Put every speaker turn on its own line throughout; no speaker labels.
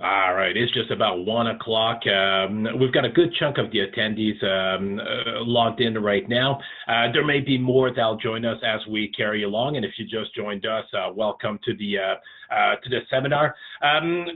All right, it's just about 1 o'clock. We've got a good chunk of the attendees logged in right now. There may be more that'll join us as we carry along. And if you just joined us, welcome to the seminar.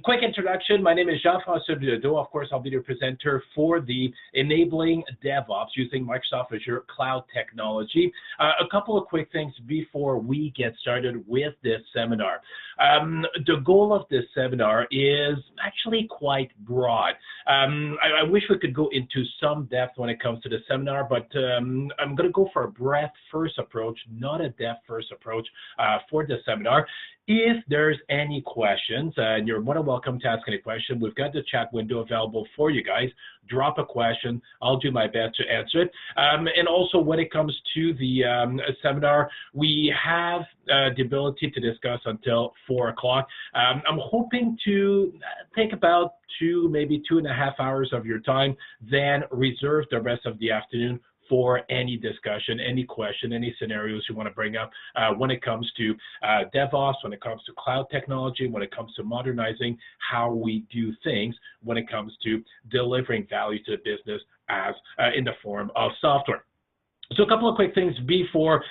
Quick introduction. My name is Jean-François Bilodeau. Of course, I'll be the presenter for the Enabling DevOps using Microsoft Azure Cloud Technology. A couple of quick things before we get started with this seminar. The goal of this seminar is actually quite broad. I wish we could go into some depth when it comes to the seminar, but I'm going to go for a breadth first approach, not a depth first approach for the seminar. If there's any questions, and you're more than welcome to ask any question, we've got the chat window available for you guys. Drop a question. I'll do my best to answer it. And also, when it comes to the seminar, we have the ability to discuss until 4 o'clock. I'm hoping to take about maybe 2.5 hours of your time, then reserve the rest of the afternoon for any discussion, any question, any scenarios you want to bring up when it comes to DevOps, when it comes to cloud technology, when it comes to modernizing how we do things, when it comes to delivering value to the business as in the form of software. So a couple of quick things before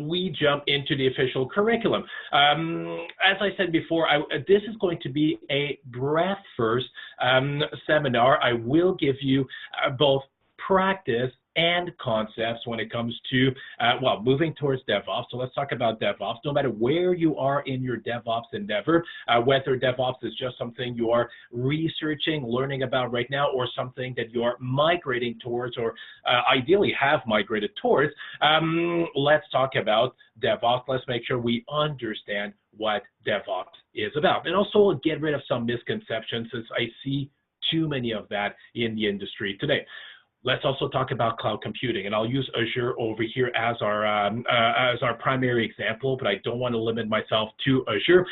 we jump into the official curriculum. As I said before, this is going to be a breadth first seminar. I will give you both practice and concepts when it comes to, moving towards DevOps. So let's talk about DevOps. No matter where you are in your DevOps endeavor, whether DevOps is just something you are researching, learning about right now, or something that you are migrating towards, or ideally have migrated towards, let's talk about DevOps. Let's make sure we understand what DevOps is about. And also get rid of some misconceptions, since I see too many of that in the industry today. Let's also talk about cloud computing, and I'll use Azure over here as our primary example, but I don't want to limit myself to Azure.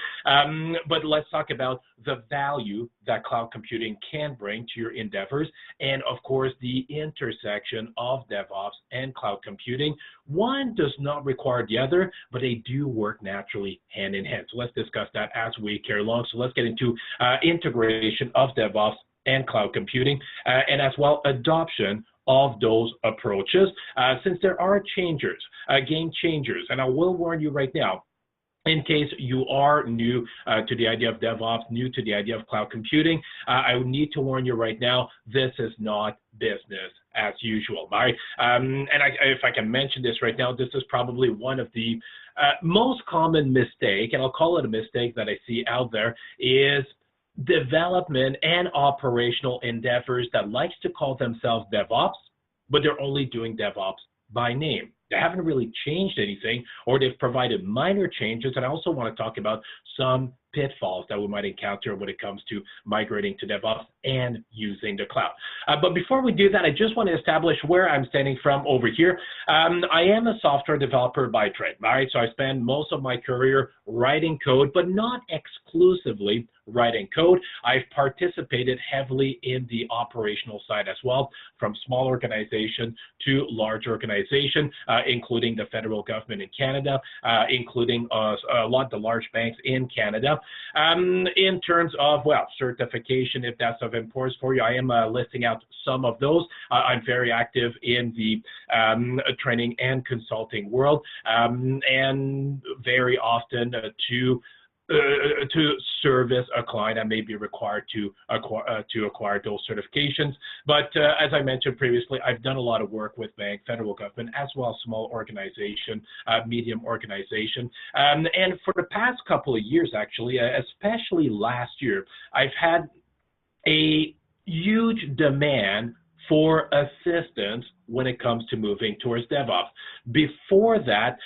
But let's talk about the value that cloud computing can bring to your endeavors, and of course, the intersection of DevOps and cloud computing. One does not require the other, but they do work naturally hand in hand. So let's discuss that as we carry along. So let's get into integration of DevOps and cloud computing, and as well adoption of those approaches, since there are game changers, and I will warn you right now, in case you are new to the idea of DevOps, new to the idea of cloud computing, I need to warn you right now, this is not business as usual. All right? If I can mention this right now, this is probably one of the most common mistake, and I'll call it a mistake that I see out there, is development and operational endeavors that likes to call themselves DevOps, but they're only doing DevOps by name. They haven't really changed anything, or they've provided minor changes. And I also want to talk about some pitfalls that we might encounter when it comes to migrating to DevOps and using the cloud. But before we do that, I just want to establish where I'm standing from over here. I am a software developer by trade, all right? So I spend most of my career writing code, but not exclusively writing code. I've participated heavily in the operational side as well, from small organization to large organization, including the federal government in Canada, including a lot of the large banks in Canada. In terms of, certification, if that's of importance for you, I am listing out some of those. I'm very active in the training and consulting world, and very often to service a client, I may be required to acquire those certifications. But as I mentioned previously, I've done a lot of work with bank, federal government, as well as small organization, medium organization. And for the past couple of years, actually, especially last year, I've had a huge demand for assistance when it comes to moving towards DevOps. Before that,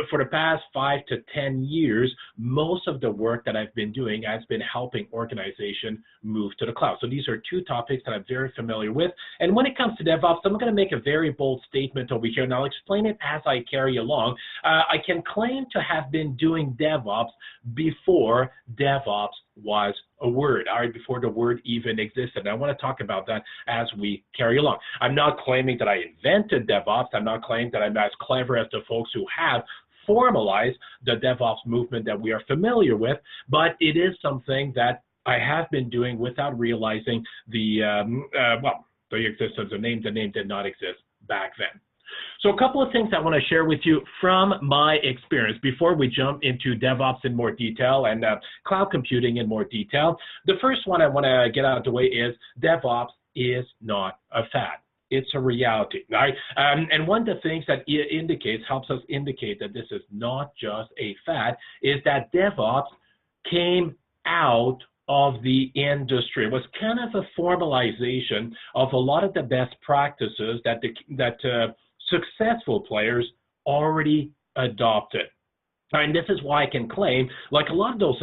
for the past 5 to 10 years, most of the work that I've been doing has been helping organizations move to the cloud. So these are two topics that I'm very familiar with. And when it comes to DevOps, I'm going to make a very bold statement over here, and I'll explain it as I carry along. I can claim to have been doing DevOps before DevOps was a word, all right, before the word even existed. And I want to talk about that as we carry along. I'm not claiming that I invented DevOps. I'm not claiming that I'm as clever as the folks who have formalized the DevOps movement that we are familiar with, but it is something that I have been doing without realizing the existence of names. The name did not exist back then. So a couple of things I want to share with you from my experience before we jump into DevOps in more detail and cloud computing in more detail. The first one I want to get out of the way is DevOps is not a fad. It's a reality, right? And one of the things that it helps us indicate that this is not just a fad is that DevOps came out of the industry. It was kind of a formalization of a lot of the best practices that successful players already adopted. And this is why I can claim, like a lot of those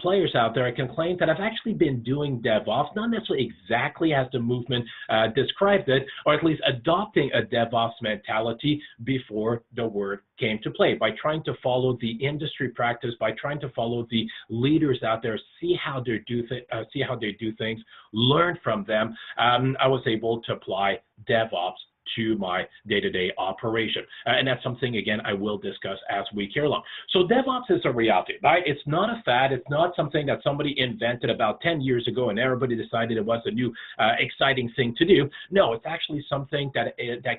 players out there, I can claim that I've actually been doing DevOps, not necessarily exactly as the movement described it, or at least adopting a DevOps mentality before the word came to play, by trying to follow the industry practice, by trying to follow the leaders out there, see how they do things, learn from them. I was able to apply DevOps to my day-to-day operation. And that's something, again, I will discuss as we carry along. So DevOps is a reality, right? It's not a fad. It's not something that somebody invented about 10 years ago and everybody decided it was a new exciting thing to do. No, it's actually something that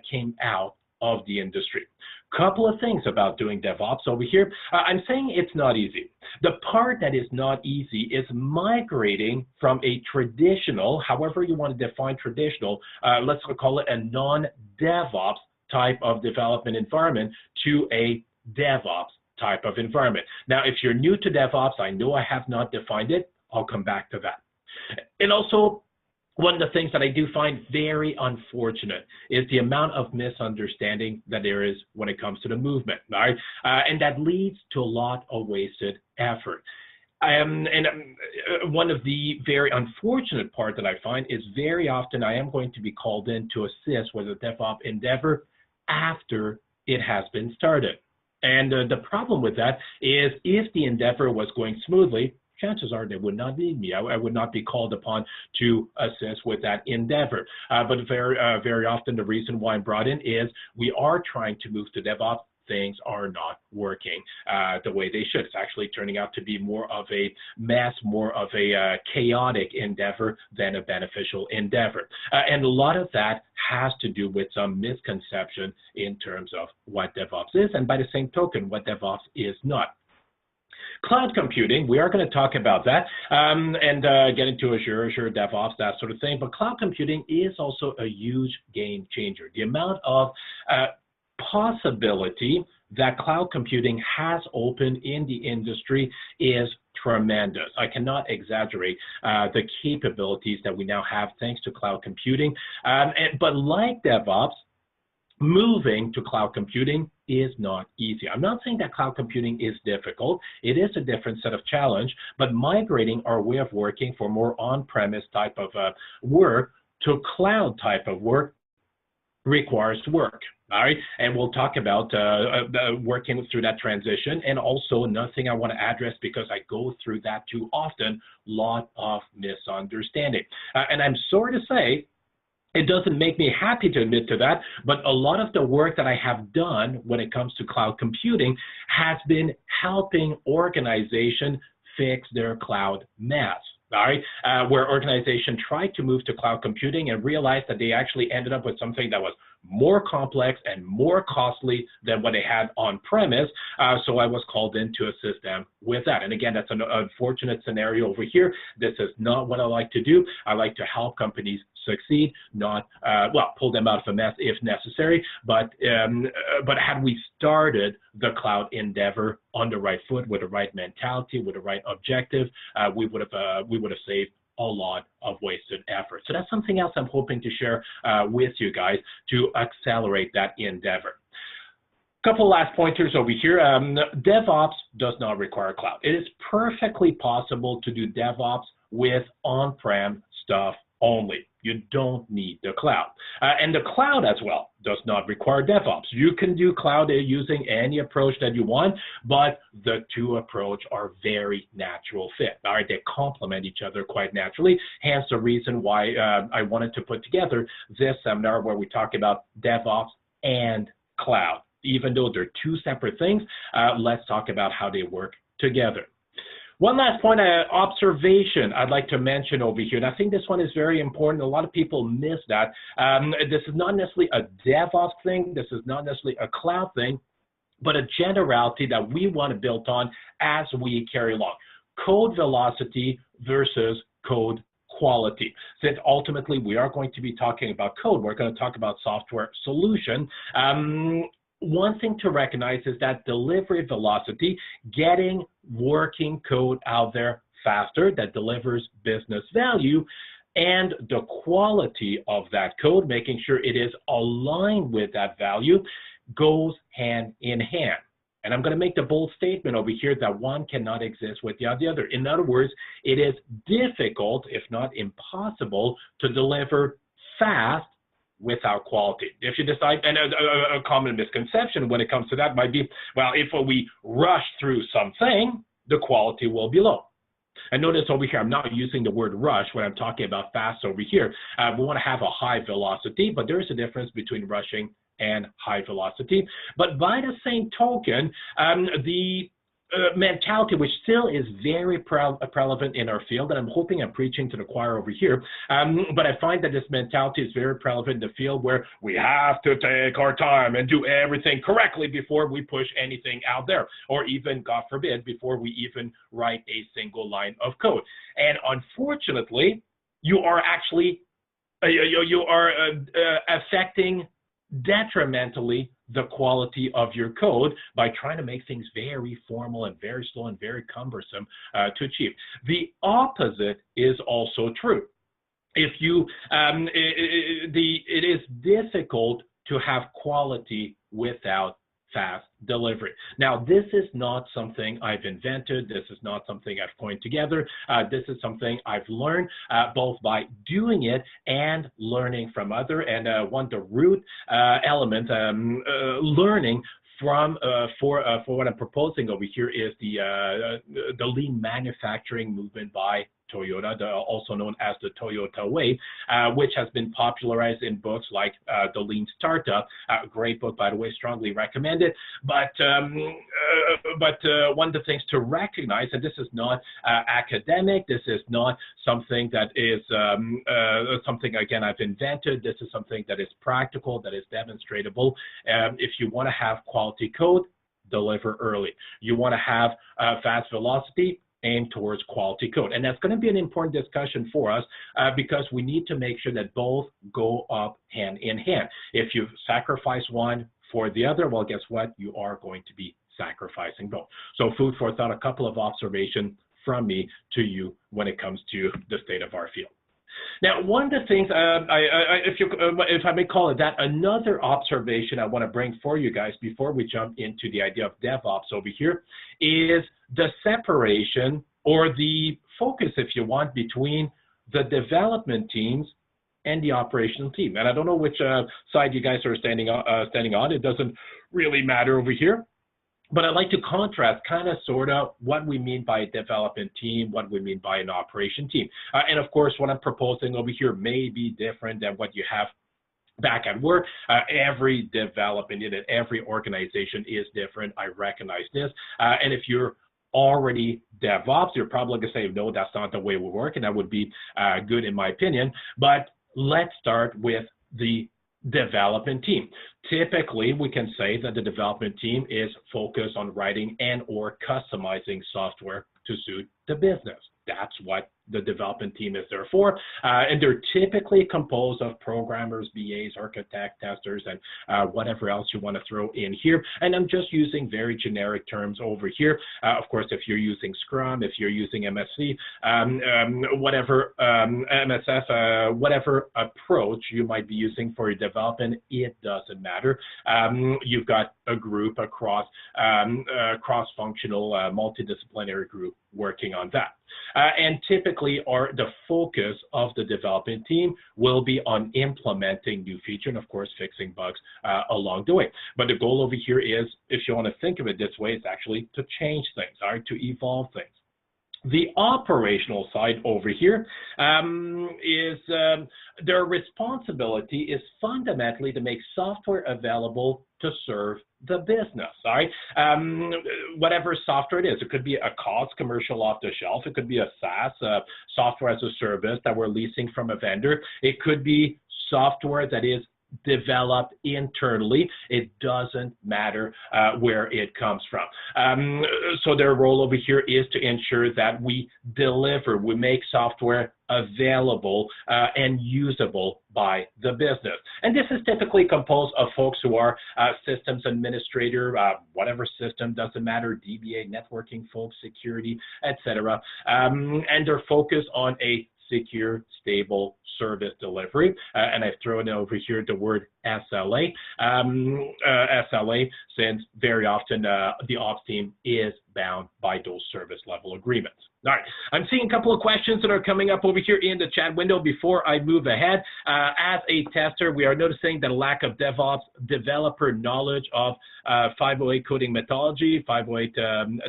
came out of the industry. Couple of things about doing DevOps over here. I'm saying it's not easy. The part that is not easy is migrating from a traditional, however you want to define traditional, let's call it a non-DevOps type of development environment to a DevOps type of environment. Now, if you're new to DevOps, I know I have not defined it. I'll come back to that. And also, one of the things that I do find very unfortunate is the amount of misunderstanding that there is when it comes to the movement, right? And that leads to a lot of wasted effort. One of the very unfortunate part that I find is very often I am going to be called in to assist with a DevOps endeavor after it has been started. And the problem with that is if the endeavor was going smoothly, chances are they would not need me. I would not be called upon to assist with that endeavor. But very often the reason why I'm brought in is we are trying to move to DevOps. Things are not working the way they should. It's actually turning out to be more of a mess, more of a chaotic endeavor than a beneficial endeavor. And a lot of that has to do with some misconception in terms of what DevOps is, and by the same token, what DevOps is not. Cloud computing, we are going to talk about that and get into Azure, DevOps, that sort of thing. But cloud computing is also a huge game changer. The amount of possibility that cloud computing has opened in the industry is tremendous. I cannot exaggerate the capabilities that we now have thanks to cloud computing. But like DevOps, moving to cloud computing is not easy. I'm not saying that cloud computing is difficult. It is a different set of challenge, but migrating our way of working for more on-premise type of work to cloud type of work requires work. All right, and we'll talk about working through that transition. And also another thing I want to address, because I go through that too often, lot of misunderstanding. And I'm sorry to say, it doesn't make me happy to admit to that, but a lot of the work that I have done when it comes to cloud computing has been helping organizations fix their cloud mess. All right, where organizations tried to move to cloud computing and realized that they actually ended up with something that was more complex and more costly than what they had on premise. So I was called in to assist them with that. And again, that's an unfortunate scenario over here. This is not what I like to do. I like to help companies succeed, not, pull them out of a mess if necessary. But had we started the cloud endeavor on the right foot, with the right mentality, with the right objective, we would have saved a lot of wasted effort. So that's something else I'm hoping to share with you guys to accelerate that endeavor. Couple last pointers over here. DevOps does not require cloud. It is perfectly possible to do DevOps with on-prem stuff only. You don't need the cloud. And the cloud as well does not require DevOps. You can do cloud using any approach that you want, but the two approaches are very natural fit. All right, they complement each other quite naturally. Hence the reason why I wanted to put together this seminar where we talk about DevOps and cloud. Even though they're two separate things, let's talk about how they work together. One last point, observation I'd like to mention over here, and I think this one is very important. A lot of people miss that. This is not necessarily a DevOps thing. This is not necessarily a cloud thing, but a generality that we want to build on as we carry along. Code velocity versus code quality. Since ultimately we are going to be talking about code, we're going to talk about software solution. One thing to recognize is that delivery velocity, getting working code out there faster that delivers business value, and the quality of that code, making sure it is aligned with that value, goes hand in hand. And I'm going to make the bold statement over here that one cannot exist without the other. In other words, it is difficult, if not impossible, to deliver fast without quality. If you decide, and a common misconception when it comes to that might be, well, if we rush through something, the quality will be low. And notice over here, I'm not using the word rush when I'm talking about fast over here. We want to have a high velocity, but there is a difference between rushing and high velocity. But by the same token, the mentality, which still is very prevalent in our field, and I'm hoping I'm preaching to the choir over here, but I find that this mentality is very prevalent in the field where we have to take our time and do everything correctly before we push anything out there, or even, God forbid, before we even write a single line of code. And unfortunately, you are actually affecting detrimentally the quality of your code by trying to make things very formal and very slow and very cumbersome to achieve. The opposite is also true. If you, it is difficult to have quality without fast delivery. Now, this is not something I've invented. This is not something I've coined together. This is something I've learned both by doing it and learning from other. And one, the root element, learning from for what I'm proposing over here is the lean manufacturing movement by Toyota, also known as the Toyota Way, which has been popularized in books like The Lean Startup. Great book, by the way, strongly recommended. But one of the things to recognize, and this is not academic, this is not something that is something, again, I've invented. This is something that is practical, that is demonstratable. If you want to have quality code, deliver early. You want to have fast velocity, aim towards quality code. And that's going to be an important discussion for us because we need to make sure that both go up hand in hand. If you sacrifice one for the other, well, guess what? You are going to be sacrificing both. So food for thought, a couple of observations from me to you when it comes to the state of our field. Now, one of the things, if I may call it that, another observation I want to bring for you guys before we jump into the idea of DevOps over here is the separation or the focus, if you want, between the development teams and the operational team. And I don't know which side you guys are standing on. It doesn't really matter over here. But I'd like to contrast kind of sort of what we mean by a development team, what we mean by an operation team. And of course, what I'm proposing over here may be different than what you have back at work. Every development unit, every organization is different. I recognize this. And if you're already DevOps, you're probably going to say, no, that's not the way we work. And that would be good in my opinion. But let's start with the development team. Typically, we can say that the development team is focused on writing and or customizing software to suit the business. That's what the development team is there for. And they're typically composed of programmers, BAs, architects, testers, and whatever else you want to throw in here. And I'm just using very generic terms over here. Of course, if you're using Scrum, if you're using MSC, whatever MSF, whatever approach you might be using for your development, it doesn't matter. You've got a group, a cross-functional, multidisciplinary group working on that. And typically, the focus of the development team will be on implementing new features and, of course, fixing bugs along the way. But the goal over here is, if you want to think of it this way, is actually to change things, all right, to evolve things. The operational side over here is their responsibility is fundamentally to make software available to serve the business, all right? Whatever software it is, it could be a cost commercial off the shelf, it could be a SaaS, software as a service that we're leasing from a vendor, it could be software that is developed internally. It doesn't matter where it comes from. So their role over here is to ensure that we deliver, we make software available and usable by the business. And this is typically composed of folks who are systems administrator, whatever system, doesn't matter, DBA, networking folks, security, etc. And they're focused on a secure, stable service delivery. And I've thrown over here the word SLA. SLA, since very often the ops team is bound by those service level agreements. All right, I'm seeing a couple of questions that are coming up over here in the chat window before I move ahead. As a tester, we are noticing that a lack of DevOps developer knowledge of 508 coding methodology, 508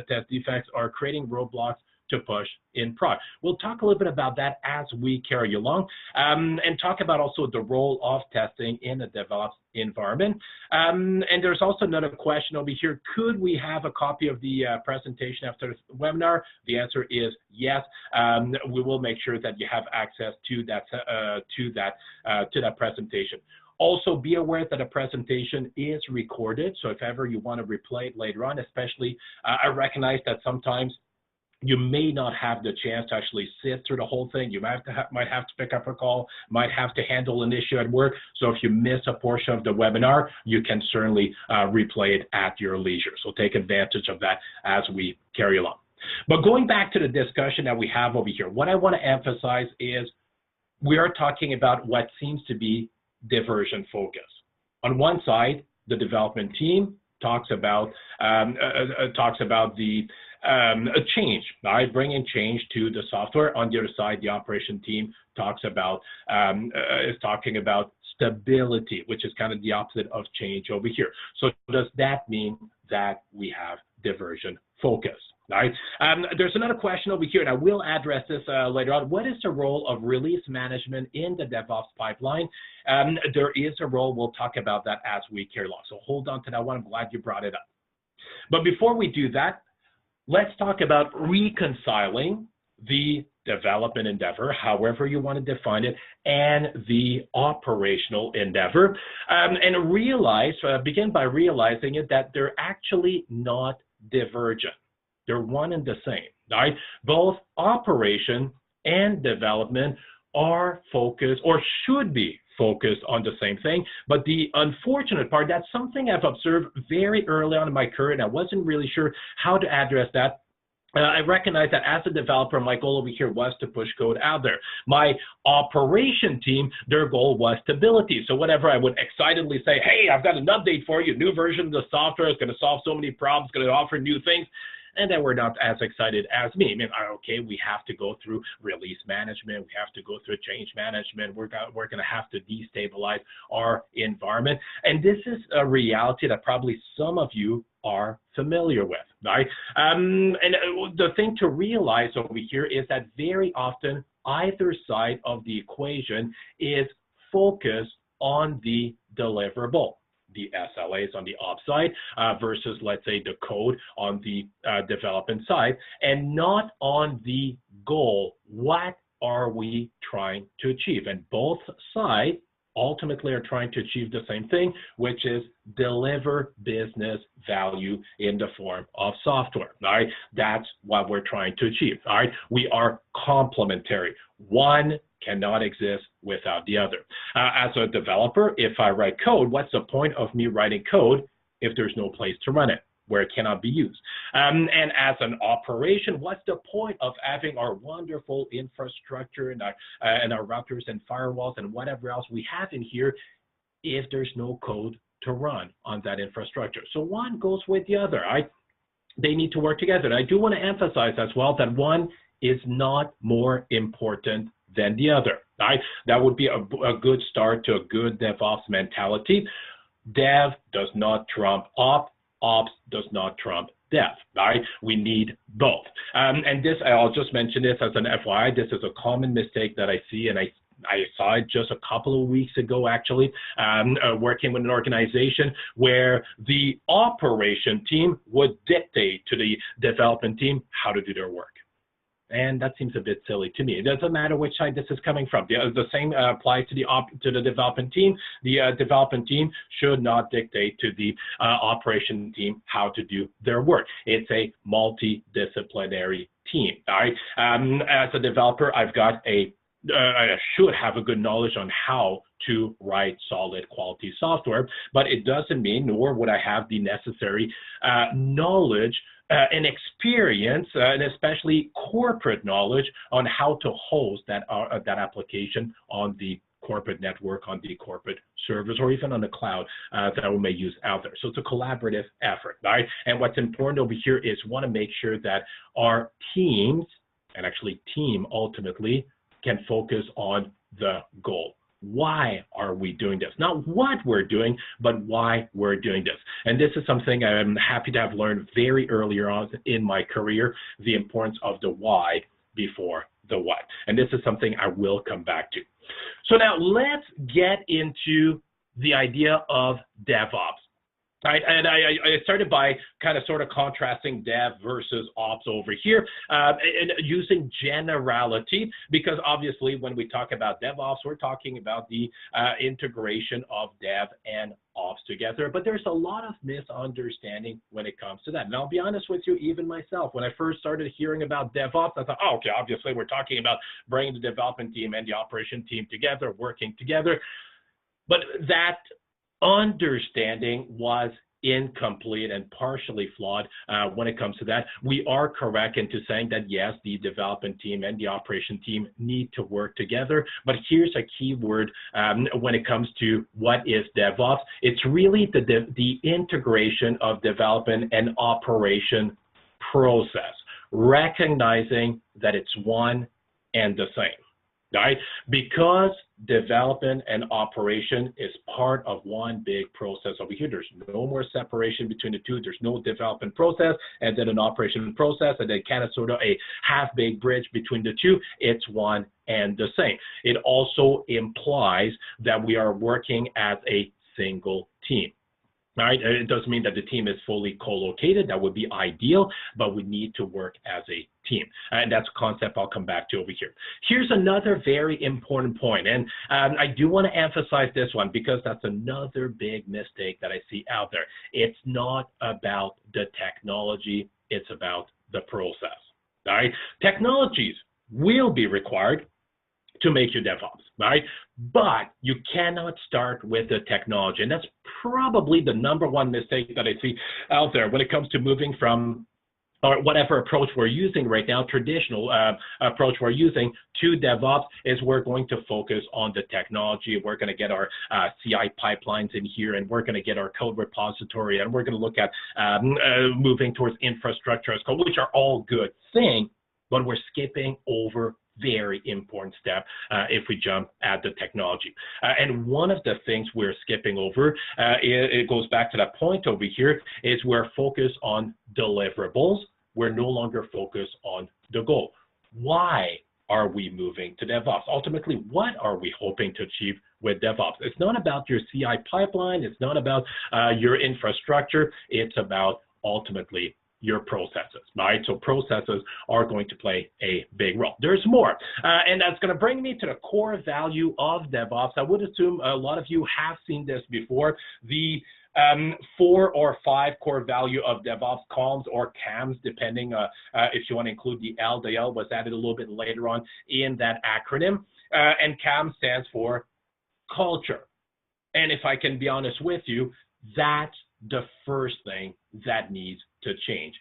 test defects are creating roadblocks to push in prod. We'll talk a little bit about that as we carry along and talk about also the role of testing in a DevOps environment. And there's also another question over here. Could we have a copy of the presentation after the webinar? The answer is yes. We will make sure that you have access to that presentation. Also, be aware that a presentation is recorded. So if ever you want to replay it later on, especially, I recognize that sometimes you may not have the chance to actually sit through the whole thing. You might have to pick up a call, might have to handle an issue at work. So if you miss a portion of the webinar, you can certainly replay it at your leisure. So take advantage of that as we carry along. But going back to the discussion that we have over here, what I want to emphasize is we are talking about what seems to be diversion focus. On one side, the development team talks about a change, right? Bringing change to the software. On the other side, the operation team talks about is talking about stability, which is kind of the opposite of change over here. So does that mean that we have diversion focus? Right. There's another question over here, and I will address this later on. What is the role of release management in the DevOps pipeline? There is a role. We'll talk about that as we carry along. So hold on to that one. I'm glad you brought it up. But before we do that, let's talk about reconciling the development endeavor, however you want to define it, and the operational endeavor, and realize, begin by realizing it that they're actually not divergent. They're one and the same, right? Both operation and development are focused, or should be focused on the same thing. But the unfortunate part, that's something I've observed very early on in my career, and I wasn't really sure how to address that. I recognize that as a developer, my goal over here was to push code out there. My operation team, their goal was stability. So whenever I would excitedly say, hey, I've got an update for you, new version of the software is going to solve so many problems, going to offer new things, and then we're not as excited as me. I mean, okay, we have to go through release management, we have to go through change management, we're going to have to destabilize our environment. And this is a reality that probably some of you are familiar with, right? And the thing to realize over here is that very often either side of the equation is focused on the deliverable. The SLAs on the ops side versus, let's say, the code on the development side, and not on the goal. What are we trying to achieve? And both sides ultimately are trying to achieve the same thing, which is deliver business value in the form of software. All right, that's what we're trying to achieve. All right, we are complementary. One cannot exist without the other. As a developer, if I write code, what's the point of me writing code if there's no place to run it, where it cannot be used? And as an operation, what's the point of having our wonderful infrastructure and our routers and firewalls and whatever else we have in here if there's no code to run on that infrastructure? So one goes with the other. They need to work together. And I do want to emphasize as well that one is not more important than the other, right? That would be a good start to a good DevOps mentality. Dev does not trump op, ops does not trump dev, right? We need both. And this, I'll just mention this as an FYI, this is a common mistake that I see, and I saw it just a couple of weeks ago, actually, working with an organization where the operation team would dictate to the development team how to do their work. And that seems a bit silly to me. It doesn't matter which side this is coming from. The same applies to the development team. The development team should not dictate to the operation team how to do their work. It's a multidisciplinary team. All right. As a developer, I should have a good knowledge on how to write solid quality software, but it doesn't mean, nor would I have the necessary knowledge and experience, and especially corporate knowledge on how to host that application on the corporate network, on the corporate servers, or even on the cloud that we may use out there. So it's a collaborative effort, right? And what's important over here is want to make sure that our teams, and actually team ultimately, can focus on the goal. Why are we doing this? Not what we're doing, but why we're doing this. And this is something I'm happy to have learned very earlier on in my career, the importance of the why before the what. And this is something I will come back to. So now let's get into the idea of DevOps. Right, and I started by kind of sort of contrasting dev versus ops over here, and using generality, because obviously when we talk about DevOps, we're talking about the integration of dev and ops together. But there's a lot of misunderstanding when it comes to that. And I'll be honest with you, even myself, when I first started hearing about DevOps, I thought, oh, okay, obviously we're talking about bringing the development team and the operation team together, working together. But that understanding was incomplete and partially flawed when it comes to that. We are correct into saying that, yes, the development team and the operation team need to work together. But here's a key word when it comes to what is DevOps. It's really the integration of development and operation process, recognizing that it's one and the same. Right? Because development and operation is part of one big process over here. There's no more separation between the two. There's no development process and then an operation process, and then kind of sort of a half-baked bridge between the two. It's one and the same. It also implies that we are working as a single team. Right? It doesn't mean that the team is fully co-located. That would be ideal, but we need to work as a team. And that's a concept I'll come back to over here. Here's another very important point, and I do want to emphasize this one because that's another big mistake that I see out there. It's not about the technology, it's about the process. All right? Technologies will be required to make your DevOps, right? But you cannot start with the technology. And that's probably the number one mistake that I see out there when it comes to moving from or whatever approach we're using right now, traditional approach we're using to DevOps, is we're going to focus on the technology. We're going to get our CI pipelines in here, and we're going to get our code repository, and we're going to look at moving towards infrastructure as code, which are all good things, but we're skipping over very important step if we jump at the technology. And one of the things we're skipping over, it goes back to that point over here, is we're focused on deliverables. We're no longer focused on the goal. Why are we moving to DevOps? Ultimately, what are we hoping to achieve with DevOps? It's not about your CI pipeline. It's not about your infrastructure. It's about ultimately your processes, right? So processes are going to play a big role. There's more, and that's going to bring me to the core value of DevOps. I would assume a lot of you have seen this before. The 4 or 5 core value of DevOps, CALMs or CAMs, depending if you want to include the L. The L was added a little bit later on in that acronym, and CAM stands for culture. And if I can be honest with you, that's the first thing that needs to change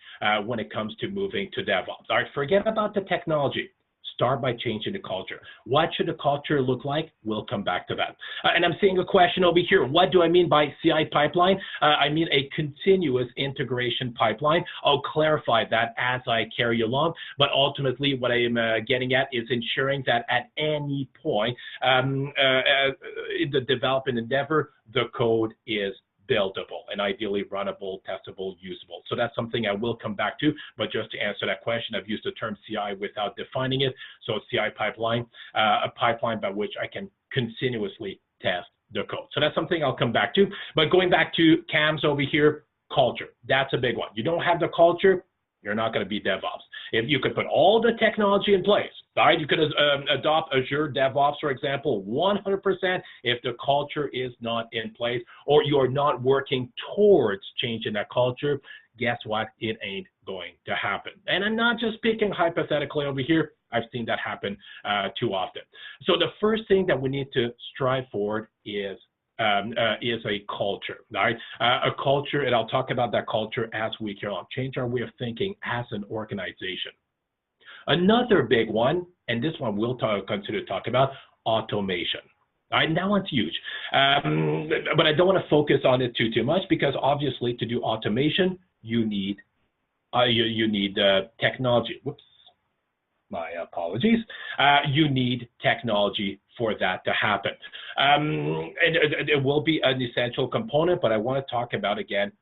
when it comes to moving to DevOps. All right, forget about the technology. Start by changing the culture. What should the culture look like? We'll come back to that. And I'm seeing a question over here. What do I mean by CI pipeline? I mean a continuous integration pipeline. I'll clarify that as I carry along. But ultimately, what I am getting at is ensuring that at any point in the development endeavor, the code is buildable, and ideally runnable, testable, usable. So that's something I will come back to, but just to answer that question, I've used the term CI without defining it. So CI pipeline, a pipeline by which I can continuously test the code. So that's something I'll come back to. But going back to CAMS over here, culture, that's a big one. You don't have the culture, you're not going to be DevOps. If you could put all the technology in place, right? You could adopt Azure DevOps, for example, 100%. If the culture is not in place or you are not working towards changing that culture, guess what? It ain't going to happen. And I'm not just speaking hypothetically over here. I've seen that happen too often. So the first thing that we need to strive for is a culture, right? A culture, and I'll talk about that culture as we carry on. Change our way of thinking as an organization. Another big one, and this one we'll consider to talk about, automation. All right, that one's huge, but I don't want to focus on it too much because obviously to do automation, you need technology. Whoops, my apologies. You need technology for that to happen. And it will be an essential component, but I want to talk about, again,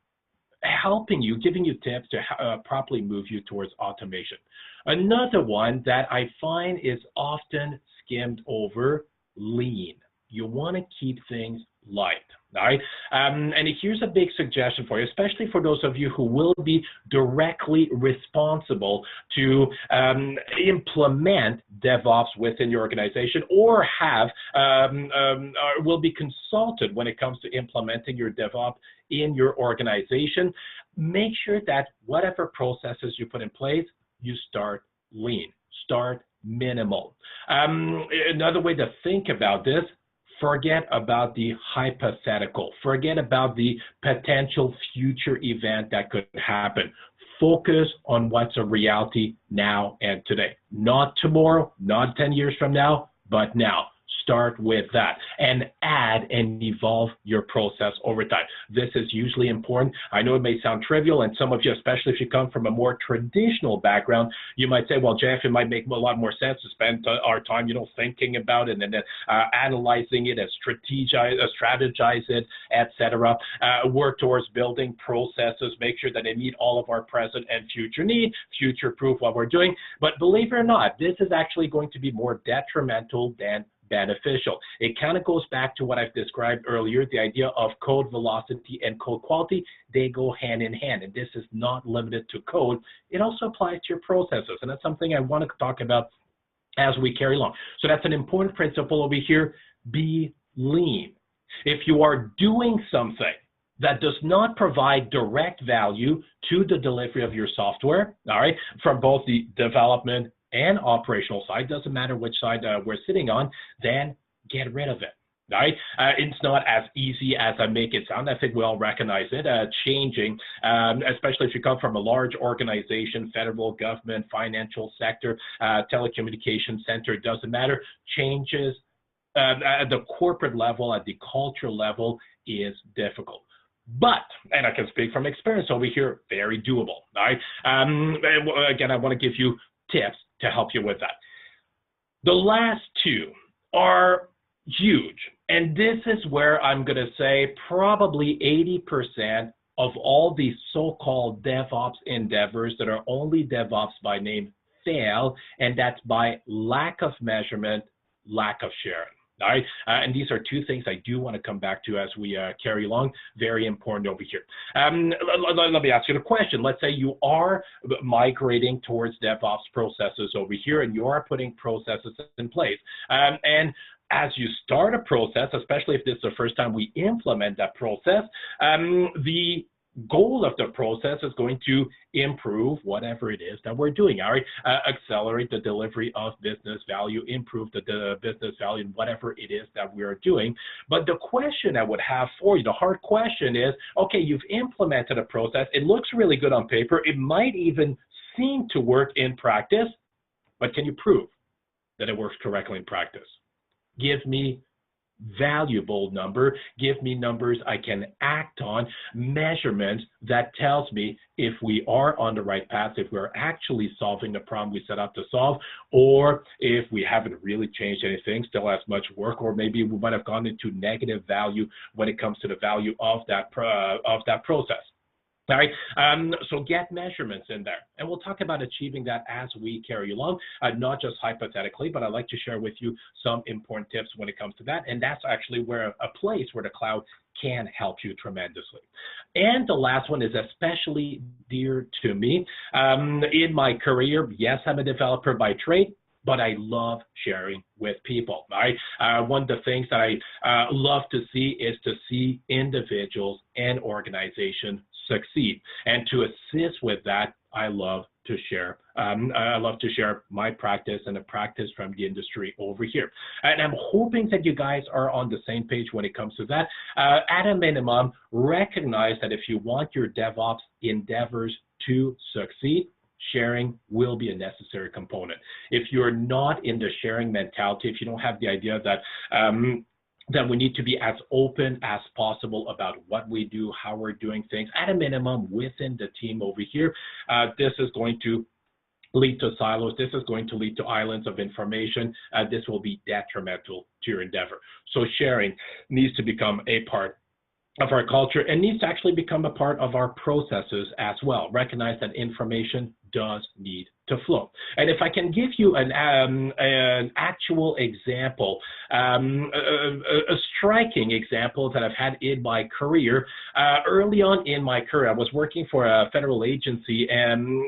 helping you, giving you tips to properly move you towards automation. Another one that I find is often skimmed over, lean. You want to keep things light, right? And here's a big suggestion for you, especially for those of you who will be directly responsible to implement DevOps within your organization or have will be consulted when it comes to implementing your DevOps in your organization. Make sure that whatever processes you put in place, you start lean, start minimal. Another way to think about this, forget about the hypothetical. Forget about the potential future event that could happen. Focus on what's a reality now and today. Not tomorrow, not 10 years from now, but now. Start with that and add and evolve your process over time. This is usually important. I know it may sound trivial, and some of you, especially if you come from a more traditional background, you might say, well, Jeff, it might make a lot more sense to spend our time, thinking about it and then analyzing it and strategize it, etc. Work towards building processes, make sure that they meet all of our present and future needs, future-proof what we're doing. But believe it or not, this is actually going to be more detrimental than beneficial. It kind of goes back to what I've described earlier, the idea of code velocity and code quality. They go hand in hand, and this is not limited to code. It also applies to your processes, and that's something I want to talk about as we carry along. So that's an important principle over here. Be lean. If you are doing something that does not provide direct value to the delivery of your software, all right, from both the development and operational side, doesn't matter which side we're sitting on, then get rid of it, right? It's not as easy as I make it sound. I think we all recognize it. Changing, especially if you come from a large organization, federal government, financial sector, telecommunications center, it doesn't matter. Changes at the corporate level, at the cultural level is difficult. But, and I can speak from experience over here, very doable, right? Again, I want to give you tips to help you with that. The last two are huge, and this is where I'm going to say probably 80% of all these so-called DevOps endeavors that are only DevOps by name fail, and that's by lack of measurement, lack of sharing. All right, and these are two things I do want to come back to as we carry along. Very important over here. Let me ask you the question. Let's say you are migrating towards DevOps processes over here, and you are putting processes in place. And as you start a process, especially if this is the first time we implement that process, the goal of the process is going to improve whatever it is that we're doing, all right? Accelerate the delivery of business value, improve the business value in whatever it is that we are doing. But the question I would have for you, the hard question is, okay, you've implemented a process. It looks really good on paper. It might even seem to work in practice, but can you prove that it works correctly in practice? Give me valuable number. Give me numbers I can act on, measurements that tells me if we are on the right path, if we're actually solving the problem we set out to solve, or if we haven't really changed anything, still has much work, or maybe we might have gone into negative value when it comes to the value of that process. All right, so get measurements in there, and we'll talk about achieving that as we carry along, not just hypothetically, but I'd like to share with you some important tips when it comes to that, and that's actually where a place where the cloud can help you tremendously. And the last one is especially dear to me. In my career, yes, I'm a developer by trade, but I love sharing with people, right? One of the things that I love to see is to see individuals and organizations succeed. And to assist with that, I love to share. I love to share my practice and the practice from the industry over here. And I'm hoping that you guys are on the same page when it comes to that. At a minimum, recognize that if you want your DevOps endeavors to succeed, sharing will be a necessary component. If you're not in the sharing mentality, if you don't have the idea that that we need to be as open as possible about what we do, how we're doing things, at a minimum within the team over here, this is going to lead to silos. This is going to lead to islands of information. This will be detrimental to your endeavor. So sharing needs to become a part of our culture and needs to actually become a part of our processes as well. Recognize that information does need to flow. And if I can give you an actual example, a striking example that I've had in my career, early on in my career, I was working for a federal agency and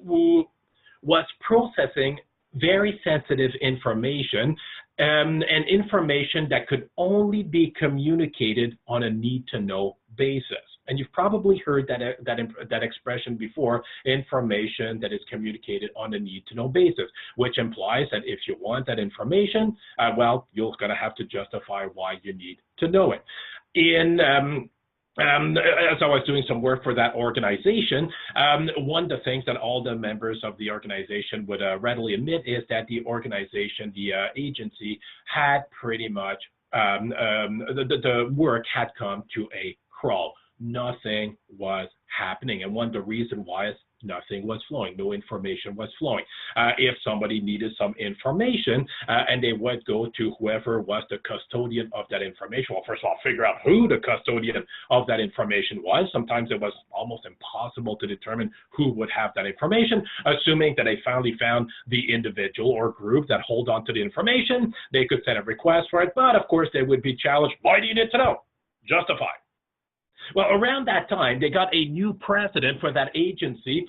was processing very sensitive information, and information that could only be communicated on a need-to-know basis. And you've probably heard that expression before, information that is communicated on a need-to-know basis, which implies that if you want that information, well, you're going to have to justify why you need to know it. As I was doing some work for that organization, one of the things that all the members of the organization would readily admit is that the organization, the agency, had pretty much, the work had come to a crawl. Nothing was happening. And one of the reasons why is nothing was flowing, no information was flowing. If somebody needed some information and they would go to whoever was the custodian of that information, well, first of all, figure out who the custodian of that information was. Sometimes it was almost impossible to determine who would have that information. Assuming that they finally found the individual or group that hold on to the information, they could send a request for it, but of course they would be challenged. Why do you need to know? Justify. Well, around that time, they got a new president for that agency,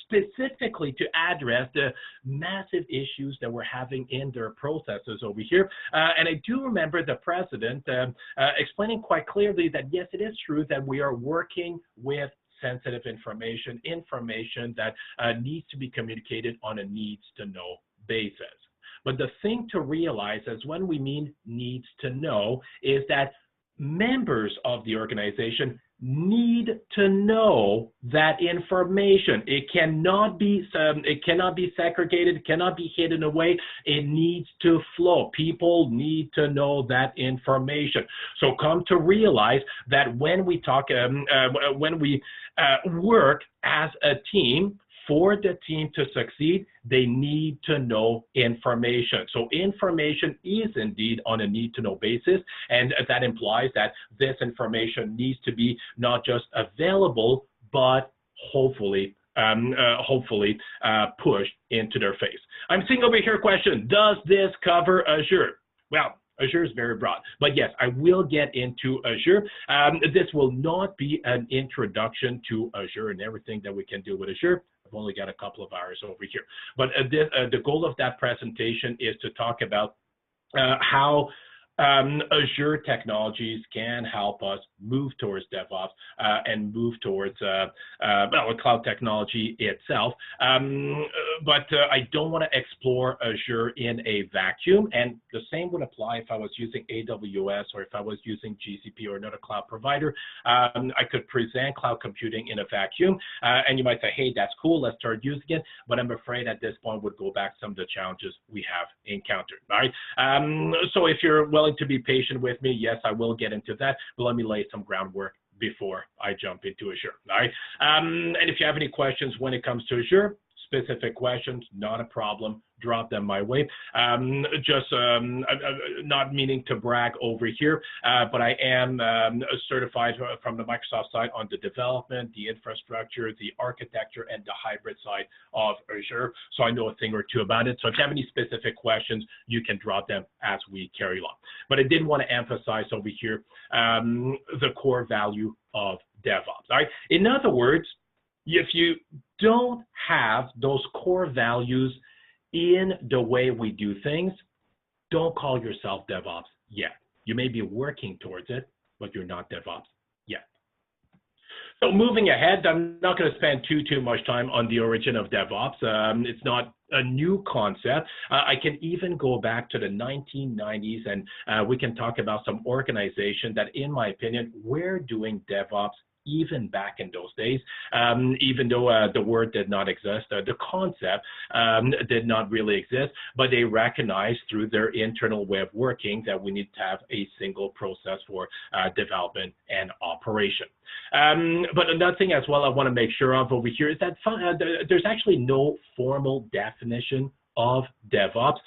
specifically to address the massive issues that we're having in their processes over here. And I do remember the president explaining quite clearly that, yes, it is true that we are working with sensitive information, information that needs to be communicated on a needs-to-know basis. But the thing to realize is when we mean needs to know is that members of the organization need to know that information. It cannot be segregated. It cannot be hidden away. It needs to flow. People need to know that information. So come to realize that when we talk, when we work as a team, for the team to succeed, they need to know information. So information is indeed on a need-to-know basis, and that implies that this information needs to be not just available, but hopefully pushed into their face. I'm seeing over here a question, does this cover Azure? Well, Azure is very broad, but yes, I will get into Azure. This will not be an introduction to Azure and everything that we can do with Azure. I've only got a couple of hours over here. But the goal of that presentation is to talk about how Azure technologies can help us move towards DevOps and move towards cloud technology itself. But I don't want to explore Azure in a vacuum. And the same would apply if I was using AWS or if I was using GCP or another cloud provider. I could present cloud computing in a vacuum. And you might say, hey, that's cool, let's start using it. But I'm afraid at this point would go back some of the challenges we have encountered. All right. So if you're, well, willing to be patient with me, yes, I will get into that, but let me lay some groundwork before I jump into Azure. All right. And if you have any questions when it comes to Azure, specific questions, not a problem, drop them my way. Not meaning to brag over here, but I am certified from the Microsoft side on the development, the infrastructure, the architecture, and the hybrid side of Azure. So I know a thing or two about it. So if you have any specific questions, you can drop them as we carry along. But I did want to emphasize over here the core value of DevOps. All right. In other words, if you don't have those core values in the way we do things, don't call yourself DevOps yet. You may be working towards it, but you're not DevOps yet. So moving ahead, I'm not going to spend too much time on the origin of DevOps. It's not a new concept. I can even go back to the 1990s, and we can talk about some organizations that, in my opinion, were doing DevOps even back in those days, even though the word did not exist, the concept did not really exist, but they recognized through their internal way of working that we need to have a single process for development and operation. But another thing as well I want to make sure of over here is that there's actually no formal definition of DevOps.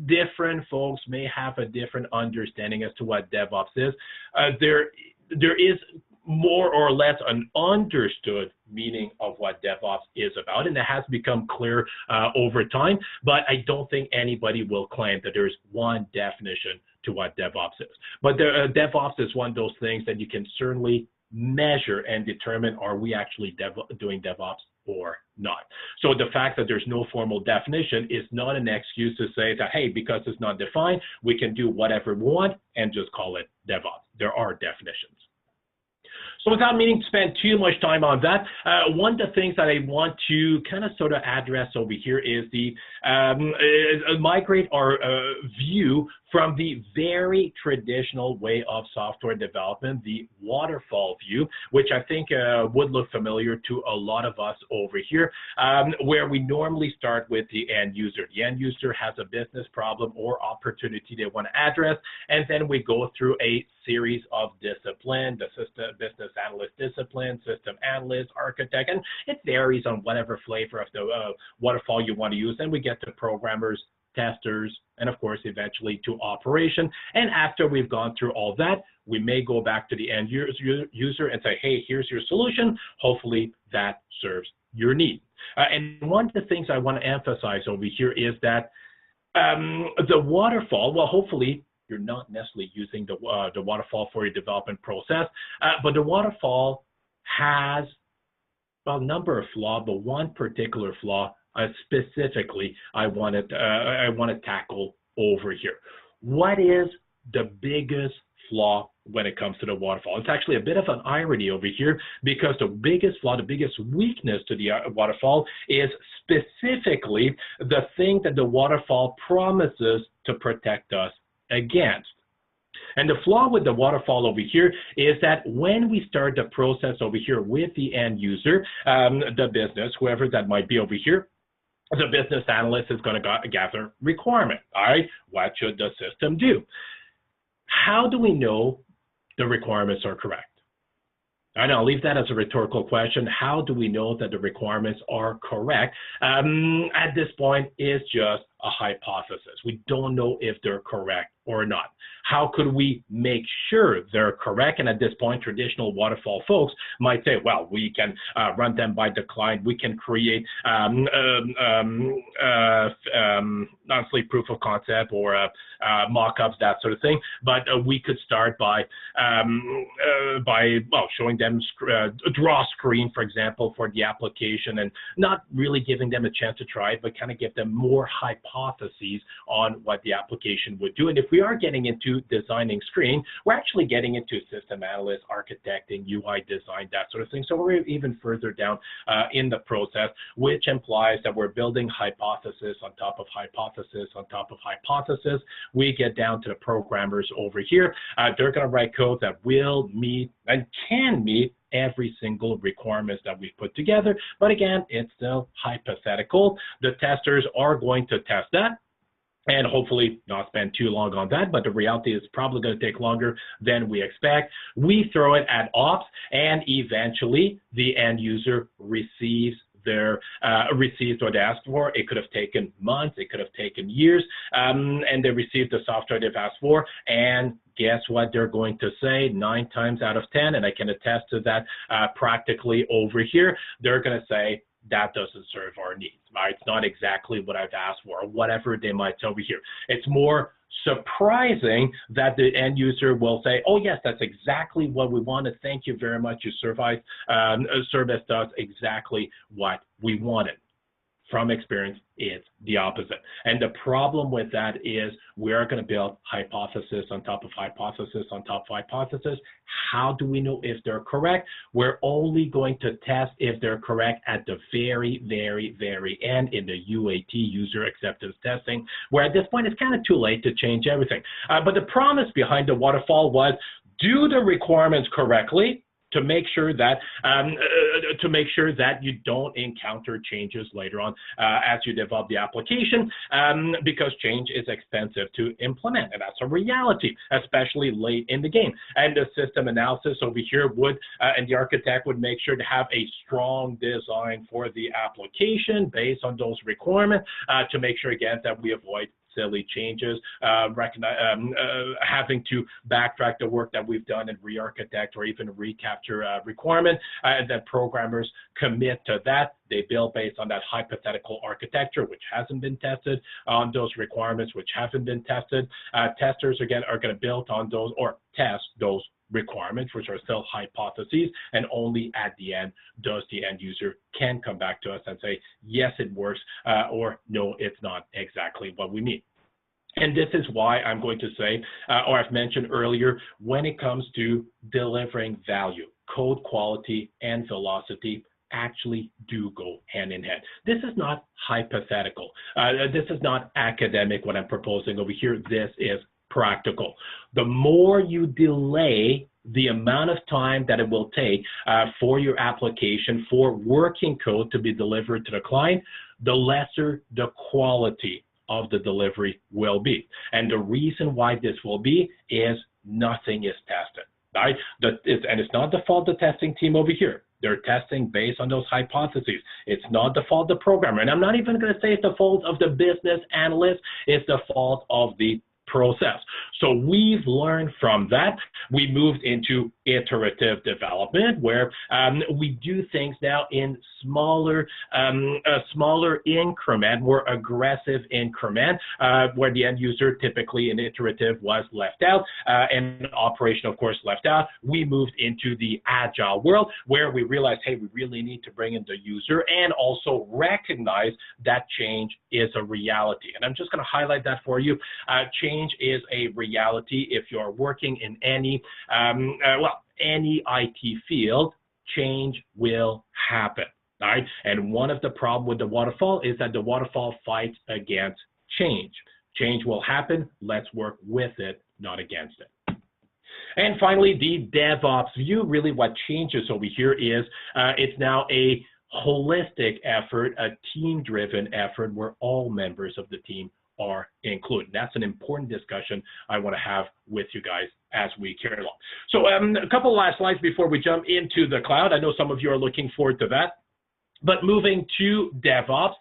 Different folks may have a different understanding as to what DevOps is. There is more or less an understood meaning of what DevOps is about, and it has become clear over time, but I don't think anybody will claim that there's one definition to what DevOps is. But DevOps is one of those things that you can certainly measure and determine, are we actually doing DevOps or not? So the fact that there's no formal definition is not an excuse to say that, hey, because it's not defined, we can do whatever we want and just call it DevOps. There are definitions. So without meaning to spend too much time on that, one of the things that I want to kind of sort of address over here is the migrate our view from the very traditional way of software development, the waterfall view, which I think would look familiar to a lot of us over here, where we normally start with the end user. The end user has a business problem or opportunity they want to address, and then we go through a series of discipline, the business analyst discipline, system analyst, architect, and it varies on whatever flavor of the waterfall you want to use. Then we get to programmers, testers, and of course, eventually to operation. And after we've gone through all that, we may go back to the end user and say, hey, here's your solution. Hopefully that serves your need. And one of the things I want to emphasize over here is that the waterfall, well, hopefully you're not necessarily using the waterfall for your development process, but the waterfall has a number of flaws, but one particular flaw specifically I want to tackle over here. What is the biggest flaw when it comes to the waterfall? It's actually a bit of an irony over here, because the biggest flaw, the biggest weakness to the waterfall is specifically the thing that the waterfall promises to protect us against. And the flaw with the waterfall over here is that when we start the process over here with the end user, the business, whoever that might be over here, the business analyst is going to gather requirement. All right, what should the system do? How do we know the requirements are correct? I know, I'll leave that as a rhetorical question. How do we know that the requirements are correct? At this point, it's just a hypothesis. We don't know if they're correct or not. How could we make sure they're correct? And at this point, traditional waterfall folks might say, well, we can run them by the client. We can create honestly proof of concept or mock-ups, that sort of thing. But we could start by showing them a draw screen, for example, for the application, and not really giving them a chance to try it, but kind of give them more hypotheses on what the application would do. And if we are getting into designing screen, we're actually getting into system analyst, architecting, UI design, that sort of thing. So we're even further down in the process, which implies that we're building hypothesis on top of hypothesis on top of hypothesis. We get down to the programmers over here. They're going to write code that will meet and can meet every single requirements that we've put together. But again, it's still hypothetical. The testers are going to test that. and hopefully not spend too long on that, but the reality is probably going to take longer than we expect. We throw it at ops, and eventually the end user receives what they asked for. It could have taken months, it could have taken years, and they received the software they've asked for, and guess what they're going to say 9 times out of 10, and I can attest to that practically over here. They're going to say, that doesn't serve our needs, right? It's not exactly what I've asked for, or whatever they might say over here. It's more surprising that the end user will say, oh yes, that's exactly what we wanted. Thank you very much. Your service does exactly what we wanted. From experience, it's the opposite. And the problem with that is we are going to build hypothesis on top of hypothesis on top of hypothesis. How do we know if they're correct? We're only going to test if they're correct at the very, very, very end in the UAT, user acceptance testing, where at this point it's kind of too late to change everything. But the promise behind the waterfall was do the requirements correctly, to make sure that you don't encounter changes later on as you develop the application, because change is expensive to implement, and that's a reality, especially late in the game. And the system analysis over here would, and the architect would make sure to have a strong design for the application based on those requirements to make sure, again, that we avoid silly changes, having to backtrack the work that we've done and re-architect or even recapture requirement, and then programmers commit to that. They build based on that hypothetical architecture, which hasn't been tested, on those requirements, which haven't been tested. Testers, again, are going to build on those or test those requirements, which are still hypotheses, and only at the end does the end user can come back to us and say, yes, it works, or no, it's not exactly what we need. And this is why I'm going to say, or I've mentioned earlier, when it comes to delivering value, code quality and velocity actually do go hand in hand. This is not hypothetical. This is not academic what I'm proposing over here. This is practical. The more you delay the amount of time that it will take for your application, for working code to be delivered to the client, the lesser the quality of the delivery will be. And the reason why this will be is nothing is tested, right? And it's not the fault of the testing team over here. They're testing based on those hypotheses. It's not the fault of the programmer. And I'm not even going to say it's the fault of the business analyst. It's the fault of the process. So we've learned from that. We moved into iterative development, where we do things now in smaller increment, more aggressive increment, where the end user typically in iterative was left out, and operation, of course, left out. We moved into the agile world, where we realized, hey, we really need to bring in the user and also recognize that change is a reality. And I'm just going to highlight that for you. Change is a reality. If you're working in any IT field, change will happen, right? And one of the problems with the waterfall is that the waterfall fights against change. Change will happen. Let's work with it, not against it. And finally, the DevOps view. Really what changes over here is it's now a holistic effort, a team-driven effort where all members of the team are included. That's an important discussion I want to have with you guys as we carry along. So a couple last slides before we jump into the cloud. I know some of you are looking forward to that. But moving to DevOps,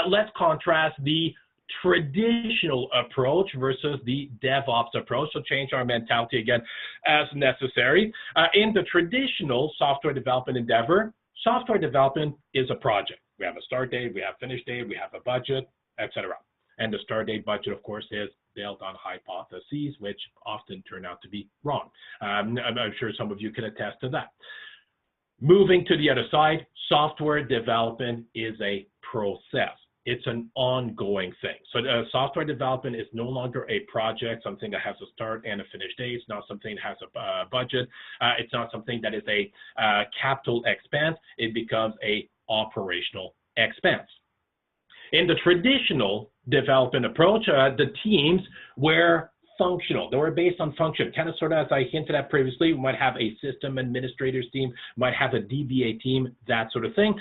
let's contrast the traditional approach versus the DevOps approach. So change our mentality again as necessary. In the traditional software development endeavor, software development is a project. We have a start date, we have finish date, we have a budget, etc. And the start date budget, of course, is built on hypotheses, which often turn out to be wrong. I'm sure some of you can attest to that. Moving to the other side, software development is a process. It's an ongoing thing. So software development is no longer a project, something that has a start and a finish date. It's not something that has a budget. It's not something that is a capital expense. It becomes a operational expense. In the traditional development approach, the teams were functional. They were based on function, kind of sort of as I hinted at previously. We might have a system administrators team, might have a DBA team, that sort of thing.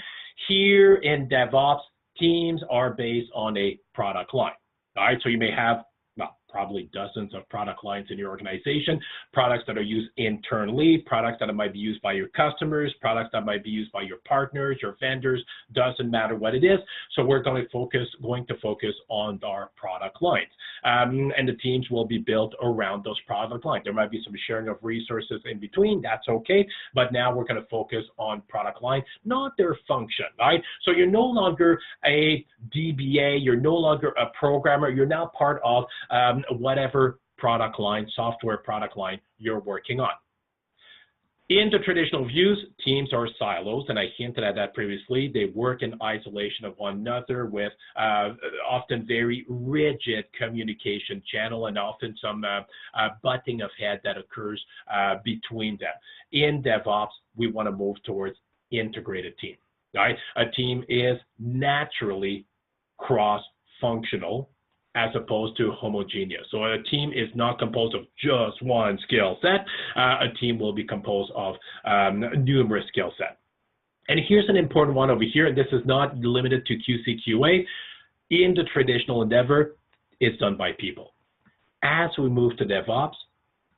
Here in DevOps, teams are based on a product line. All right, so you may have, well, probably dozens of product lines in your organization, products that are used internally, products that might be used by your customers, products that might be used by your partners, your vendors, doesn't matter what it is. So we're going to focus on our product lines. And the teams will be built around those product lines. There might be some sharing of resources in between, that's okay, but now we're going to focus on product line, not their function, right? So you're no longer a DBA, you're no longer a programmer, you're now part of whatever product line, software product line you're working on. In the traditional views, teams are silos, and I hinted at that previously. They work in isolation of one another with often very rigid communication channel and often some butting of head that occurs between them. In DevOps, we want to move towards integrated team, right? A team is naturally cross-functional as opposed to homogeneous. So a team is not composed of just one skill set. A team will be composed of numerous skill sets. And here's an important one over here, and this is not limited to QC/QA. In the traditional endeavor, it's done by people. As we move to DevOps,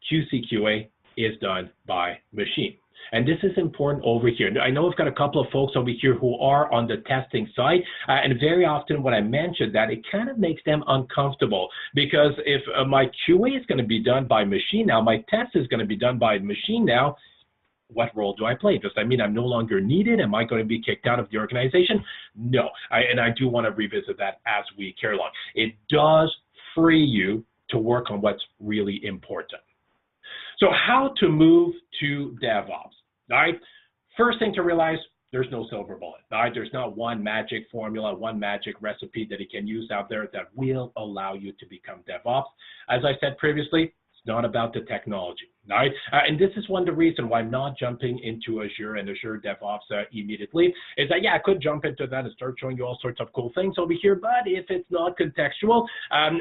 QC/QA is done by machine. And this is important over here. I know we've got a couple of folks over here who are on the testing side, and very often when I mention that, it kind of makes them uncomfortable, because if my QA is going to be done by machine now, my test is going to be done by machine now, what role do I play? Does that mean I'm no longer needed? Am I going to be kicked out of the organization? No, and I do want to revisit that as we carry along. It does free you to work on what's really important. So how to move to DevOps, all right? First thing to realize, there's no silver bullet, all right? There's not one magic formula, one magic recipe that you can use out there that will allow you to become DevOps. As I said previously, it's not about the technology, all right? And this is one of the reasons why I'm not jumping into Azure and Azure DevOps immediately, is that, yeah, I could jump into that and start showing you all sorts of cool things over here, but if it's not contextual,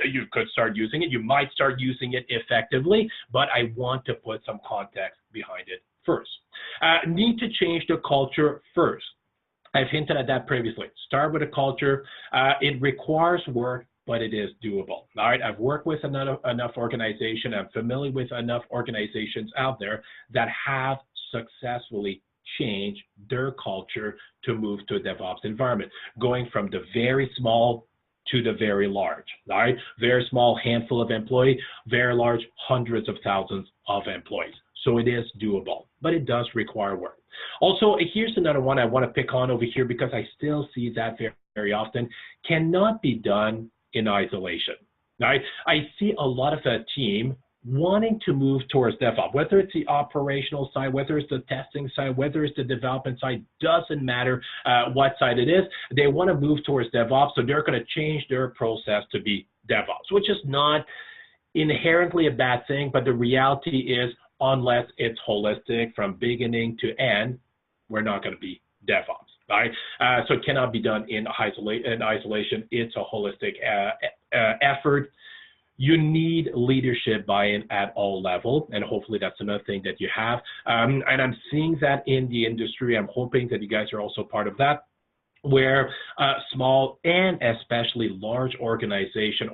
you could start using it. You might start using it effectively, but I want to put some context behind it first. Need to change the culture first. I've hinted at that previously. Start with a culture. It requires work, but it is doable. All right, I've worked with enough organization. I'm familiar with enough organizations out there that have successfully changed their culture to move to a DevOps environment, going from the very small to the very large. All right, very small handful of employees, very large hundreds of thousands of employees. So it is doable, but it does require work. Also, here's another one I want to pick on over here, because I still see that very, very often, cannot be done in isolation, right? I see a lot of a team wanting to move towards DevOps, whether it's the operational side, whether it's the testing side, whether it's the development side, doesn't matter what side it is. They want to move towards DevOps, so they're going to change their process to be DevOps, which is not inherently a bad thing, but the reality is, unless it's holistic from beginning to end, we're not going to be DevOps. Right? So it cannot be done in isolation. It's a holistic effort. You need leadership buy-in at all levels, and hopefully that's another thing that you have. And I'm seeing that in the industry. I'm hoping that you guys are also part of that, where small and especially large organization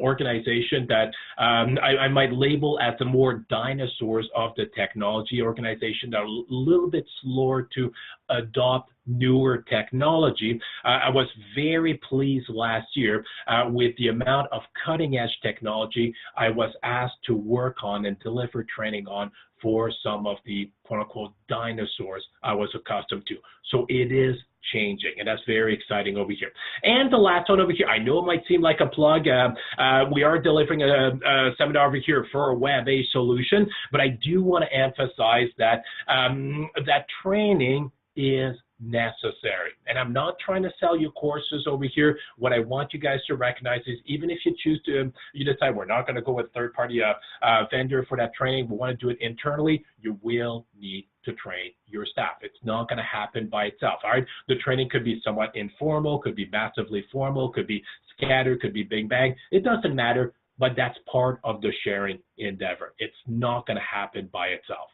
that I might label as the more dinosaurs of the technology organization that are a little bit slower to adopt newer technology. I was very pleased last year with the amount of cutting edge technology I was asked to work on and deliver training on for some of the quote unquote dinosaurs I was accustomed to. So it is changing, and that's very exciting over here. And the last one over here, I know it might seem like a plug. We are delivering a seminar over here for a web-based solution, but I do want to emphasize that that training is necessary. And I'm not trying to sell you courses over here. What I want you guys to recognize is, even if you choose to, you decide we're not going to go with third-party vendor for that training, we want to do it internally, you will need to train your staff. It's not going to happen by itself, all right? The training could be somewhat informal, could be massively formal, could be scattered, could be big bang. It doesn't matter, but that's part of the sharing endeavor. It's not going to happen by itself.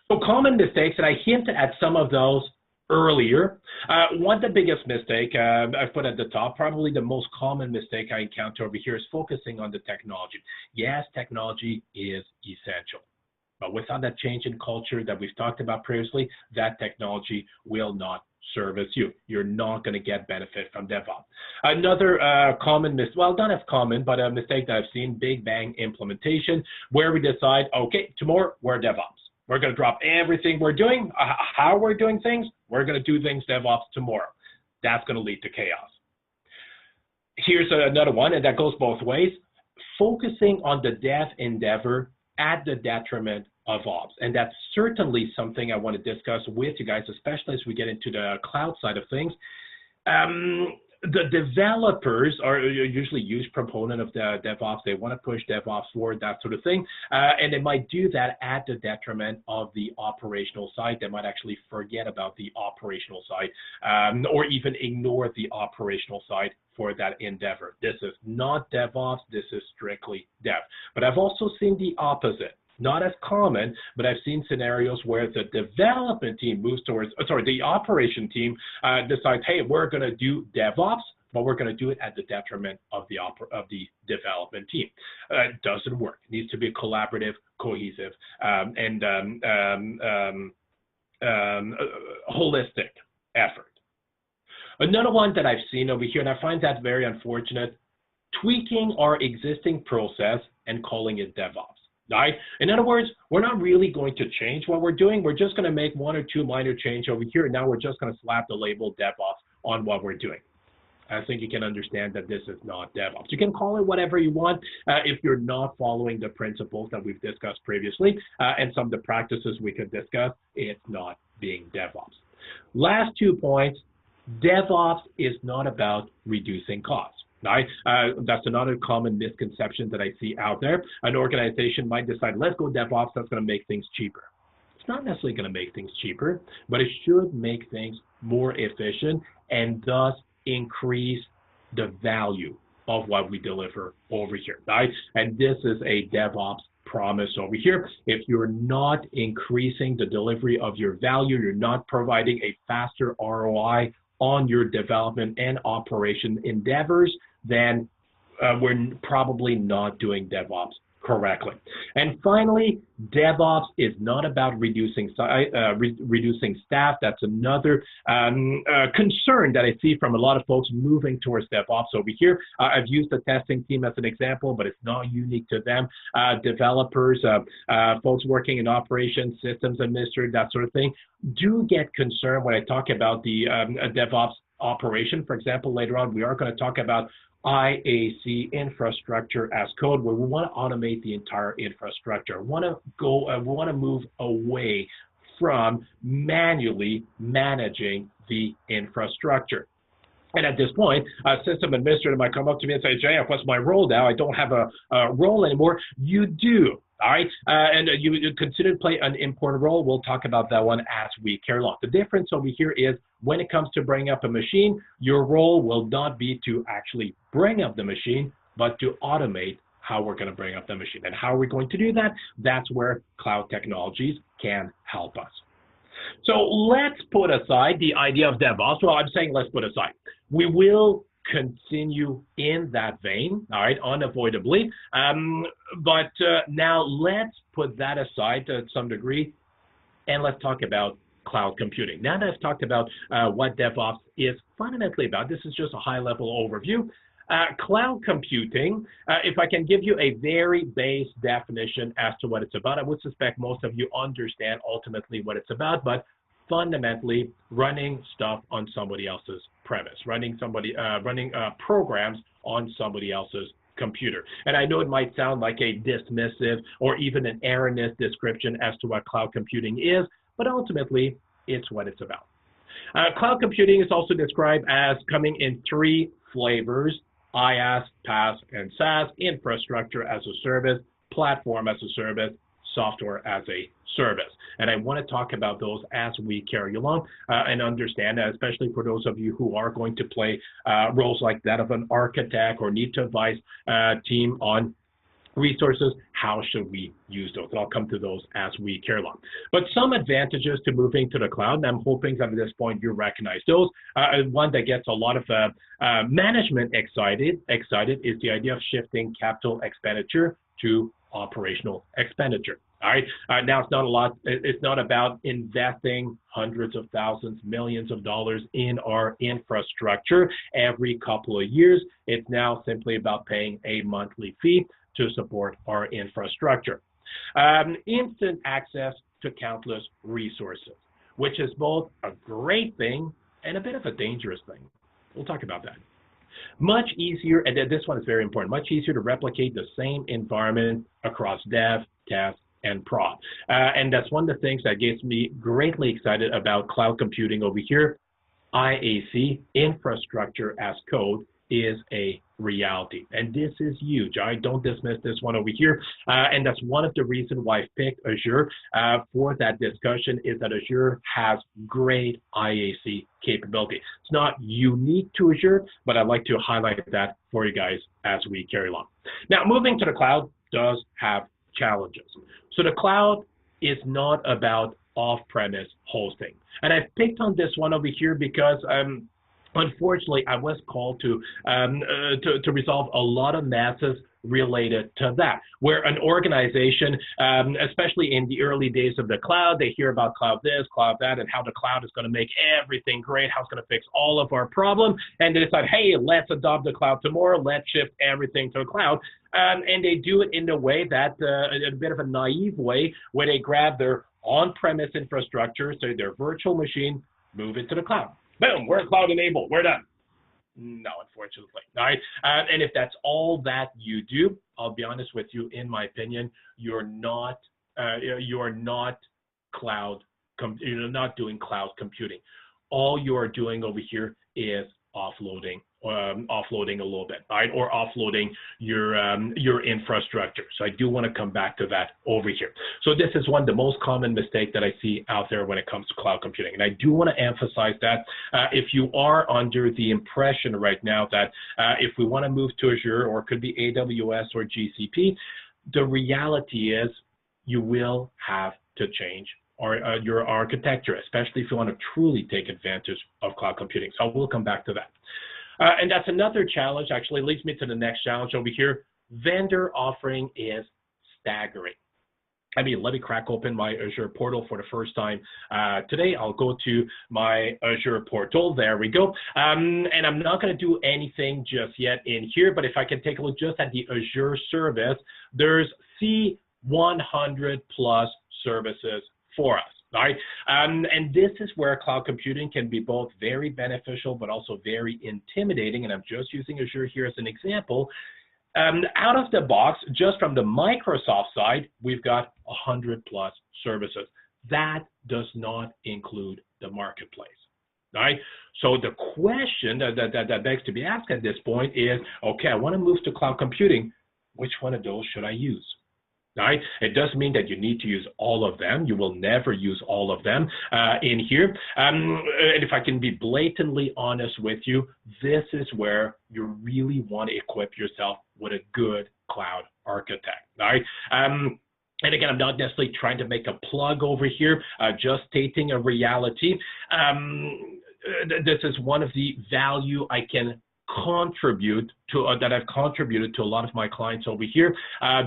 So common mistakes, and I hinted at some of those earlier. One of the biggest mistake I put at the top, probably the most common mistake I encounter over here is focusing on the technology. Yes, technology is essential. But without that change in culture that we've talked about previously, that technology will not service you. You're not going to get benefit from DevOps. Another common mistake, well, not as common, but a mistake that I've seen, big bang implementation, where we decide, okay, tomorrow we're DevOps. We're going to drop everything we're doing, how we're doing things. We're going to do things DevOps tomorrow. That's going to lead to chaos. Here's another one, and that goes both ways. Focusing on the dev endeavor at the detriment of ops. And that's certainly something I want to discuss with you guys, especially as we get into the cloud side of things. The developers are usually a huge proponent of the DevOps. They want to push DevOps forward, that sort of thing. And they might do that at the detriment of the operational side. They might actually forget about the operational side or even ignore the operational side for that endeavor. This is not DevOps, this is strictly dev. But I've also seen the opposite. Not as common, but I've seen scenarios where the development team moves towards, the operation team decides, hey, we're going to do DevOps, but we're going to do it at the detriment of the development team. It doesn't work. It needs to be collaborative, cohesive, and holistic effort. Another one that I've seen over here, and I find that very unfortunate, tweaking our existing process and calling it DevOps. Right? In other words, we're not really going to change what we're doing. We're just going to make one or two minor changes over here. And now we're just going to slap the label DevOps on what we're doing. I think you can understand that this is not DevOps. You can call it whatever you want if you're not following the principles that we've discussed previously and some of the practices we could discuss. It's not being DevOps. Last 2 points, DevOps is not about reducing costs. Right? That's another common misconception that I see out there. An organization might decide, let's go DevOps, that's going to make things cheaper. It's not necessarily going to make things cheaper, but it should make things more efficient and thus increase the value of what we deliver over here. Right? And this is a DevOps promise over here. If you're not increasing the delivery of your value, you're not providing a faster ROI on your development and operation endeavors, then we're probably not doing DevOps correctly. And finally, DevOps is not about reducing staff. That's another concern that I see from a lot of folks moving towards DevOps over here. I've used the testing team as an example, but it's not unique to them. Developers, folks working in operations, systems administrators, that sort of thing, do get concerned when I talk about the DevOps operation. For example, later on, we are going to talk about IAC, infrastructure as code, where we want to automate the entire infrastructure. We want to move away from manually managing the infrastructure. And at this point, a system administrator might come up to me and say, Jay, what's my role now? I don't have a role anymore. You do. All right, and you consider to play an important role. We'll talk about that one as we carry along. The difference over here is when it comes to bringing up a machine, your role will not be to actually bring up the machine, but to automate how we're going to bring up the machine. And how are we going to do that? That's where cloud technologies can help us. So let's put aside the idea of DevOps. Well, I'm saying let's put aside. We will continue in that vein, all right, unavoidably. But now let's put that aside to some degree, and let's talk about cloud computing. Now that I've talked about what DevOps is fundamentally about, this is just a high-level overview. Cloud computing, if I can give you a very base definition as to what it's about, I would suspect most of you understand ultimately what it's about, but fundamentally running stuff on somebody else's premise, running programs on somebody else's computer. And I know it might sound like a dismissive or even an erroneous description as to what cloud computing is, but ultimately it's what it's about. Cloud computing is also described as coming in 3 flavors: IaaS, PaaS, and SaaS, infrastructure as a service, platform as a service, software as a service. And I want to talk about those as we carry along and understand that, especially for those of you who are going to play roles like that of an architect or need to advise a team on resources, how should we use those? I'll come to those as we carry along. But some advantages to moving to the cloud, and I'm hoping that at this point you recognize those. One that gets a lot of management excited is the idea of shifting capital expenditure to operational expenditure. All right. Now it's not about investing hundreds of thousands, millions of dollars in our infrastructure every couple of years. It's now simply about paying a monthly fee to support our infrastructure. Instant access to countless resources, which is both a great thing and a bit of a dangerous thing. We'll talk about that. Much easier, and this one is very important, much easier to replicate the same environment across dev, test, and prod. And that's one of the things that gets me greatly excited about cloud computing over here. IAC, infrastructure as code, is a reality. And this is huge. I don't dismiss this one over here. And that's one of the reasons why I picked Azure for that discussion, is that Azure has great IAC capability. It's not unique to Azure, but I'd like to highlight that for you guys as we carry along. Now, moving to the cloud does have challenges. So the cloud is not about off-premise hosting. And I've picked on this one over here because unfortunately, I was called to resolve a lot of messes related to that, where an organization, especially in the early days of the cloud, they hear about cloud this, cloud that, and how the cloud is going to make everything great, how it's going to fix all of our problems, and they decide, hey, let's adopt the cloud tomorrow, let's shift everything to the cloud. And they do it in a way that, a bit of a naive way, where they grab their on-premise infrastructure, so their virtual machine, move it to the cloud. Boom, we're cloud enabled, we're done. No, unfortunately. All right. And if that's all that you do, I'll be honest with you, in my opinion, you're not doing cloud computing. All you are doing over here is offloading a little bit, right? Or offloading your infrastructure. So I do want to come back to that over here. So this is one of the most common mistakes that I see out there when it comes to cloud computing. And I do want to emphasize that if you are under the impression right now that if we want to move to Azure, or it could be AWS or GCP, the reality is you will have to change your architecture, especially if you want to truly take advantage of cloud computing. So we'll come back to that. And that's another challenge, actually leads me to the next challenge over here. Vendor offering is staggering. I mean, let me crack open my Azure portal for the first time today. I'll go to my Azure portal. There we go. And I'm not going to do anything just yet in here, but if I can take a look just at the Azure service, there's C100 plus services for us. All right, and this is where cloud computing can be both very beneficial, but also very intimidating. And I'm just using Azure here as an example. Out of the box, just from the Microsoft side, we've got 100 plus services. That does not include the marketplace. All right, so the question that begs to be asked at this point is, okay, I want to move to cloud computing. Which one of those should I use? Right? It doesn't mean that you need to use all of them. You will never use all of them in here. And if I can be blatantly honest with you, this is where you really want to equip yourself with a good cloud architect. Right? And again, I'm not necessarily trying to make a plug over here, just stating a reality. This is one of the value I can contribute to that I've contributed to a lot of my clients over here,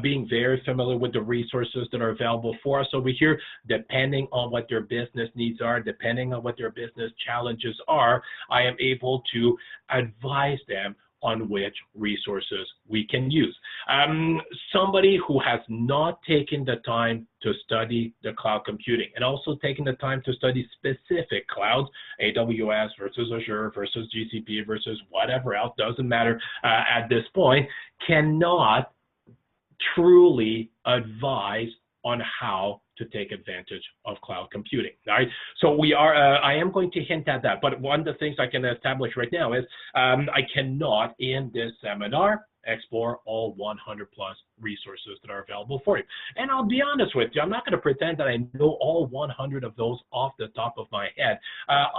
being very familiar with the resources that are available for us over here, depending on what their business needs are, depending on what their business challenges are, I am able to advise them on which resources we can use. Somebody who has not taken the time to study the cloud computing and also taken the time to study specific clouds, AWS versus Azure versus GCP versus whatever else, doesn't matter at this point, cannot truly advise on how to take advantage of cloud computing, right? So I am going to hint at that, but one of the things I can establish right now is I cannot in this seminar explore all 100 plus resources that are available for you. And I'll be honest with you, I'm not going to pretend that I know all 100 of those off the top of my head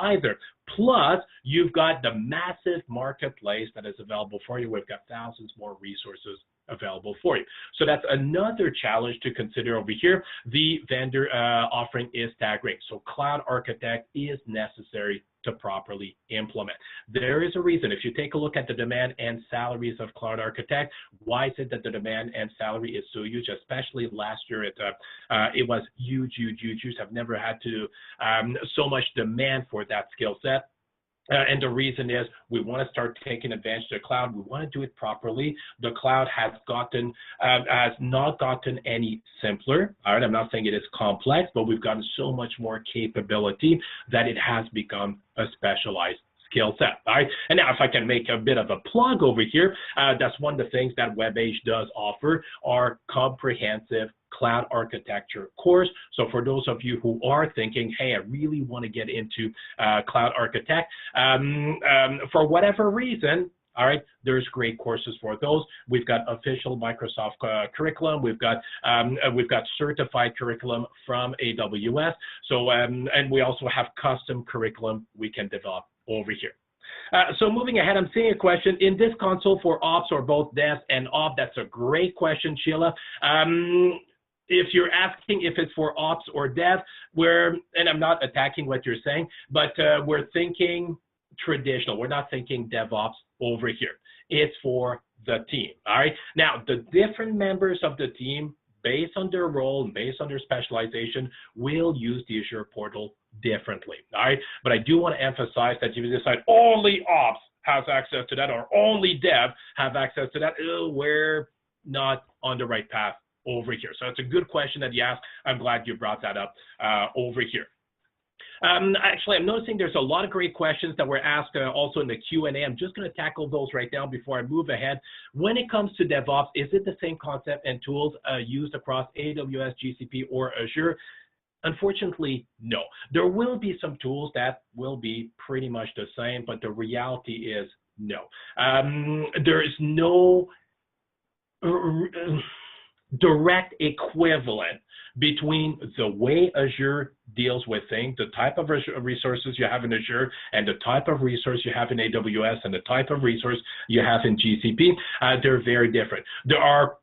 either. Plus, you've got the massive marketplace that is available for you. We've got thousands more resources available for you. So that's another challenge to consider over here. The vendor offering is staggering. So cloud architect is necessary to properly implement. There is a reason. If you take a look at the demand and salaries of cloud architect, why is it that the demand and salary is so huge? Especially last year, it was huge. I've never had to so much demand for that skill set. And the reason is we want to start taking advantage of the cloud. We want to do it properly. The cloud has not gotten any simpler. All right, I'm not saying it is complex, but we've gotten so much more capability that it has become a specialized skill set. All right, and now if I can make a bit of a plug over here, that's one of the things that WebAge does offer are comprehensive cloud architecture course. So for those of you who are thinking, hey, I really want to get into cloud architect, for whatever reason, all right, there's great courses for those. We've got official Microsoft curriculum. We've got certified curriculum from AWS. So and we also have custom curriculum we can develop over here. So moving ahead, I'm seeing a question in this console for ops or both dev and op. That's a great question, Sheila. If you're asking if it's for ops or dev, and I'm not attacking what you're saying, but we're thinking traditional. We're not thinking DevOps over here. It's for the team, all right? Now, the different members of the team, based on their role and based on their specialization, will use the Azure portal differently, all right? But I do want to emphasize that if you decide only ops has access to that or only dev have access to that, we're not on the right path over here. So it's a good question that you asked. I'm glad you brought that up over here. Actually, I'm noticing there's a lot of great questions that were asked also in the Q&A. I'm just going to tackle those right now before I move ahead. When it comes to DevOps, is it the same concept and tools used across AWS, GCP, or Azure? Unfortunately, no. There will be some tools that will be pretty much the same, but the reality is no. There is no direct equivalent between the way Azure deals with things, the type of resources you have in Azure, and the type of resource you have in AWS, and the type of resource you have in GCP. They're very different. There are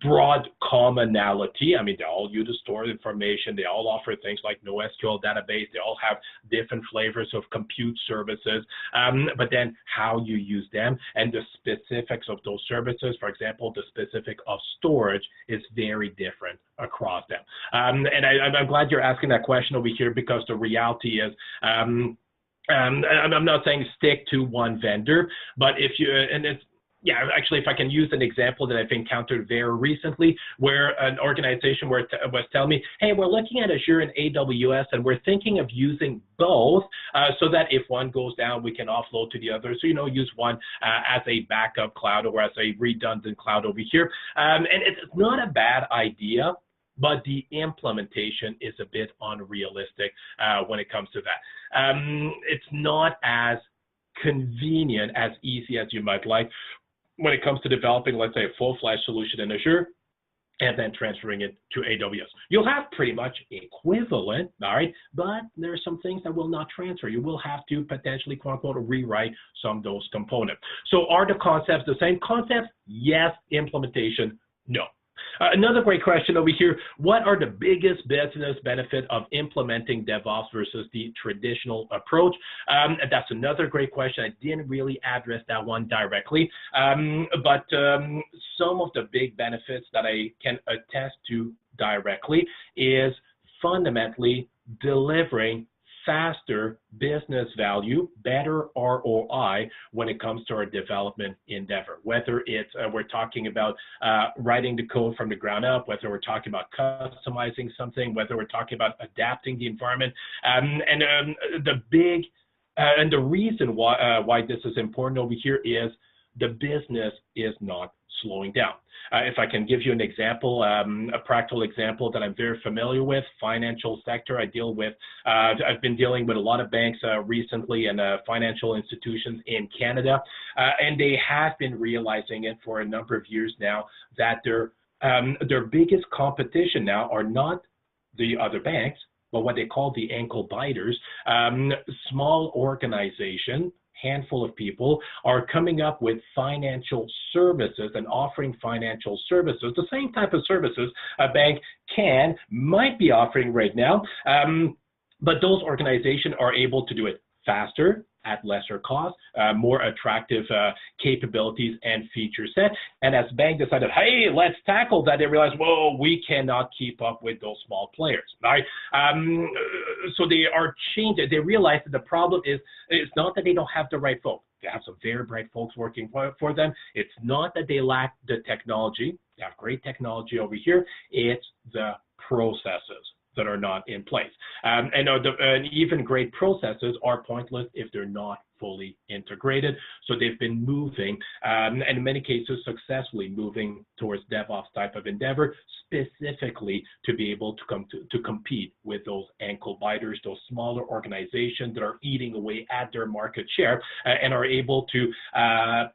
broad commonality. I mean, they all use to store information. They all offer things like NoSQL database. They all have different flavors of compute services. But then how you use them and the specifics of those services, for example, the specific of storage is very different across them. And I'm glad you're asking that question over here, because the reality is, I'm not saying stick to one vendor, but if you, yeah, actually, if I can use an example that I've encountered very recently, where an organization was telling me, hey, we're looking at Azure and AWS, and we're thinking of using both so that if one goes down, we can offload to the other. So, use one as a backup cloud or as a redundant cloud over here. And it's not a bad idea, but the implementation is a bit unrealistic when it comes to that. It's not as convenient, as easy as you might like when it comes to developing, let's say, a full-fledged solution in Azure and then transferring it to AWS. You'll have pretty much equivalent, all right, but there are some things that will not transfer. You will have to potentially, quote unquote, rewrite some of those components. So are the concepts the same concepts? Yes. Implementation, no. Another great question over here, what are the biggest business benefit of implementing DevOps versus the traditional approach? That's another great question. I didn't really address that one directly, but some of the big benefits that I can attest to directly is fundamentally delivering faster business value, better ROI when it comes to our development endeavor. Whether it's we're talking about writing the code from the ground up, whether we're talking about customizing something, whether we're talking about adapting the environment, and the reason why this is important over here is the business is not slowing down. If I can give you an example, a practical example that I'm very familiar with, financial sector. I've been dealing with a lot of banks recently and financial institutions in Canada, and they have been realizing it for a number of years now that their biggest competition now are not the other banks, but what they call the ankle biters, small organization handful of people are coming up with financial services and offering financial services, the same type of services a bank might be offering right now, but those organizations are able to do it faster, at lesser cost, more attractive capabilities and feature set. And as bank decided, hey, let's tackle that, they realized, whoa, we cannot keep up with those small players, right? So they are changing. They realize that the problem is, it's not that they don't have the right folks. They have some very bright folks working for them. It's not that they lack the technology. They have great technology over here. It's the processes that are not in place. And even great processes are pointless if they're not fully integrated. So they've been moving, and in many cases successfully moving towards DevOps type of endeavor, specifically to be able to compete with those ankle biters, those smaller organizations that are eating away at their market share and are able to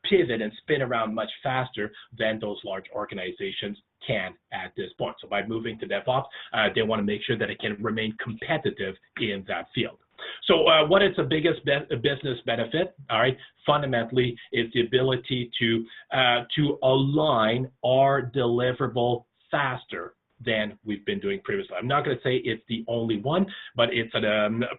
pivot and spin around much faster than those large organizations can at this point. So by moving to DevOps, they want to make sure that it can remain competitive in that field. So what is the biggest business benefit? All right, fundamentally, is the ability to align our deliverable faster than we've been doing previously. I'm not going to say it's the only one, but it's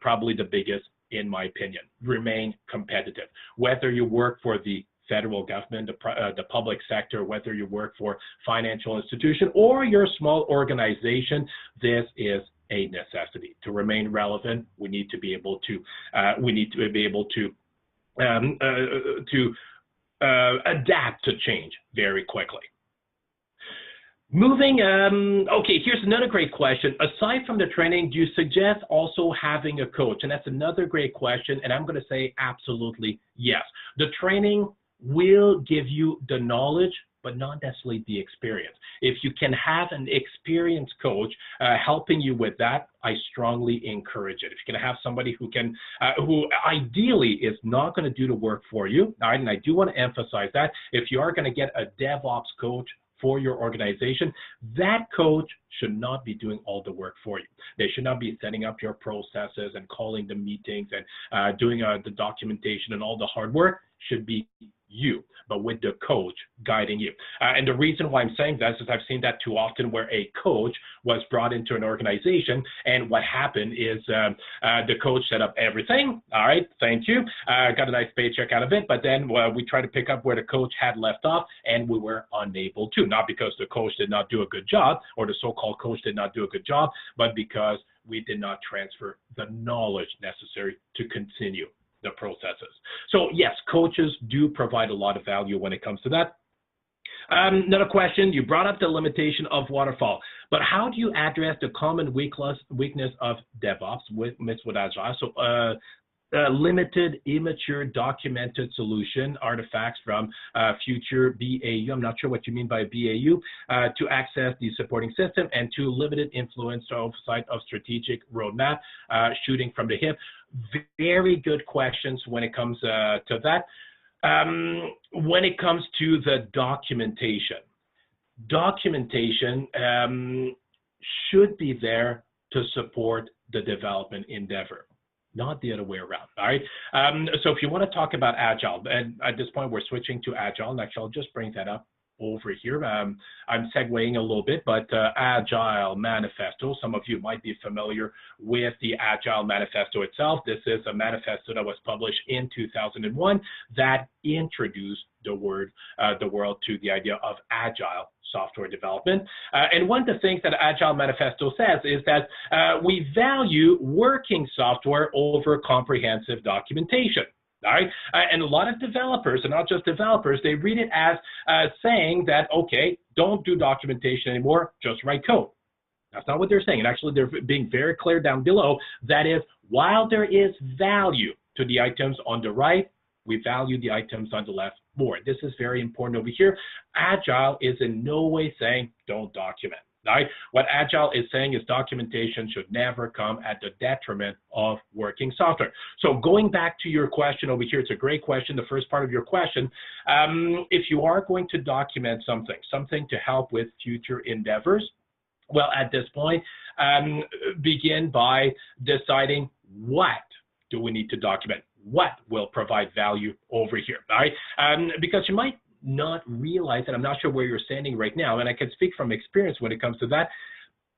probably the biggest in my opinion. Remain competitive. Whether you work for the federal government, the public sector, whether you work for financial institution or your small organization, this is a necessity. To remain relevant, we need to be able to adapt to change very quickly. Moving, okay, here's another great question. Aside from the training, do you suggest also having a coach? And that's another great question, and I'm going to say absolutely yes. The training will give you the knowledge, but not necessarily the experience. If you can have an experienced coach helping you with that, I strongly encourage it. If you can have somebody who can, who ideally is not going to do the work for you, all right, and I do want to emphasize that, if you are going to get a DevOps coach for your organization, that coach should not be doing all the work for you. They should not be setting up your processes and calling the meetings and doing the documentation and all the hard work. Should be you, but with the coach guiding you. And the reason why I'm saying that is I've seen that too often where a coach was brought into an organization, and what happened is the coach set up everything. All right, thank you. Got a nice paycheck out of it, but then we tried to pick up where the coach had left off, and we were unable to. Not because the coach did not do a good job, or the so-called coach did not do a good job, but because we did not transfer the knowledge necessary to continue the processes. So yes, coaches do provide a lot of value when it comes to that. Another question, you brought up the limitation of waterfall, but how do you address the common weakness of DevOps with Agile? So limited, immature, documented solution artifacts from future BAU. I'm not sure what you mean by BAU, to access the supporting system, and to limited influence oversight of strategic roadmap, shooting from the hip. Very good questions when it comes to that. When it comes to the documentation should be there to support the development endeavor, not the other way around, all right? So if you want to talk about Agile, and at this point we're switching to Agile, and actually I'll just bring that up over here. I'm segueing a little bit, but Agile Manifesto, some of you might be familiar with the Agile Manifesto itself. This is a manifesto that was published in 2001 that introduced the world to the idea of Agile software development. And one of the things that Agile Manifesto says is that we value working software over comprehensive documentation. All right, and a lot of developers, and not just developers, they read it as saying that, okay, don't do documentation anymore, just write code. That's not what they're saying. And actually, they're being very clear down below. That is, while there is value to the items on the right, we value the items on the left more. This is very important over here. Agile is in no way saying don't document. Right? What Agile is saying is documentation should never come at the detriment of working software. So going back to your question over here, it's a great question, the first part of your question. If you are going to document something to help with future endeavors, well, at this point, begin by deciding what do we need to document? what will provide value over here, all right? Because you might not realize, and I'm not sure where you're standing right now, and I can speak from experience when it comes to that,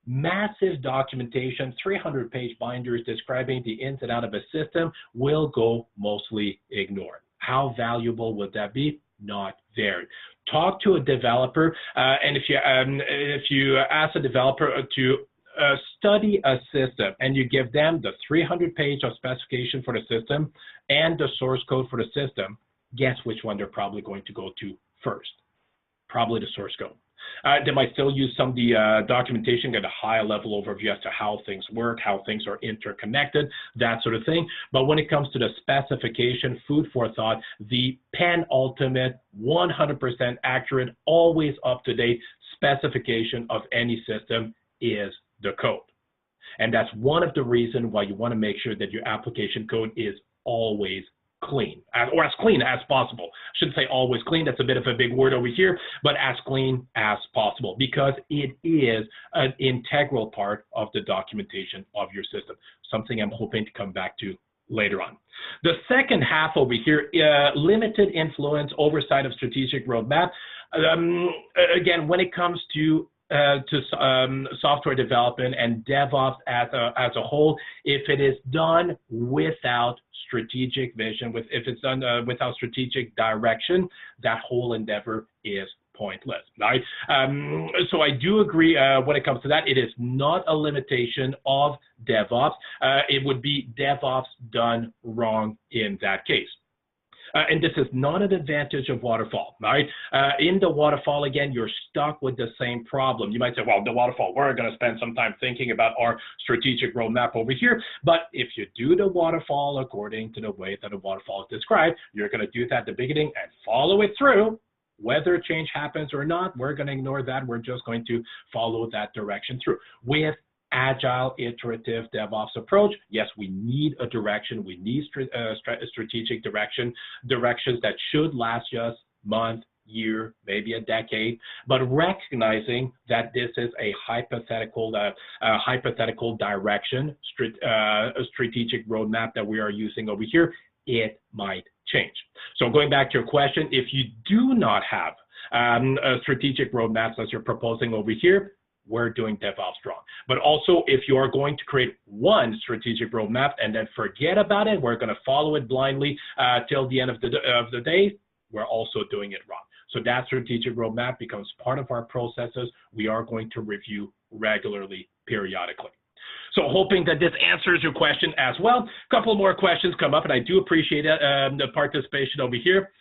massive documentation, 300-page binders describing the ins and outs of a system will go mostly ignored. How valuable would that be? Not very. Talk to a developer, and if you ask a developer to study a system and you give them the 300-page of specification for the system and the source code for the system, guess which one they're probably going to go to first? Probably the source code. They might still use some of the documentation, get a high-level overview as to how things work, how things are interconnected, that sort of thing. But when it comes to the specification, food for thought, the penultimate, 100% accurate, always up-to-date specification of any system is the code. And that's one of the reasons why you want to make sure that your application code is always clean, or as clean as possible. I shouldn't say always clean, that's a bit of a big word over here, but as clean as possible, because it is an integral part of the documentation of your system, something I'm hoping to come back to later on. The second half over here, limited influence, oversight of strategic roadmap. Again, when it comes to software development and DevOps as a whole, if it is done without strategic vision, if it's done without strategic direction, that whole endeavor is pointless, right? So I do agree when it comes to that. It is not a limitation of DevOps. It would be DevOps done wrong in that case. And this is not an advantage of waterfall, right? In the waterfall, again, you're stuck with the same problem. You might say, well, the waterfall, we're going to spend some time thinking about our strategic roadmap over here. But if you do the waterfall according to the way that the waterfall is described, you're going to do that at the beginning and follow it through. Whether change happens or not, we're going to ignore that. We're just going to follow that direction through. With agile, iterative DevOps approach, yes, we need a direction. We need strategic directions that should last just month, year, maybe a decade, but recognizing that this is a hypothetical direction, a strategic roadmap that we are using over here, it might change. So going back to your question, if you do not have strategic roadmaps as you're proposing over here, we're doing DevOps wrong. But also, if you are going to create one strategic roadmap and then forget about it, we're going to follow it blindly till the end of the day, we're also doing it wrong. So that strategic roadmap becomes part of our processes. We are going to review regularly, periodically. So hoping that this answers your question as well. A couple more questions come up, and I do appreciate the participation over here.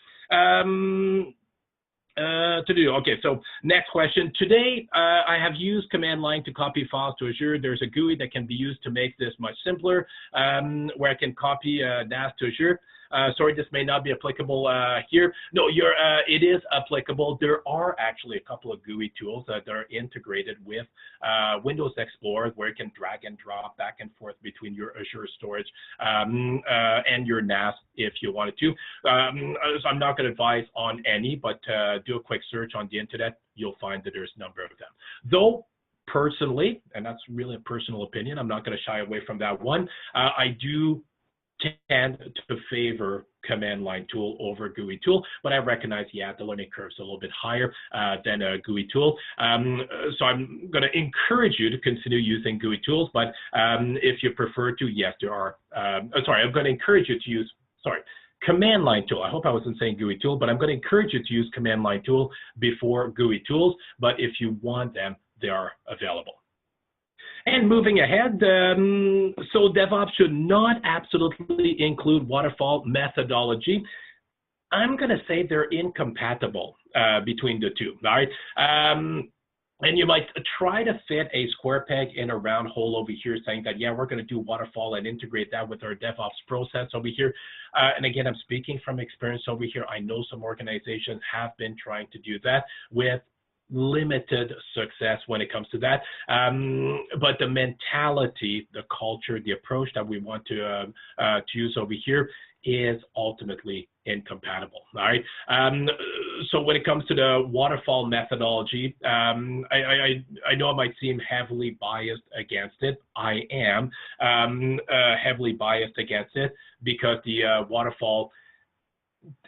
Okay, so next question. Today, I have used command line to copy files to Azure. There's a GUI that can be used to make this much simpler, where I can copy NAS to Azure. Sorry, this may not be applicable here. No, it is applicable. There are actually a couple of GUI tools that are integrated with Windows Explorer, where you can drag and drop back and forth between your Azure storage and your NAS if you wanted to. So I'm not going to advise on any, but do a quick search on the internet. You'll find that there's a number of them. Though, personally, and that's really a personal opinion, I'm not going to shy away from that one, I do tend to favor command line tool over GUI tool, but I recognize, yeah, the learning curve is a little bit higher than a GUI tool. So I'm going to encourage you to continue using GUI tools, but if you prefer to, yes, there are, I'm going to encourage you to use, command line tool. I hope I wasn't saying GUI tool, but I'm going to encourage you to use command line tool before GUI tools, but if you want them, they are available. And moving ahead, so DevOps should not absolutely include waterfall methodology. I'm going to say they're incompatible between the two, all right? And you might try to fit a square peg in a round hole over here, saying that, yeah, we're going to do waterfall and integrate that with our DevOps process over here. And again, I'm speaking from experience over here. I know some organizations have been trying to do that with limited success when it comes to that, but the mentality, the culture, the approach that we want to use over here is ultimately incompatible. All right. So when it comes to the waterfall methodology, I know I might seem heavily biased against it. I am heavily biased against it because the waterfall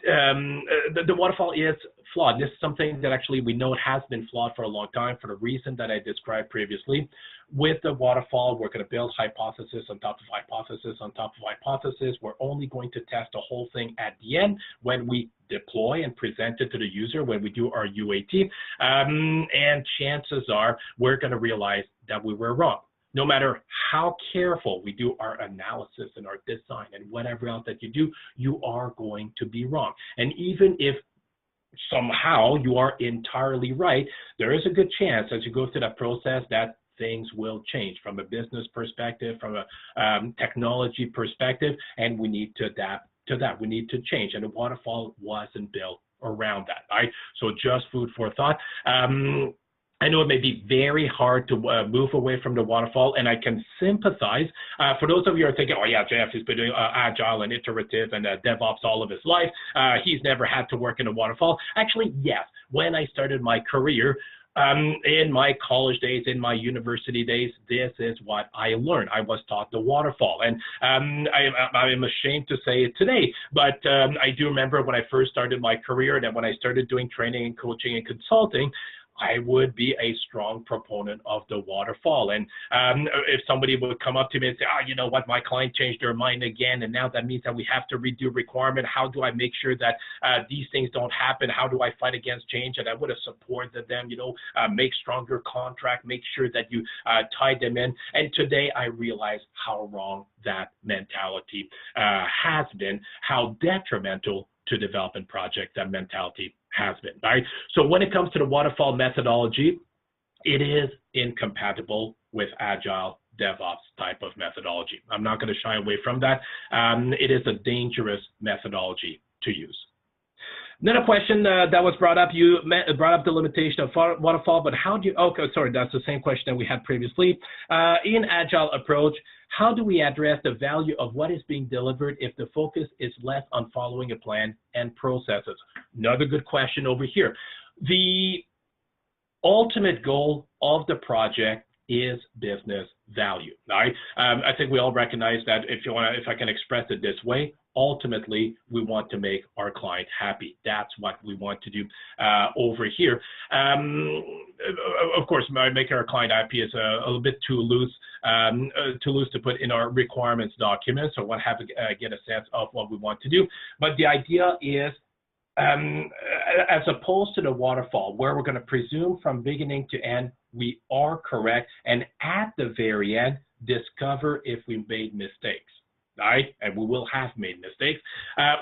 the waterfall is flawed. This is something that actually we know it has been flawed for a long time for the reason that I described previously. With the waterfall, we're going to build hypothesis on top of hypothesis on top of hypothesis. We're only going to test the whole thing at the end when we deploy and present it to the user, when we do our UAT. And chances are we're going to realize that we were wrong. No matter how careful we do our analysis and our design and whatever else that you do, you are going to be wrong. And even if somehow you are entirely right, there is a good chance as you go through that process that things will change from a business perspective, from a technology perspective, and we need to adapt to that. We need to change, and the waterfall wasn't built around that, right? So just food for thought. I know it may be very hard to move away from the waterfall, and I can sympathize. For those of you who are thinking, oh yeah, Jeff has been doing agile and iterative and DevOps all of his life. He's never had to work in a waterfall. Actually, yes. When I started my career, in my college days, in my university days, this is what I learned. I was taught the waterfall, and I am ashamed to say it today, but I do remember when I first started my career, and when I started doing training and coaching and consulting, I would be a strong proponent of the waterfall. And if somebody would come up to me and say, you know what, my client changed their mind again, and now that means that we have to redo requirement. How do I make sure that these things don't happen? How do I fight against change? And I would have supported them, make stronger contract, make sure that you tie them in. And today I realize how wrong that mentality has been, how detrimental to development project that mentality has been, right? So when it comes to the waterfall methodology, it is incompatible with agile DevOps type of methodology. I'm not going to shy away from that. It is a dangerous methodology to use. Then a question that was brought up, you brought up the limitation of waterfall, but how do you, okay, sorry, that's the same question that we had previously. In agile approach, how do we address the value of what is being delivered if the focus is less on following a plan and processes? Another good question over here. The ultimate goal of the project is business value, right? I think we all recognize that if I can express it this way, ultimately, we want to make our client happy. That's what we want to do over here. Of course, making our client happy is a little bit too loose to put in our requirements document. So we'll have to get a sense of what we want to do. But the idea is, as opposed to the waterfall, where we're going to presume from beginning to end we are correct, and at the very end, discover if we made mistakes. Right? And we will have made mistakes.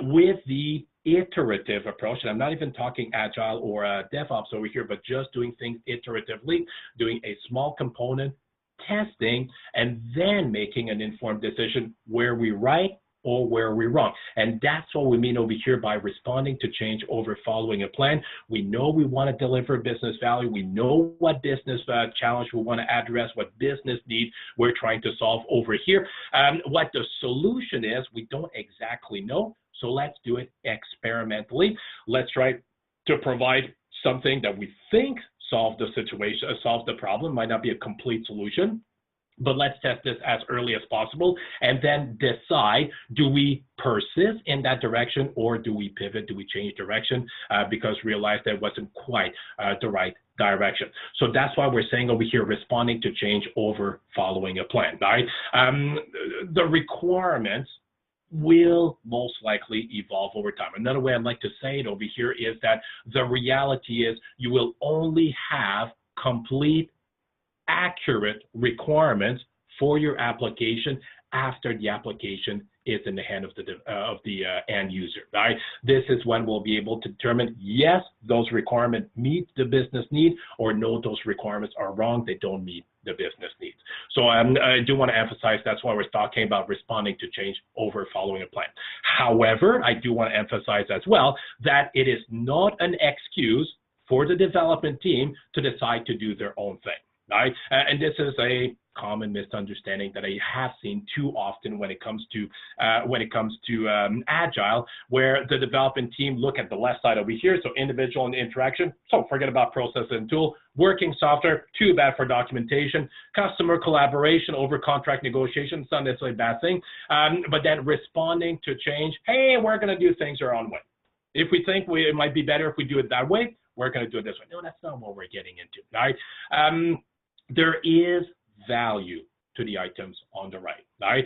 With the iterative approach, and I'm not even talking agile or DevOps over here, but just doing things iteratively, doing a small component, testing, and then making an informed decision where we right or where we're wrong. And that's what we mean over here by responding to change over following a plan. We know we want to deliver business value. We know what business challenge we want to address, what business need we're trying to solve over here. What the solution is, we don't exactly know. So let's do it experimentally. Let's try to provide something that we think solves the situation, solves the problem. Might not be a complete solution, but let's test this as early as possible and then decide, do we persist in that direction or do we pivot, do we change direction because realize that wasn't quite the right direction. So that's why we're saying over here, responding to change over following a plan, right? The requirements will most likely evolve over time. Another way I'd like to say it over here is that the reality is you will only have complete accurate requirements for your application after the application is in the hand of the end user, right? This is when we'll be able to determine, yes, those requirements meet the business need, or no, those requirements are wrong, they don't meet the business needs. So I do want to emphasize that's why we're talking about responding to change over following a plan. However, I do want to emphasize as well that it is not an excuse for the development team to decide to do their own thing. Right? And this is a common misunderstanding that I have seen too often when it comes to Agile, where the development team look at the left side over here, so individual and interaction. So forget about process and tool. Working software, too bad for documentation. Customer collaboration over contract negotiation, it's not necessarily a bad thing. But then responding to change, hey, we're going to do things our own way. If we think it might be better if we do it that way, we're going to do it this way. No, that's not what we're getting into, all right? There is value to the items on the right, all right?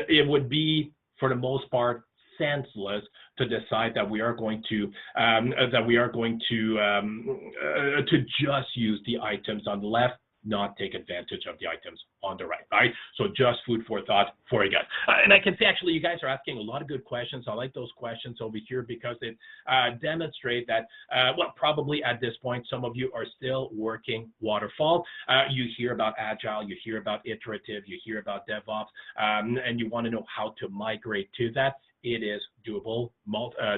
It would be, for the most part, senseless to decide that we are going to just use the items on the left, not take advantage of the items on the right, right? So just food for thought for you guys. And I can see actually you guys are asking a lot of good questions. I like those questions over here because it demonstrate that, well, probably at this point, some of you are still working waterfall. You hear about Agile, you hear about iterative, you hear about DevOps, and you want to know how to migrate to that. It is doable.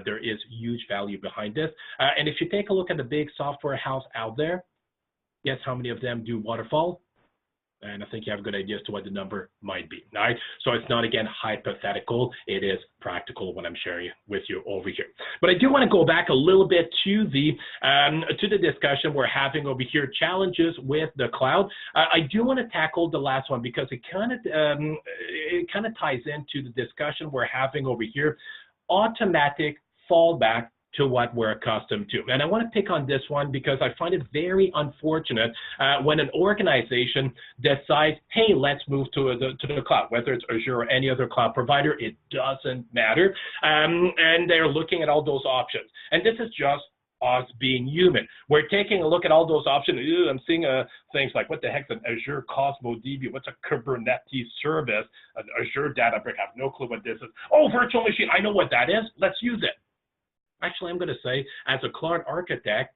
There is huge value behind this. And if you take a look at the big software house out there, guess how many of them do waterfall? And I think you have a good idea as to what the number might be, all right? So it's not, again, hypothetical. It is practical what I'm sharing with you over here. But I do want to go back a little bit to the discussion we're having over here, challenges with the cloud. I do want to tackle the last one because it kind of ties into the discussion we're having over here, automatic fallback to what we're accustomed to. And I want to pick on this one because I find it very unfortunate when an organization decides, hey, let's move to the cloud, whether it's Azure or any other cloud provider, it doesn't matter. And they're looking at all those options. And this is just us being human. We're taking a look at all those options. Ew, I'm seeing things like, what the heck's an Azure Cosmos DB? What's a Kubernetes service? An Azure Databricks? I have no clue what this is. Oh, virtual machine. I know what that is. Let's use it. Actually, I'm going to say, as a cloud architect,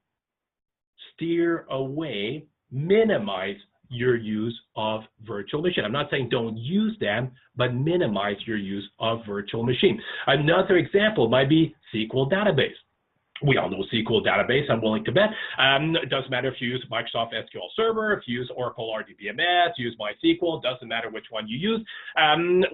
steer away, minimize your use of virtual machine. I'm not saying don't use them, but minimize your use of virtual machine. Another example might be SQL database. We all know SQL database, I'm willing to bet. It doesn't matter if you use Microsoft SQL Server, if you use Oracle RDBMS, use MySQL, it doesn't matter which one you use.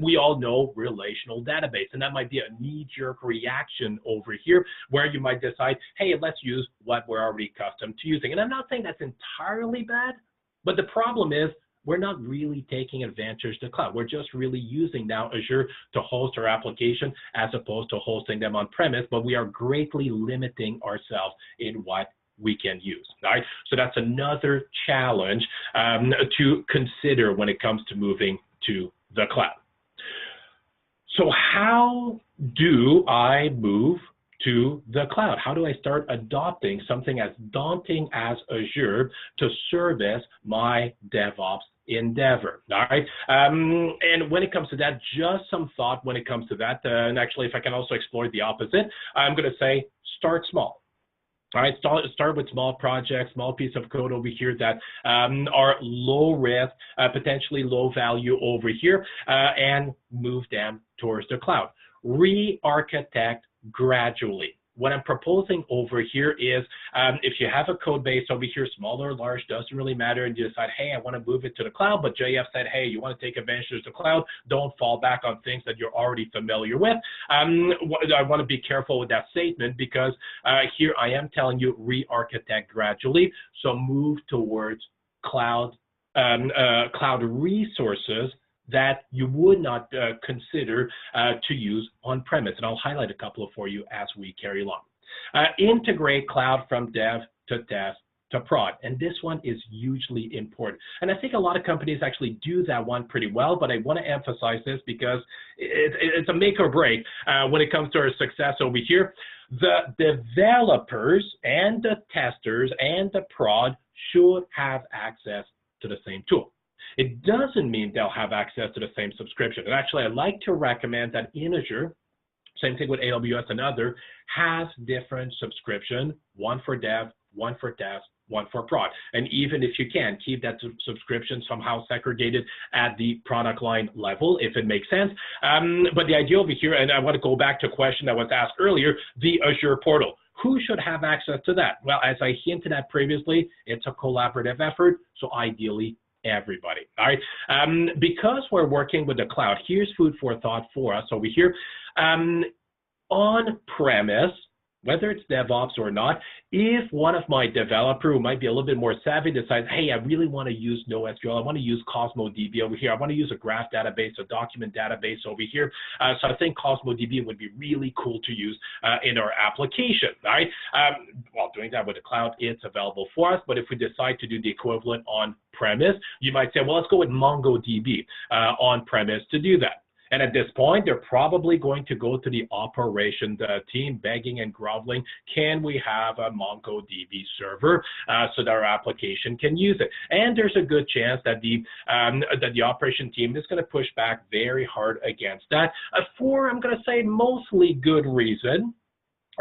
We all know relational database, and that might be a knee-jerk reaction over here where you might decide, hey, let's use what we're already accustomed to using. And I'm not saying that's entirely bad, but the problem is we're not really taking advantage of the cloud. We're just really using now Azure to host our application as opposed to hosting them on premise, but we are greatly limiting ourselves in what we can use, all right? So that's another challenge to consider when it comes to moving to the cloud. So how do I move to the cloud? How do I start adopting something as daunting as Azure to service my DevOps endeavor, all right? And when it comes to that, just some thought when it comes to that. And actually, if I can also explore the opposite, I'm going to say start small. All right, start with small projects, small piece of code over here that are low risk, potentially low value over here, and move them towards the cloud. Re-architect gradually. What I'm proposing over here is if you have a code base over here, small or large, doesn't really matter, and you decide, hey, I want to move it to the cloud, but JF said, hey, you want to take advantage of the cloud, don't fall back on things that you're already familiar with. I want to be careful with that statement because here I am telling you re-architect gradually, so move towards cloud resources that you would not consider to use on-premise. And I'll highlight a couple for you as we carry along. Integrate cloud from dev to test to prod. And this one is hugely important. And I think a lot of companies actually do that one pretty well, but I want to emphasize this because it's a make or break when it comes to our success over here. The developers and the testers and the prod should have access to the same tool. It doesn't mean they'll have access to the same subscription. And actually, I like to recommend that in Azure, same thing with AWS and other, has different subscription, one for dev, one for test, one for prod. And even if you can, keep that subscription somehow segregated at the product line level, if it makes sense. But the idea over here, and I want to go back to a question that was asked earlier, the Azure portal. Who should have access to that? Well, as I hinted at previously, it's a collaborative effort, so ideally everybody. All right. Because we're working with the cloud, here's food for thought for us over here. On-premise, whether it's DevOps or not, if one of my developer who might be a little bit more savvy decides, hey, I really want to use NoSQL, I want to use Cosmos DB over here, I want to use a graph database, a document database over here, so I think Cosmos DB would be really cool to use in our application, right? While doing that with the cloud, it's available for us, but if we decide to do the equivalent on-premise, you might say, well, let's go with MongoDB on-premise to do that. And at this point, they're probably going to go to the operations team begging and groveling, can we have a MongoDB server so that our application can use it? And there's a good chance that the operation team is going to push back very hard against that for, I'm going to say, mostly good reason.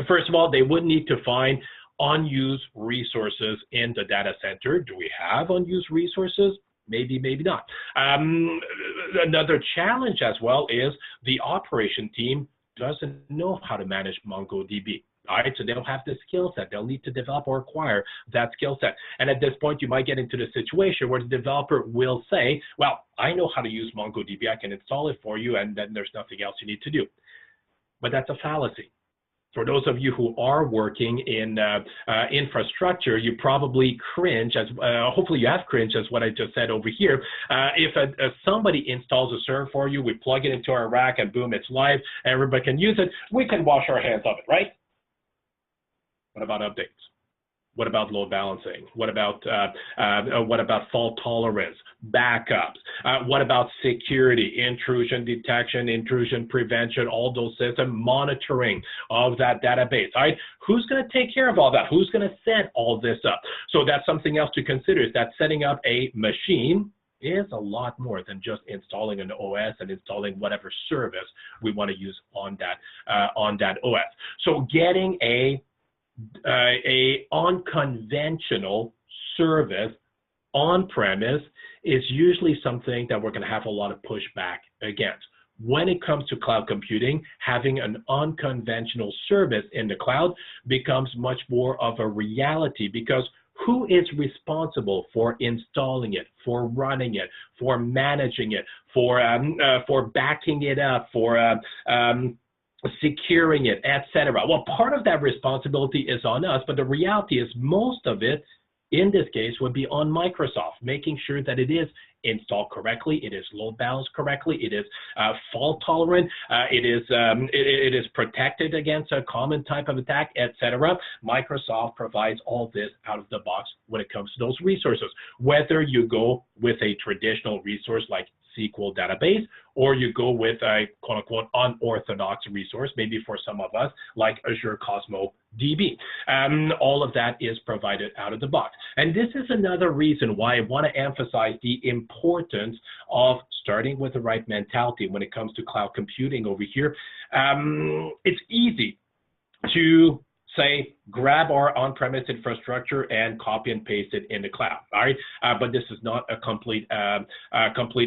First of all, they would need to find unused resources in the data center. Do we have unused resources? Maybe, maybe not. Another challenge as well is the operation team doesn't know how to manage MongoDB. All right, so they don't have the skill set. They'll need to develop or acquire that skill set. And at this point, you might get into the situation where the developer will say, well, I know how to use MongoDB. I can install it for you, and then there's nothing else you need to do. But that's a fallacy. For those of you who are working in infrastructure, you probably cringe, as hopefully you have cringed as what I just said over here. If somebody installs a server for you, we plug it into our rack and boom, it's live, everybody can use it, we can wash our hands of it, right? What about updates? What about load balancing? What about fault tolerance, backups? What about security, intrusion detection, intrusion prevention, all those systems, monitoring of that database? All right, who's going to take care of all that? Who's going to set all this up? So that's something else to consider, is that setting up a machine is a lot more than just installing an OS and installing whatever service we want to use on that OS. So getting a unconventional service on-premise is usually something that we're going to have a lot of pushback against. When it comes to cloud computing, having an unconventional service in the cloud becomes much more of a reality, because who is responsible for installing it, for running it, for managing it, for backing it up, for securing it, etc. Well, part of that responsibility is on us, but the reality is most of it, in this case, would be on Microsoft, making sure that it is installed correctly, it is load balanced correctly, it is fault tolerant, it is protected against a common type of attack, etc. Microsoft provides all this out of the box when it comes to those resources. Whether you go with a traditional resource like SQL database, or you go with a quote-unquote unorthodox resource, maybe for some of us, like Azure Cosmos DB. All of that is provided out of the box. And this is another reason why I want to emphasize the importance of starting with the right mentality when it comes to cloud computing over here. It's easy to say, grab our on-premise infrastructure and copy and paste it in the cloud, all right? But this is not a complete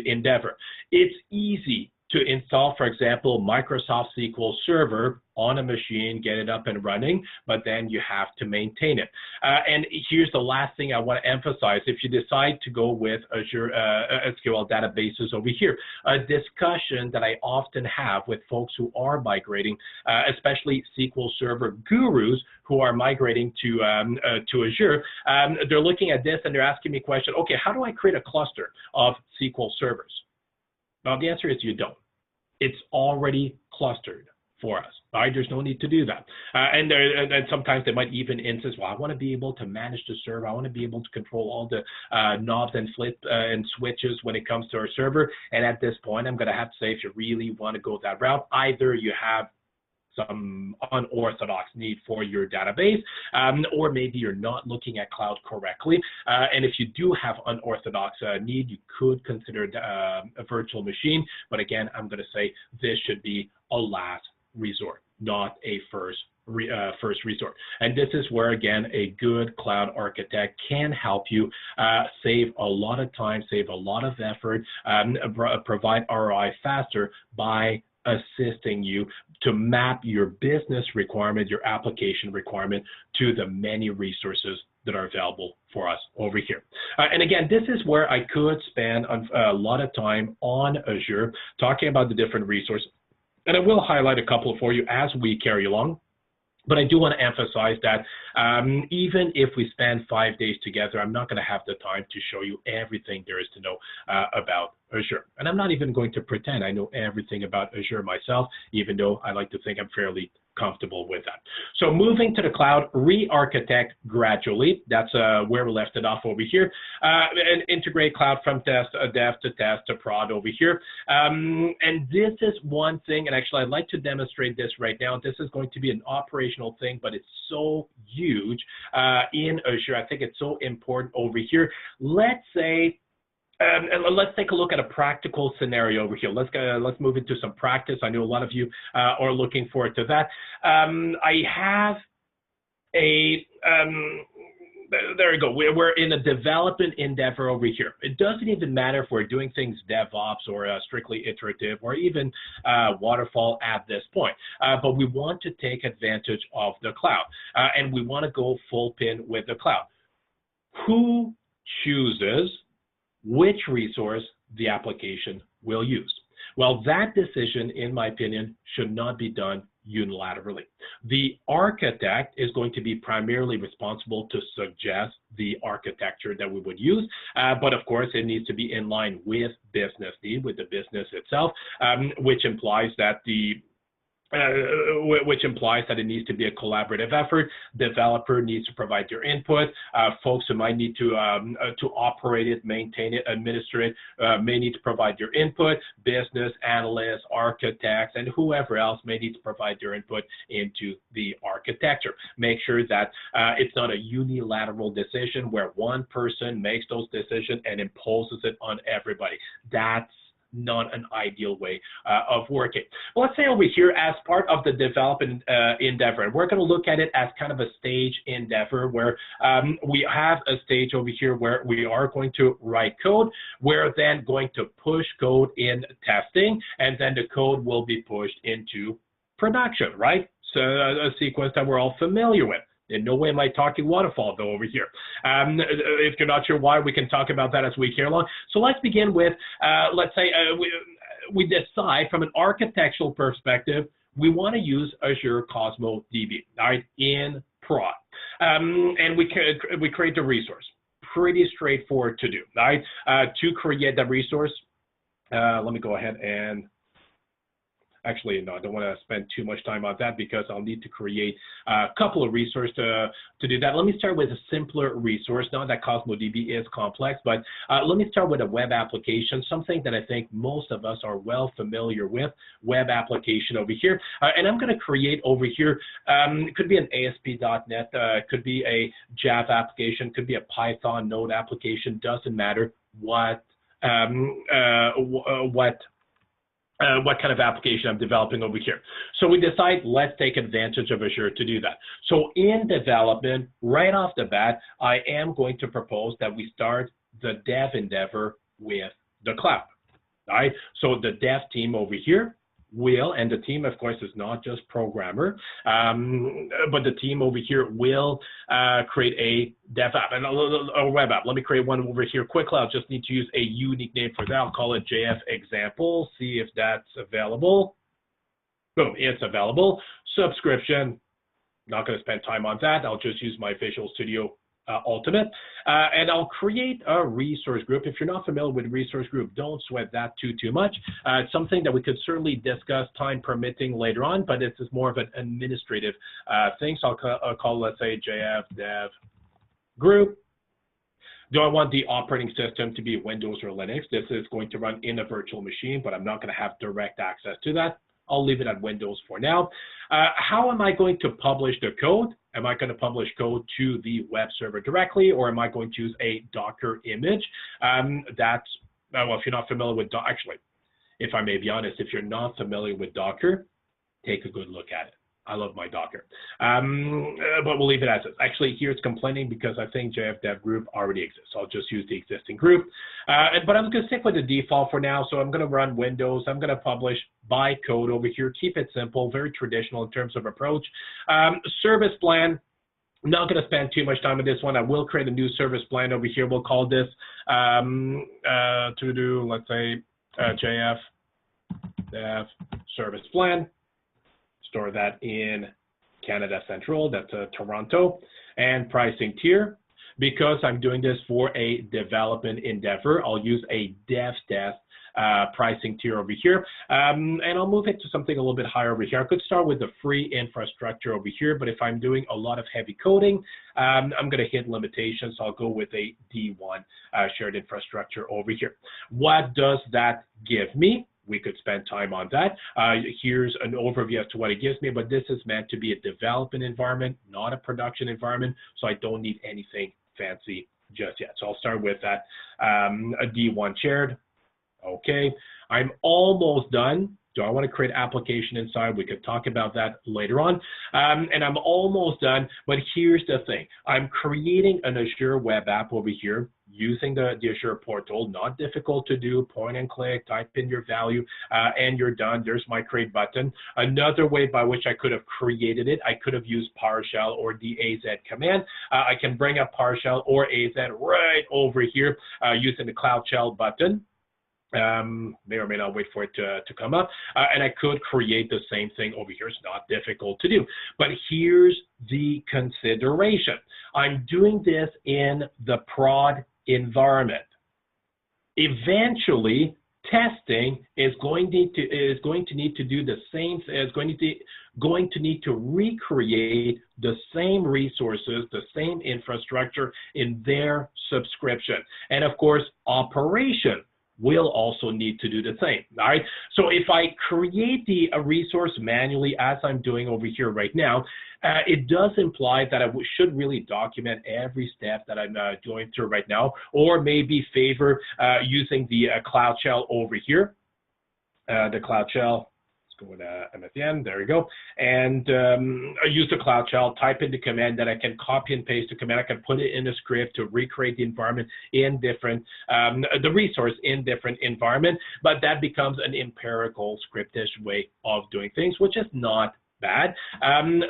endeavor. It's easy to install, for example, Microsoft SQL Server on a machine, get it up and running, but then you have to maintain it. And here's the last thing I want to emphasize. If you decide to go with Azure SQL databases over here, a discussion that I often have with folks who are migrating, especially SQL Server gurus who are migrating to Azure, they're looking at this and they're asking me a question, okay, how do I create a cluster of SQL servers? Well, the answer is you don't. It's already clustered for us. All right, there's no need to do that. And sometimes they might even insist, well, I want to be able to manage the server. I want to be able to control all the knobs and flip and switches when it comes to our server. And at this point, I'm going to have to say, if you really want to go that route, either you have some unorthodox need for your database, or maybe you're not looking at cloud correctly. And if you do have unorthodox need, you could consider a virtual machine. But again, I'm going to say this should be a last resort, not a first resort. And this is where, again, a good cloud architect can help you save a lot of time, save a lot of effort, provide ROI faster by assisting you to map your business requirement, your application requirement to the many resources that are available for us over here. And again, this is where I could spend a lot of time on Azure talking about the different resources. And I will highlight a couple for you as we carry along. But I do want to emphasize that even if we spend 5 days together, I'm not going to have the time to show you everything there is to know about Azure. And I'm not even going to pretend I know everything about Azure myself, even though I like to think I'm fairly comfortable with that. So moving to the cloud, re-architect gradually. That's where we left it off over here. And integrate cloud from test, dev to test to prod over here. And this is one thing, and actually I'd like to demonstrate this right now. This is going to be an operational thing, but it's so huge in Azure. I think it's so important over here. Let's say, and let's take a look at a practical scenario over here. Let's move into some practice. I know a lot of you are looking forward to that. I have a, there we go. We're in a development endeavor over here. It doesn't even matter if we're doing things DevOps or strictly iterative or even waterfall at this point. But we want to take advantage of the cloud and we want to go full pin with the cloud. Who chooses which resource the application will use? Well, that decision, in my opinion, should not be done unilaterally. The architect is going to be primarily responsible to suggest the architecture that we would use, but of course it needs to be in line with business need, with the business itself, which implies that it needs to be a collaborative effort. Developer needs to provide their input. Folks who might need to operate it, maintain it, administer it, may need to provide their input. Business analysts, architects, and whoever else may need to provide their input into the architecture. Make sure that it's not a unilateral decision where one person makes those decisions and imposes it on everybody. That's not an ideal way of working. Well, let's say over here as part of the development endeavor, and we're going to look at it as kind of a stage endeavor where we have a stage over here where we are going to write code. We're then going to push code in testing, and then the code will be pushed into production, right? So a sequence that we're all familiar with. In no way am I talking waterfall, though, over here. If you're not sure why, we can talk about that as we carry along. So let's begin with, let's say we decide from an architectural perspective, we want to use Azure Cosmos DB, all right, in prod. And we create the resource. Pretty straightforward to do, all right? To create that resource, let me go ahead and actually, no, I don't want to spend too much time on that because I'll need to create a couple of resources to do that. Let me start with a simpler resource. Not that Cosmos DB is complex, but let me start with a web application, something that I think most of us are well familiar with, web application over here. And I'm going to create over here, it could be an ASP.NET, could be a Java application, could be a Python Node application, doesn't matter what kind of application I'm developing over here. So we decide, let's take advantage of Azure to do that. So in development, right off the bat, I am going to propose that we start the dev endeavor with the cloud. All right, so the dev team over here will, and the team, of course, is not just programmer, but the team over here will create a dev app and a web app. Let me create one over here quickly. I'll just need to use a unique name for that. I'll call it JF example, see if that's available. Boom, it's available. Subscription, not going to spend time on that. I'll just use my Visual Studio Ultimate, and I'll create a resource group. If you're not familiar with resource group, don't sweat that too much. It's something that we could certainly discuss, time permitting, later on, but it's more of an administrative thing. So I'll call, let's say, JF Dev Group. Do I want the operating system to be Windows or Linux? This is going to run in a virtual machine, but I'm not going to have direct access to that. I'll leave it at Windows for now. How am I going to publish the code? Am I going to publish code to the web server directly, or am I going to use a Docker image? Well, if you're not familiar with Docker, actually, if I may be honest, if you're not familiar with Docker, take a good look at it. I love my Docker. But we'll leave it as is. Actually, here it's complaining because I think JF Dev Group already exists. So I'll just use the existing group. But I'm going to stick with the default for now. So I'm going to run Windows. I'm going to publish by code over here. Keep it simple, very traditional in terms of approach. Service plan. I'm not going to spend too much time on this one. I will create a new service plan over here. We'll call this to do, let's say, JF Dev Service Plan. Store that in Canada Central, that's Toronto, and pricing tier. Because I'm doing this for a development endeavor, I'll use a dev desk pricing tier over here, and I'll move it to something a little bit higher over here. I could start with the free infrastructure over here, but if I'm doing a lot of heavy coding, I'm going to hit limitations, so I'll go with a D1 shared infrastructure over here. What does that give me? We could spend time on that. Here's an overview as to what it gives me, but this is meant to be a development environment, not a production environment, so I don't need anything fancy just yet. So I'll start with that, a D1 shared. Okay, I'm almost done. Do I want to create application inside? We could talk about that later on. And I'm almost done, but here's the thing. I'm creating an Azure web app over here using the Azure portal, not difficult to do, point and click, type in your value, and you're done. There's my create button. Another way by which I could have created it, I could have used PowerShell or the AZ command. I can bring up PowerShell or AZ right over here using the Cloud Shell button. May or may not wait for it to come up, and I could create the same thing over here. It's not difficult to do, but here's the consideration. I'm doing this in the prod environment. Eventually, testing is going to need to do the same. Is going to need to recreate the same resources, the same infrastructure in their subscription, and of course, operation will also need to do the same, all right? So if I create the resource manually, as I'm doing over here right now, it does imply that I should really document every step that I'm going through right now, or maybe favor using the Cloud Shell over here, the Cloud Shell. Go with MFN, there we go. And I use the Cloud Shell, type in the command, then I can copy and paste the command. I can put it in a script to recreate the environment in different, the resource in different environment, but that becomes an empirical scriptish way of doing things, which is not bad.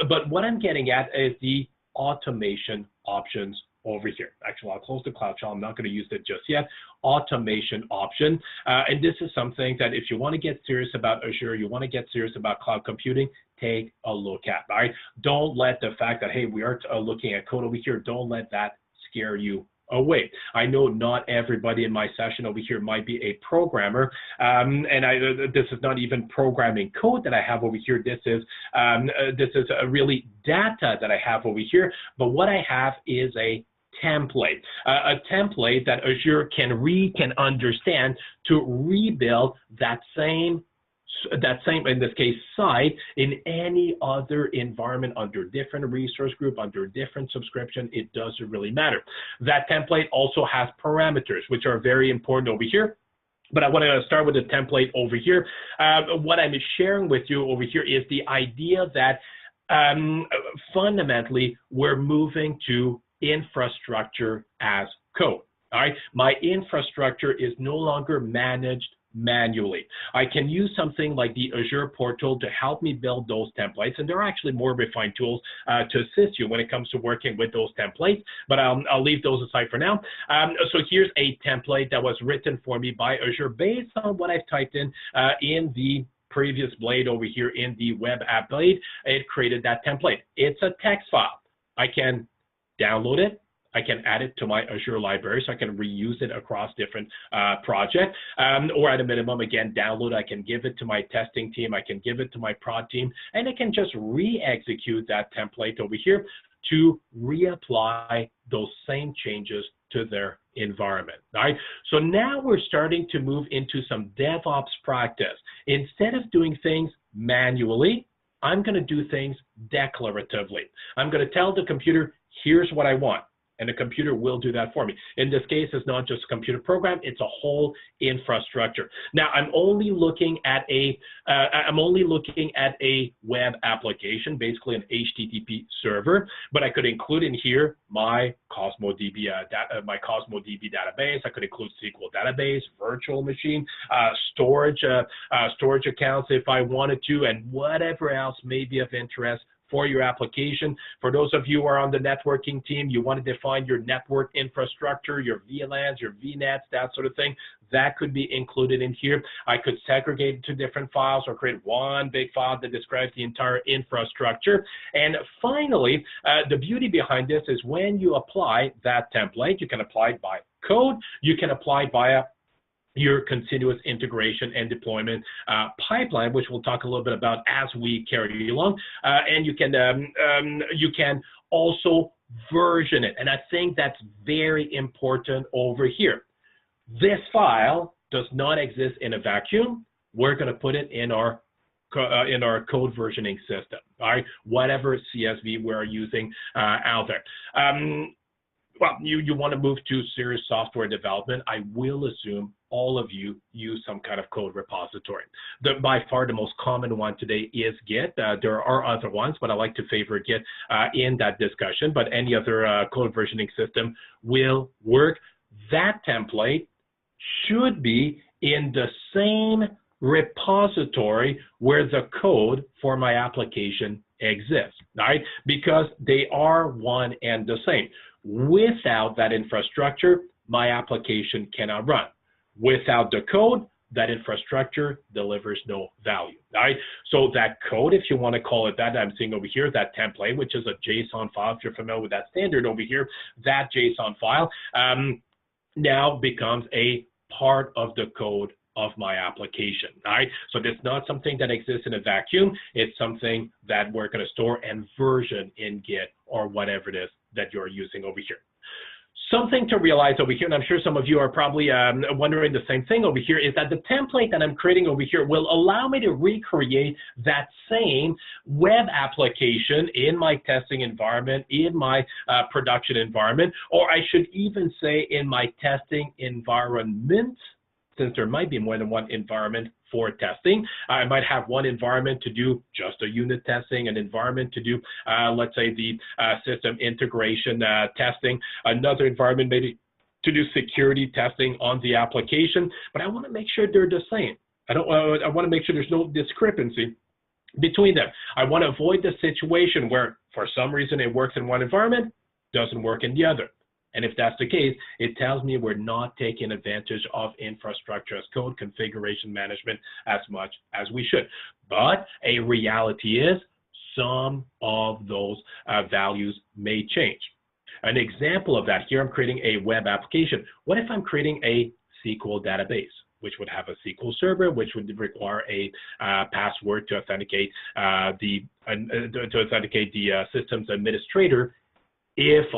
But what I'm getting at is the automation options over here. Actually, I'll close the Cloud Shell. I'm not going to use it just yet. Automation option. And this is something that if you want to get serious about Azure, you want to get serious about cloud computing, take a look at, all right? Don't let the fact that, hey, we are looking at code over here, don't let that scare you away. I know not everybody in my session over here might be a programmer, and this is not even programming code that I have over here. This is really data that I have over here, but what I have is a template that Azure can read, can understand to rebuild that same, in this case, site in any other environment under different resource group, under different subscription. It doesn't really matter. That template also has parameters, which are very important over here. But I want to start with the template over here. What I'm sharing with you over here is the idea that fundamentally we're moving to infrastructure as code. All right, my infrastructure is no longer managed manually. I can use something like the Azure portal to help me build those templates, and there are actually more refined tools to assist you when it comes to working with those templates, but I'll leave those aside for now. So here's a template that was written for me by Azure based on what I've typed in the previous blade over here in the web app blade. It created that template. It's a text file. I can download it. I can add it to my Azure library, so I can reuse it across different projects, or at a minimum, again, download. I can give it to my testing team. I can give it to my prod team, and I can just re-execute that template over here to reapply those same changes to their environment. All right, so now we're starting to move into some DevOps practice. Instead of doing things manually, I'm going to do things declaratively. I'm going to tell the computer, here's what I want. and the computer will do that for me. In this case, it's not just a computer program, it's a whole infrastructure. Now, I'm only looking at a web application, basically an HTTP server, but I could include in here my Cosmos DB database. I could include SQL database, virtual machine, storage accounts if I wanted to, and whatever else may be of interest for your application. For those of you who are on the networking team, you want to define your network infrastructure, your VLANs, your VNets, that sort of thing. That could be included in here. I could segregate into different files or create one big file that describes the entire infrastructure. And finally, the beauty behind this is when you apply that template, you can apply it by code, you can apply it via your continuous integration and deployment pipeline, which we'll talk a little bit about as we carry along. And you can also version it. And I think that's very important over here. This file does not exist in a vacuum. We're going to put it in our code versioning system, all right? Whatever CSV we're using out there. Well, you want to move to serious software development. I will assume all of you use some kind of code repository. By far the most common one today is Git. There are other ones, but I like to favor Git in that discussion, but any other code versioning system will work. That template should be in the same repository where the code for my application exists, right? Because they are one and the same. Without that infrastructure, my application cannot run. Without the code, that infrastructure delivers no value, right? So that code, if you want to call it that, I'm seeing over here, that template, which is a JSON file, if you're familiar with that standard over here, that JSON file now becomes a part of the code of my application, all right? So it's not something that exists in a vacuum. It's something that we're going to store and version in Git or whatever it is that you're using over here. Something to realize over here, and I'm sure some of you are probably wondering the same thing over here, is that the template that I'm creating over here will allow me to recreate that same web application in my testing environment, in my production environment, or I should even say in my testing environment, since there might be more than one environment for testing. I might have one environment to do just a unit testing, an environment to do, let's say, the system integration testing, another environment maybe to do security testing on the application, but I want to make sure they're the same. I want to make sure there's no discrepancy between them. I want to avoid the situation where, for some reason, it works in one environment, doesn't work in the other. And if that's the case, it tells me we're not taking advantage of infrastructure as code configuration management as much as we should. But a reality is some of those values may change. An example of that here, I'm creating a web application. What if I'm creating a SQL database, which would have a SQL server, which would require a password to authenticate the systems administrator? If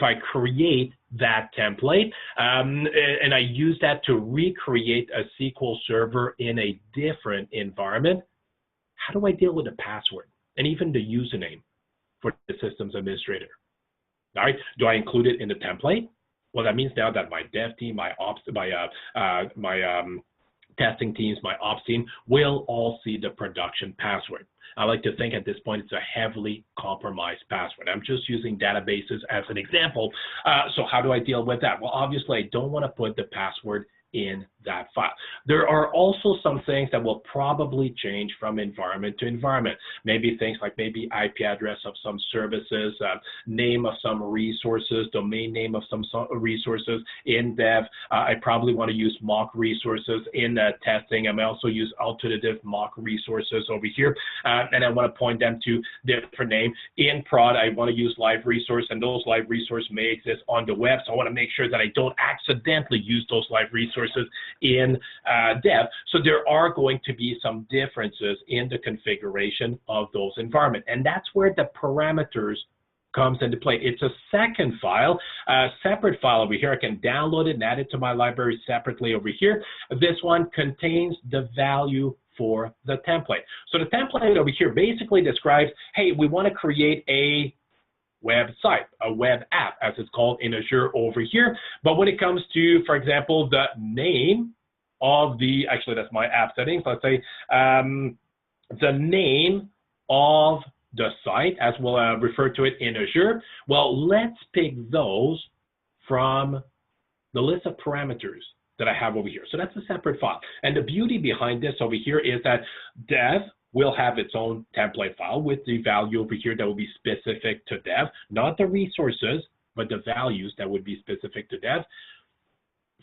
I create that template and I use that to recreate a SQL server in a different environment, how do I deal with the password and even the username for the systems administrator? All right, do I include it in the template? Well, that means now that my dev team, my testing teams, my ops team will all see the production password. I like to think at this point it's a heavily compromised password. I'm just using databases as an example. So how do I deal with that? Well, obviously, I don't want to put the password in that file. There are also some things that will probably change from environment to environment. Maybe things like maybe IP address of some services, name of some resources, domain name of some resources in dev. I probably want to use mock resources in testing. I may also use alternative mock resources over here. And I want to point them to different name. In prod, I want to use live resource, and those live resources may exist on the web. So I want to make sure that I don't accidentally use those live resources in dev. So there are going to be some differences in the configuration of those environments. And that's where the parameters comes into play. It's a second file, a separate file over here. I can download it and add it to my library separately over here. This one contains the value for the template. So the template over here basically describes, hey, we want to create a website, a web app, as it's called in Azure over here. But when it comes to, for example, the name of the, actually that's my app settings, let's say the name of the site, as we'll refer to it in Azure, well, let's pick those from the list of parameters that I have over here. So that's a separate file. And the beauty behind this over here is that Dev will have its own template file with the value over here that will be specific to Dev, not the resources, but the values that would be specific to Dev.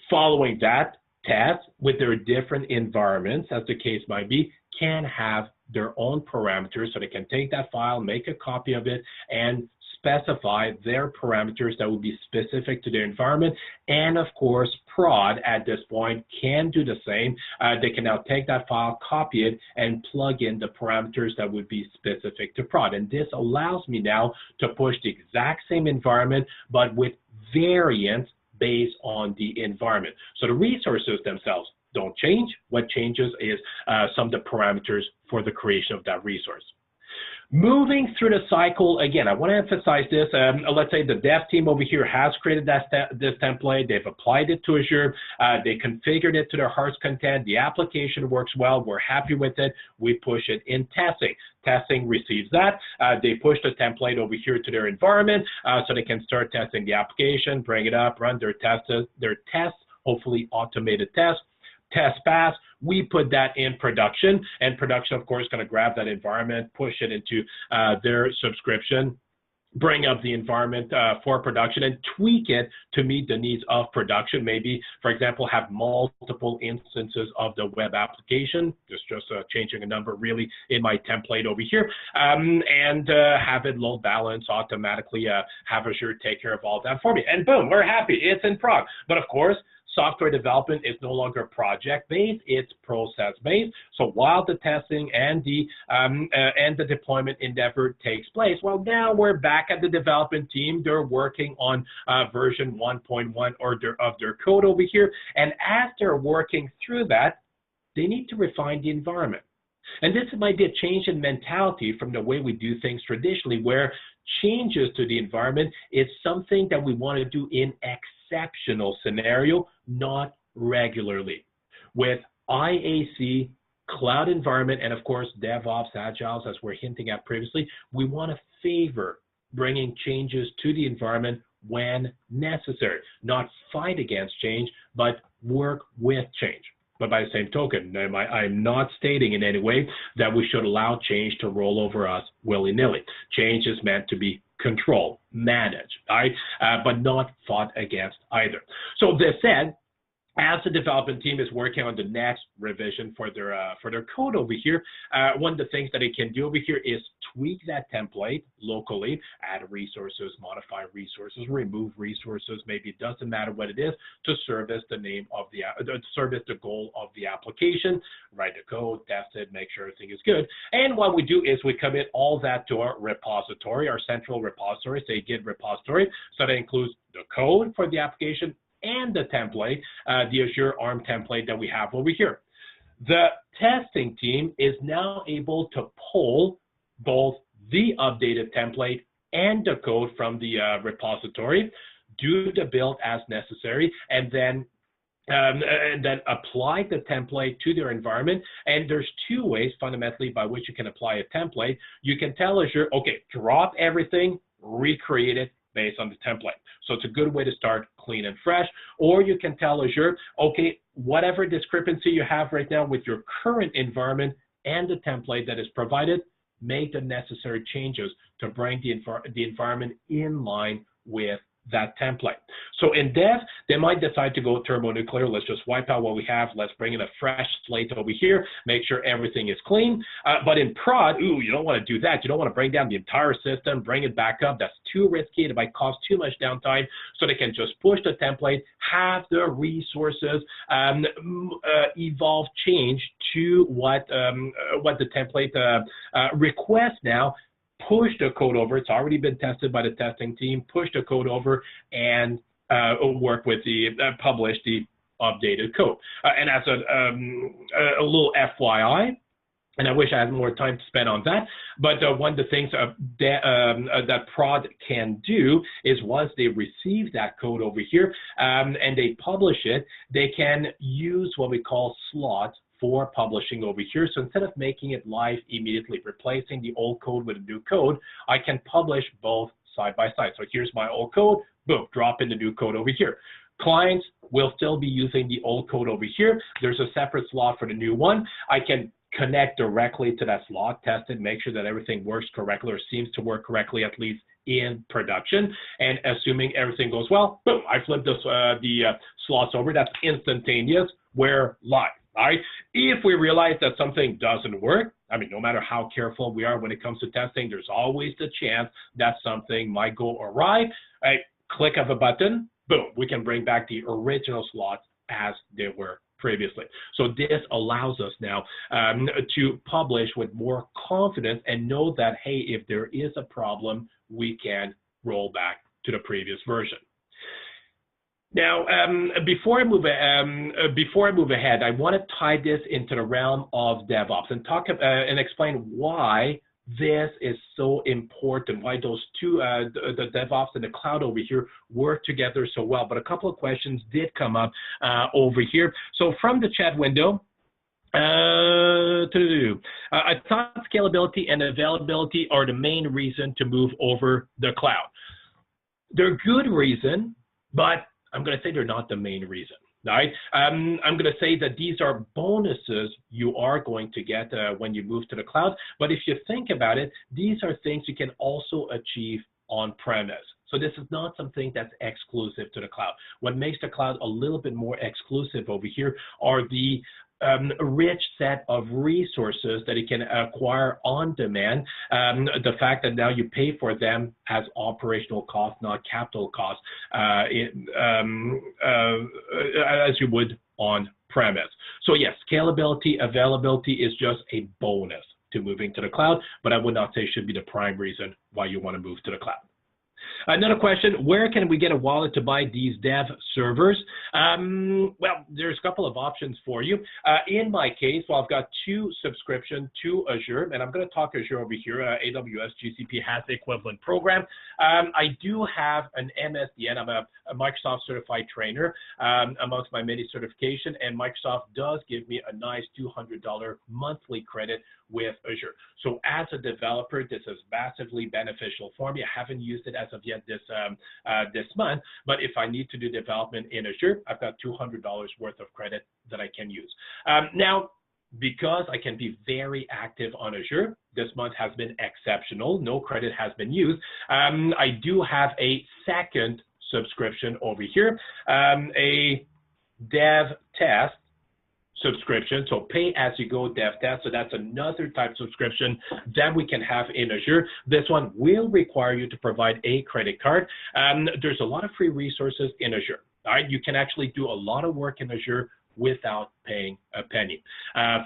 Following that, tests with their different environments, as the case might be, can have their own parameters, so they can take that file, make a copy of it, and specify their parameters that will be specific to their environment. And of course, prod at this point can do the same. They can now take that file, copy it, and plug in the parameters that would be specific to prod. And this allows me now to push the exact same environment, but with variants based on the environment. So the resources themselves don't change. What changes is some of the parameters for the creation of that resource. Moving through the cycle, again, I want to emphasize this. Let's say the dev team over here has created this template. They've applied it to Azure. They configured it to their heart's content. The application works well. We're happy with it. We push it in testing. Testing receives that. They push the template over here to their environment so they can start testing the application, bring it up, run their tests, hopefully automated tests. Test pass, we put that in production, and production, of course, is going to grab that environment, push it into their subscription, bring up the environment for production, and tweak it to meet the needs of production. Maybe, for example, have multiple instances of the web application, just changing a number really in my template over here, and have it load balance automatically, have Azure take care of all that for me. And boom, we're happy, it's in prod. But of course, software development is no longer project-based, it's process-based. So while the testing and the deployment endeavor takes place, well, now we're back at the development team. They're working on version 1.1 of their code over here. And as they're working through that, they need to refine the environment. And this might be a change in mentality from the way we do things traditionally, where changes to the environment is something that we want to do in exceptional scenario, not regularly. With IAC, cloud environment, and of course, DevOps, Agiles, as we're hinting at previously, we want to favor bringing changes to the environment when necessary, not fight against change, but work with change. But by the same token, I'm not stating in any way that we should allow change to roll over us willy-nilly. Change is meant to be controlled, managed, right? But not fought against either. So this said, as the development team is working on the next revision for their code over here, one of the things that it can do over here is tweak that template locally, add resources, modify resources, remove resources, maybe it doesn't matter what it is, to service the name of the service the goal of the application, write the code, test it, make sure everything is good. And what we do is we commit all that to our repository, our central repository, say Git repository. So that includes the code for the application and the template, the Azure ARM template that we have over here. The testing team is now able to pull both the updated template and the code from the repository, do the build as necessary, and then apply the template to their environment. And there's two ways fundamentally by which you can apply a template. You can tell Azure, okay, drop everything, recreate it based on the template. So it's a good way to start clean and fresh. Or you can tell Azure, okay, whatever discrepancy you have right now with your current environment and the template that is provided, make the necessary changes to bring the environment in line with that template. So in dev, they might decide to go thermonuclear. Let's just wipe out what we have. Let's bring in a fresh slate over here, make sure everything is clean. But in prod, you don't want to do that. You don't want to bring down the entire system, bring it back up. That's too risky. It might cause too much downtime. So they can just push the template, have the resources evolve, change to what the template requests now, push the code over. It's already been tested by the testing team. Push the code over and work with the publish the updated code. And as a little FYI, And I wish I had more time to spend on that. But one of the things that prod can do is once they receive that code over here and they publish it, they can use what we call slots for publishing over here. So instead of making it live immediately, replacing the old code with a new code, I can publish both side by side. So here's my old code, boom, drop in the new code over here. Clients will still be using the old code over here. There's a separate slot for the new one. I can connect directly to that slot, test it, make sure that everything works correctly or seems to work correctly, at least in production. And assuming everything goes well, boom, I flip the slots over. That's instantaneous. We're live. All right. If we realize that something doesn't work, I mean, no matter how careful we are when it comes to testing, there's always the chance that something might go awry. Right? Click of a button, boom, we can bring back the original slots as they were previously. So this allows us now to publish with more confidence and know that, hey, if there is a problem, we can roll back to the previous version. Now, before I move ahead, I want to tie this into the realm of DevOps and talk and explain why this is so important, why those two, the DevOps and the cloud over here work together so well. But a couple of questions did come up over here. So from the chat window, I thought scalability and availability are the main reason to move over the cloud. They're good reason, but I'm going to say they're not the main reason. Right? I'm going to say that these are bonuses you are going to get when you move to the cloud. But if you think about it, these are things you can also achieve on-premise. So this is not something that's exclusive to the cloud. What makes the cloud a little bit more exclusive over here are the rich set of resources that it can acquire on demand. The fact that now you pay for them as operational costs, not capital costs, as you would on premise. So yes, scalability, availability is just a bonus to moving to the cloud, but I would not say should be the prime reason why you want to move to the cloud. Another question, where can we get a wallet to buy these dev servers? Well, there's a couple of options for you. In my case, well, I've got 2 subscriptions to Azure, and I'm going to talk Azure over here. AWS GCP has the equivalent program. I do have an MSDN. I'm a Microsoft certified trainer amongst my many certification, and Microsoft does give me a nice $200 monthly credit with Azure. So as a developer, this is massively beneficial for me. I haven't used it as of yet this month, but if I need to do development in Azure, I've got $200 worth of credit that I can use. Now, because I can be very active on Azure, this month has been exceptional. No credit has been used. I do have a second subscription over here, a dev test subscription, so pay as you go dev test. So that's another type of subscription that we can have in Azure. This one will require you to provide a credit card. There's a lot of free resources in Azure. All right, you can actually do a lot of work in Azure without paying a penny.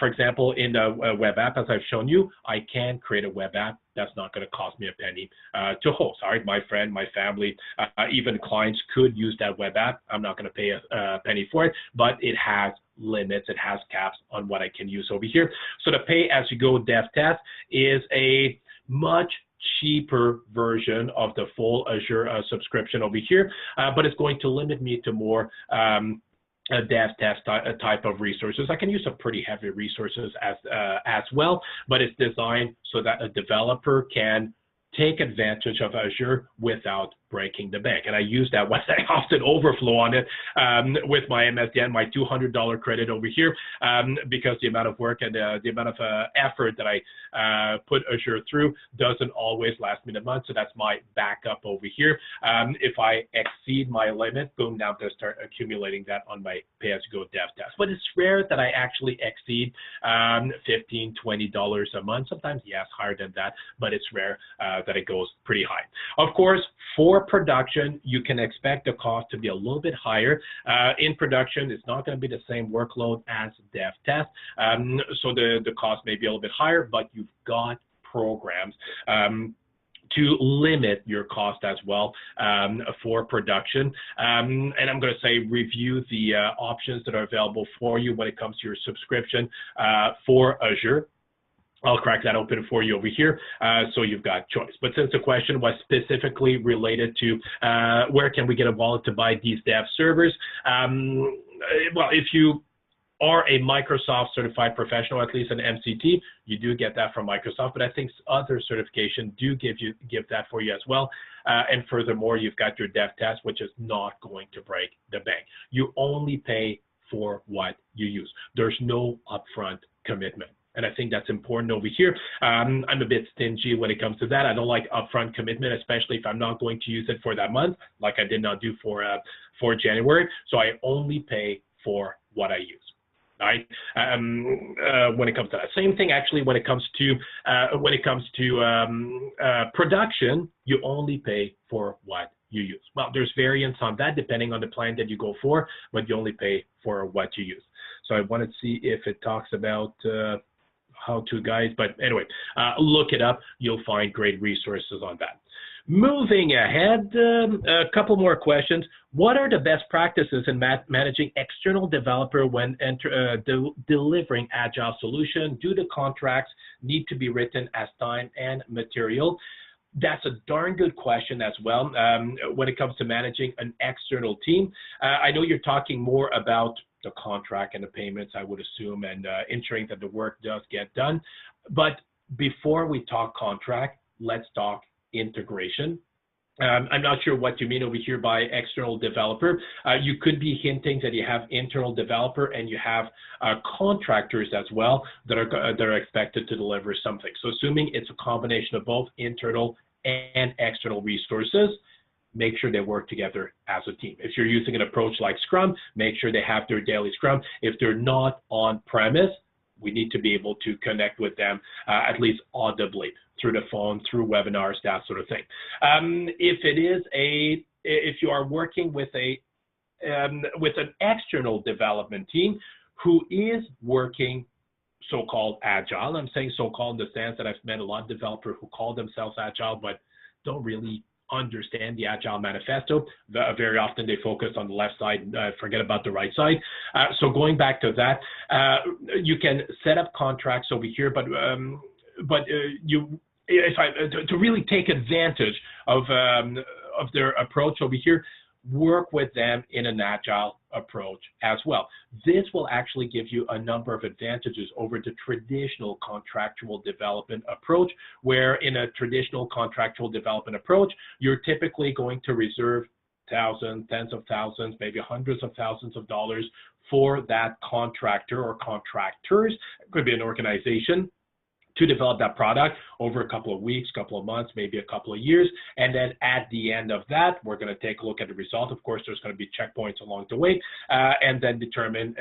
For example, in the web app, as I've shown you, I can create a web app that's not going to cost me a penny to host. All right, my friend, my family, even clients could use that web app. I'm not going to pay a penny for it, but it has limits, it has caps on what I can use over here. So the pay as you go dev test is a much cheaper version of the full Azure subscription over here, but it's going to limit me to more a dev test type of resources. I can use some pretty heavy resources as well, but it's designed so that a developer can take advantage of Azure without breaking the bank. And I use that when I often overflow on it with my MSDN, my $200 credit over here, because the amount of work and the amount of effort that I put Azure through doesn't always last me the month. So that's my backup over here. If I exceed my limit, boom, now I'm going to start accumulating that on my pay-as-you-go dev test. But it's rare that I actually exceed $15, $20 a month. Sometimes, yes, higher than that, but it's rare that it goes pretty high. Of course, for production, you can expect the cost to be a little bit higher. In production, it's not going to be the same workload as dev test, so the cost may be a little bit higher, but you've got programs to limit your cost as well for production. And I'm going to say review the options that are available for you when it comes to your subscription for Azure. I'll crack that open for you over here, so you've got choice. But since the question was specifically related to where can we get a wallet to buy these dev servers, well, if you are a Microsoft certified professional, at least an MCT, you do get that from Microsoft, but I think other certification do give that for you as well. And furthermore, you've got your dev test, which is not going to break the bank. You only pay for what you use. There's no upfront commitment. And I think that's important over here. I'm a bit stingy when it comes to that. I don't like upfront commitment, especially if I'm not going to use it for that month, like I did not do for January. So I only pay for what I use. Right? When it comes to that, same thing actually. When it comes to production, you only pay for what you use. Well, there's variance on that depending on the plan that you go for, but you only pay for what you use. So I want to see if it talks about how to guys, but anyway, look it up. You'll find great resources on that. Moving ahead, a couple more questions. What are the best practices in managing external developer when delivering agile solution? Do the contracts need to be written as time and material? That's a darn good question as well. When it comes to managing an external team, I know you're talking more about the contract and the payments, I would assume, and ensuring that the work does get done. But before we talk contract, let's talk integration. I'm not sure what you mean over here by external developer. You could be hinting that you have internal developer and you have contractors as well that are expected to deliver something. So assuming it's a combination of both internal and external resources, make sure they work together as a team. If you're using an approach like Scrum, make sure they have their daily Scrum. If they're not on premise, we need to be able to connect with them at least audibly through the phone, through webinars, that sort of thing. If you are working with an external development team who is working so-called agile, I'm saying so-called in the sense that I've met a lot of developers who call themselves agile but don't really understand the Agile Manifesto. Very often they focus on the left side, forget about the right side. So going back to that, you can set up contracts over here, but to really take advantage of their approach over here, work with them in an agile approach as well. This will actually give you a number of advantages over the traditional contractual development approach, where in a traditional contractual development approach, you're typically going to reserve thousands, tens of thousands, maybe hundreds of thousands of dollars for that contractor or contractors. It could be an organization to develop that product over a couple of weeks, couple of months, maybe a couple of years. And then at the end of that, we're going to take a look at the result. Of course, there's going to be checkpoints along the way, and then determine,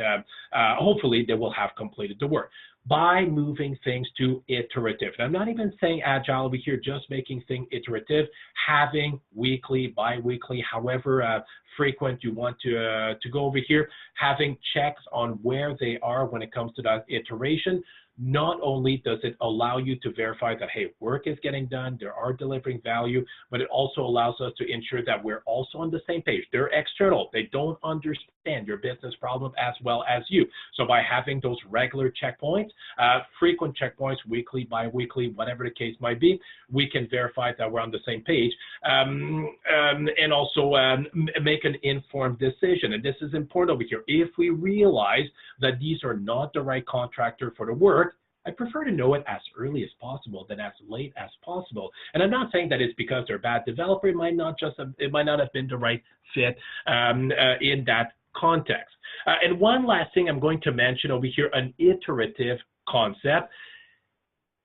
hopefully, they will have completed the work by moving things to iterative. And I'm not even saying agile over here, just making things iterative, having weekly, bi-weekly, however frequent you want to go over here, having checks on where they are when it comes to that iteration. Not only does it allow you to verify that, hey, work is getting done, they are delivering value, but it also allows us to ensure that we're also on the same page. They're external. They don't understand your business problem as well as you. So by having those regular checkpoints, frequent checkpoints, weekly, bi-weekly, whatever the case might be, we can verify that we're on the same page, and also make an informed decision. And this is important over here. If we realize that these are not the right contractor for the work, I prefer to know it as early as possible than as late as possible. And I'm not saying that it's because they're a bad developer. It might not have been the right fit in that context. And one last thing I'm going to mention over here, an iterative concept.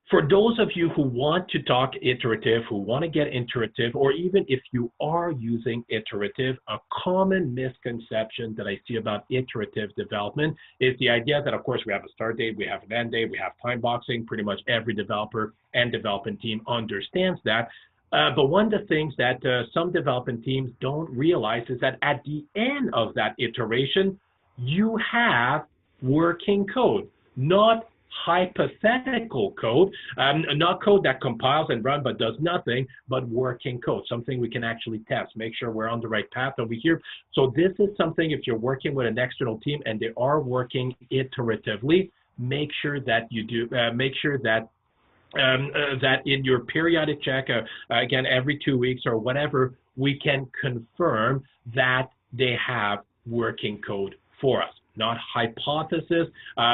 For those of you who want to talk iterative, who want to get iterative, or even if you are using iterative, a common misconception that I see about iterative development is the idea that, of course, we have a start date, we have an end date, we have time boxing. Pretty much every developer and development team understands that. But one of the things that some development teams don't realize is that at the end of that iteration, you have working code, not hypothetical code, not code that compiles and runs but does nothing, but working code, something we can actually test, make sure we're on the right path over here. So this is something, if you're working with an external team and they are working iteratively, make sure that you do, make sure that that in your periodic check, again, every 2 weeks or whatever, we can confirm that they have working code for us. Not hypothesis,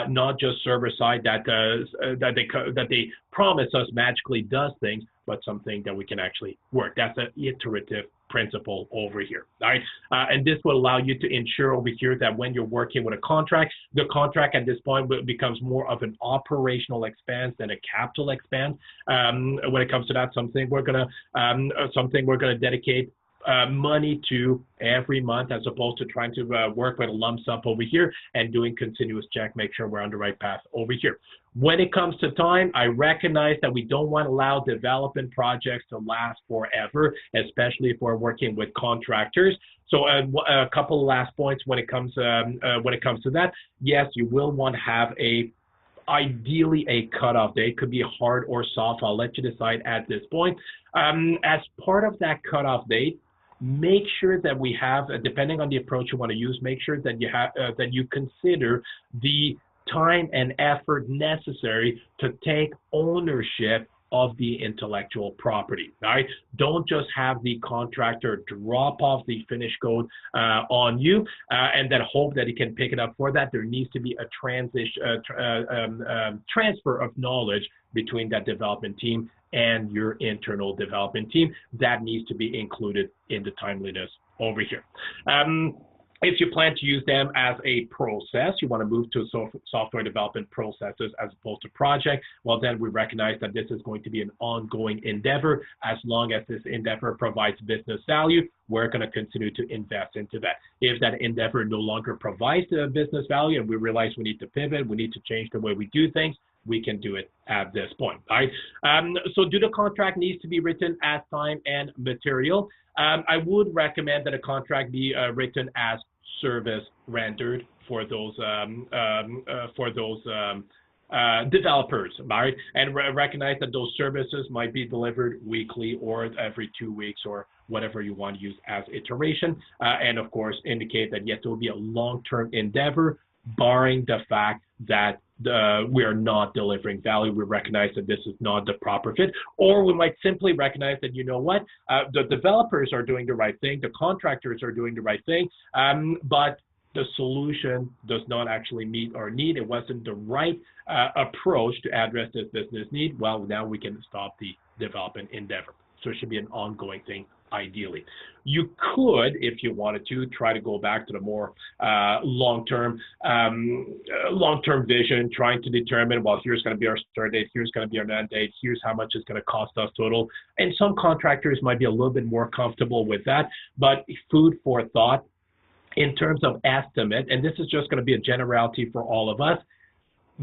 not just server side that they promise us magically does things, but something that we can actually work. That's an iterative principle over here, all right? And this will allow you to ensure over here that when you're working with a contract, the contract at this point becomes more of an operational expense than a capital expense. When it comes to that, something we're gonna dedicate money to every month, as opposed to trying to work with a lump sum over here and doing continuous check, make sure we're on the right path over here. When it comes to time, I recognize that we don't want to allow development projects to last forever, especially if we're working with contractors. So a couple of last points when it comes to that. Yes, you will want to have ideally a cutoff date. Could be hard or soft. I'll let you decide at this point. As part of that cutoff date, make sure that we have, depending on the approach you want to use, make sure that you consider the time and effort necessary to take ownership of the intellectual property, right? Don't just have the contractor drop off the finished code on you and then hope that he can pick it up. For that, there needs to be a transfer of knowledge between that development team and your internal development team. That needs to be included in the timeliness over here. If you plan to use them as a process, you want to move to software development processes as opposed to project, well, then we recognize that this is going to be an ongoing endeavor. As long as this endeavor provides business value, we're going to continue to invest into that. If that endeavor no longer provides the business value and we realize we need to pivot, we need to change the way we do things, we can do it at this point, right? So do the contract needs to be written as time and material? I would recommend that a contract be written as service rendered for those developers, right? And recognize that those services might be delivered weekly or every 2 weeks or whatever you want to use as iteration. And of course, indicate that yes, it will be a long-term endeavor, barring the fact that we are not delivering value. We recognize that this is not the proper fit, or we might simply recognize that, you know what, the developers are doing the right thing, the contractors are doing the right thing, but the solution does not actually meet our need. It wasn't the right approach to address this business need. Well, now we can stop the development endeavor. So it should be an ongoing thing, ideally. You could, if you wanted to, try to go back to the more long-term vision, trying to determine, well, here's going to be our start date, here's going to be our end date, here's how much it's going to cost us total. And some contractors might be a little bit more comfortable with that, but food for thought in terms of estimate, and this is just going to be a generality for all of us,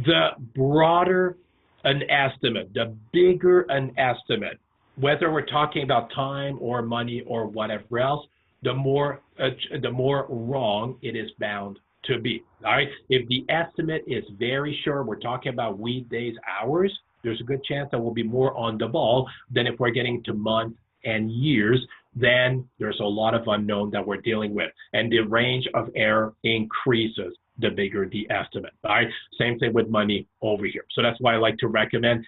the broader an estimate, the bigger an estimate, whether we're talking about time or money or whatever else, the more wrong it is bound to be. All right. If the estimate is very short, we're talking about weekdays, hours, there's a good chance that we'll be more on the ball than if we're getting to months and years. Then there's a lot of unknown that we're dealing with, and the range of error increases the bigger the estimate. All right. Same thing with money over here. So that's why I like to recommend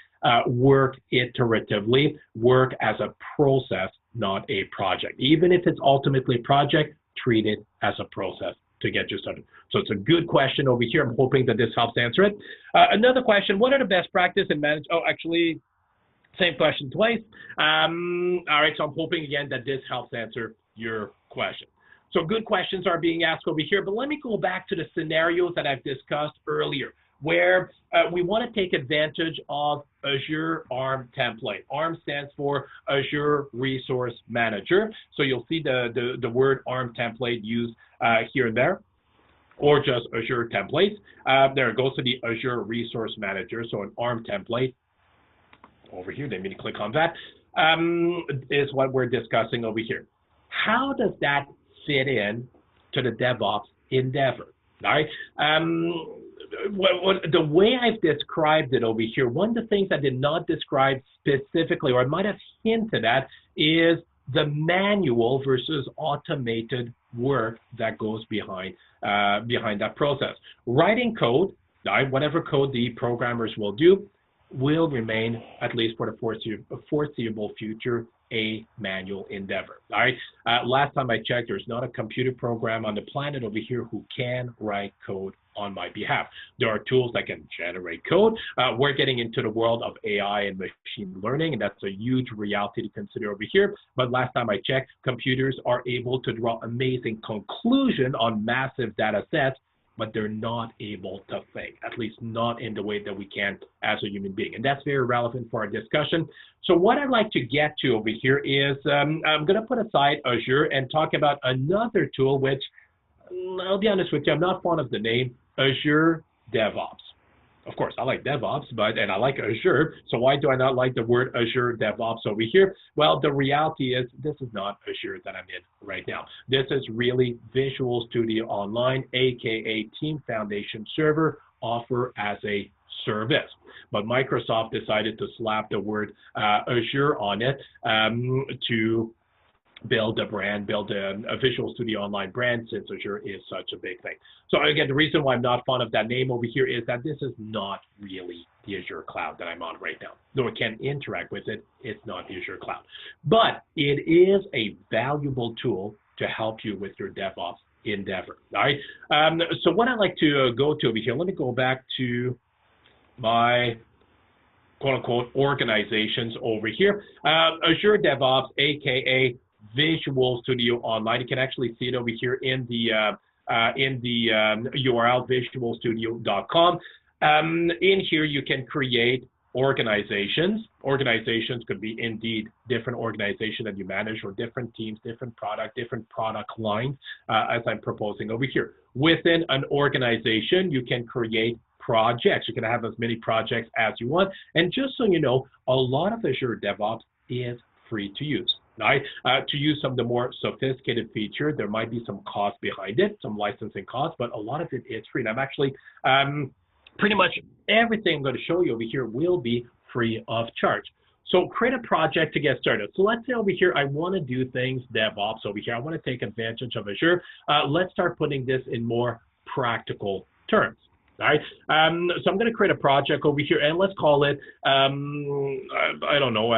work iteratively, work as a process, not a project. Even if it's ultimately a project, treat it as a process to get you started. So it's a good question over here. I'm hoping that this helps answer it. Another question, what are the best practices in management? Oh, actually, same question twice. All right, so I'm hoping again that this helps answer your question. So good questions are being asked over here, but let me go back to the scenarios that I've discussed earlier, where we want to take advantage of Azure ARM template. ARM stands for Azure Resource Manager. So you'll see the word ARM template used here and there, or just Azure templates. There it goes to the Azure Resource Manager. So an ARM template over here, let me click on that, is what we're discussing over here. How does that fit in to the DevOps endeavor? All right. The way I've described it over here, one of the things I did not describe specifically, or I might have hinted at, is the manual versus automated work that goes behind that process. Writing code, right, whatever code the programmers will do, will remain, at least for the foreseeable future, a manual endeavor. All right. Last time I checked, there's not a computer program on the planet over here who can write code on my behalf. There are tools that can generate code. We're getting into the world of AI and machine learning, and that's a huge reality to consider over here. But last time I checked, computers are able to draw amazing conclusions on massive data sets, but they're not able to think, at least not in the way that we can as a human being. And that's very relevant for our discussion. So what I'd like to get to over here is I'm gonna put aside Azure and talk about another tool, which I'll be honest with you, I'm not fond of the name, Azure DevOps. Of course, I like DevOps, and I like Azure, so why do I not like the word Azure DevOps over here? Well, the reality is this is not Azure that I'm in right now. This is really Visual Studio Online, aka Team Foundation Server, offer as a service. But Microsoft decided to slap the word Azure on it to build a brand, build a Visual Studio Online brand, since Azure is such a big thing. So again, the reason why I'm not fond of that name over here is that this is not really the Azure cloud that I'm on right now. Though it can interact with it, it's not the Azure cloud. But it is a valuable tool to help you with your DevOps endeavor. All right. So what I'd like to go to over here, let me go back to my quote-unquote organizations over here. Azure DevOps, aka Visual Studio Online. You can actually see it over here in the URL visualstudio.com. In here, you can create organizations. Organizations could be indeed different organizations that you manage, or different teams, different product lines, as I'm proposing over here. Within an organization, you can create projects. You can have as many projects as you want. And just so you know, a lot of Azure DevOps is free to use. Right? To use some of the more sophisticated feature, there might be some cost behind it, some licensing costs, but a lot of it is free. And I'm actually, pretty much everything I'm going to show you over here will be free of charge. So create a project to get started. So let's say over here, I want to do things DevOps over here. I want to take advantage of Azure. Let's start putting this in more practical terms. All right. So I'm going to create a project over here, and let's call it, I don't know,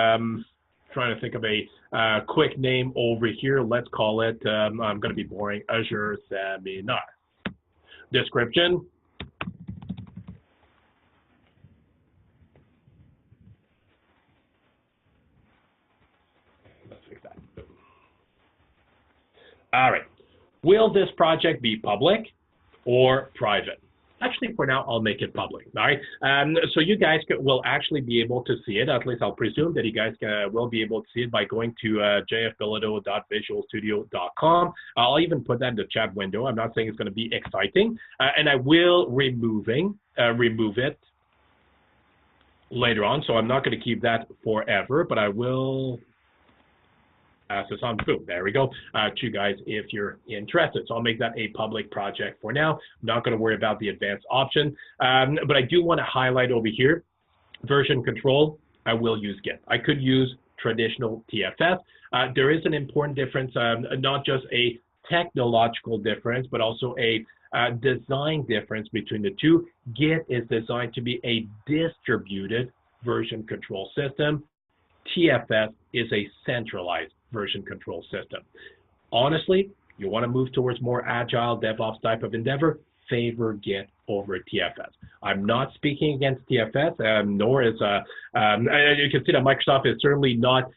trying to think of a quick name over here. Let's call it, I'm going to be boring, Azure Seminar. Description. Let's fix that. All right. Will this project be public or private? Actually, for now, I'll make it public, all right? So you guys will actually be able to see it. At least I'll presume that you guys will be able to see it by going to jfbilodeau.visualstudio.com. I'll even put that in the chat window. I'm not saying it's going to be exciting. And I will remove it later on. So I'm not going to keep that forever, but I will this on. Boom, there we go, to you guys if you're interested. So I'll make that a public project for now. I'm not going to worry about the advanced option, but I do want to highlight over here, version control, I will use Git. I could use traditional TFS. There is an important difference, not just a technological difference, but also a design difference between the two. Git is designed to be a distributed version control system. TFS is a centralized version control system. Honestly, you want to move towards more agile DevOps type of endeavor, favor Git over TFS. I'm not speaking against TFS, nor is, you can see that Microsoft is certainly not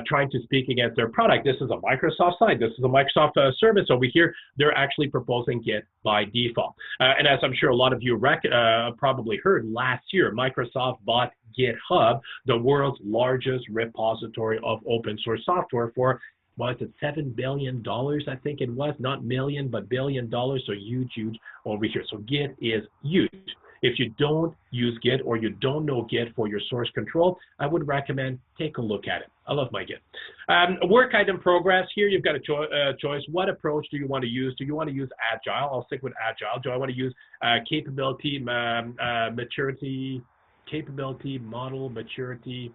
trying to speak against their product. This is a Microsoft site. This is a Microsoft service over here. They're actually proposing Git by default. And as I'm sure a lot of you probably heard, last year, Microsoft bought GitHub, the world's largest repository of open source software, for, was it $7 billion? I think it was, not million, but $1 billion. So huge, huge over here. So Git is huge. If you don't use Git, or you don't know Git for your source control, I would recommend take a look at it. I love my Git. Work item progress. Here you've got a choice. What approach do you want to use? Do you want to use Agile? I'll stick with Agile. Do I want to use capability, model, maturity,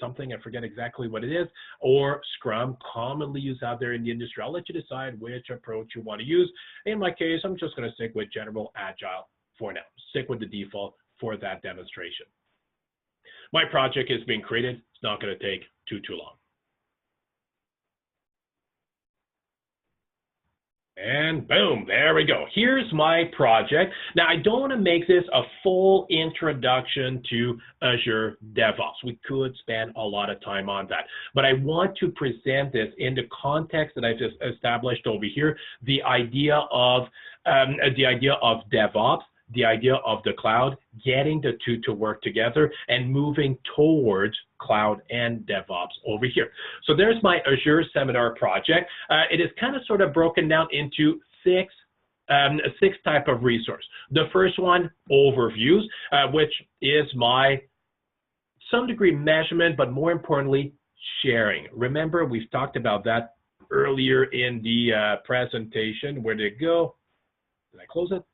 something, I forget exactly what it is, or Scrum, commonly used out there in the industry? I'll let you decide which approach you want to use. In my case, I'm just going to stick with general Agile for now. Stick with the default for that demonstration. My project is being created. It's not going to take too long. And boom, there we go. Here's my project. Now, I don't want to make this a full introduction to Azure DevOps. We could spend a lot of time on that. But I want to present this in the context that I've just established over here, the idea of DevOps, the idea of the cloud, getting the two to work together and moving towards cloud and DevOps over here. So there's my Azure seminar project. It is kind of sort of broken down into six type of resource. The first one, overviews, which is my some degree measurement, but more importantly, sharing. Remember, we've talked about that earlier in the presentation. Where did it go? Did I close it?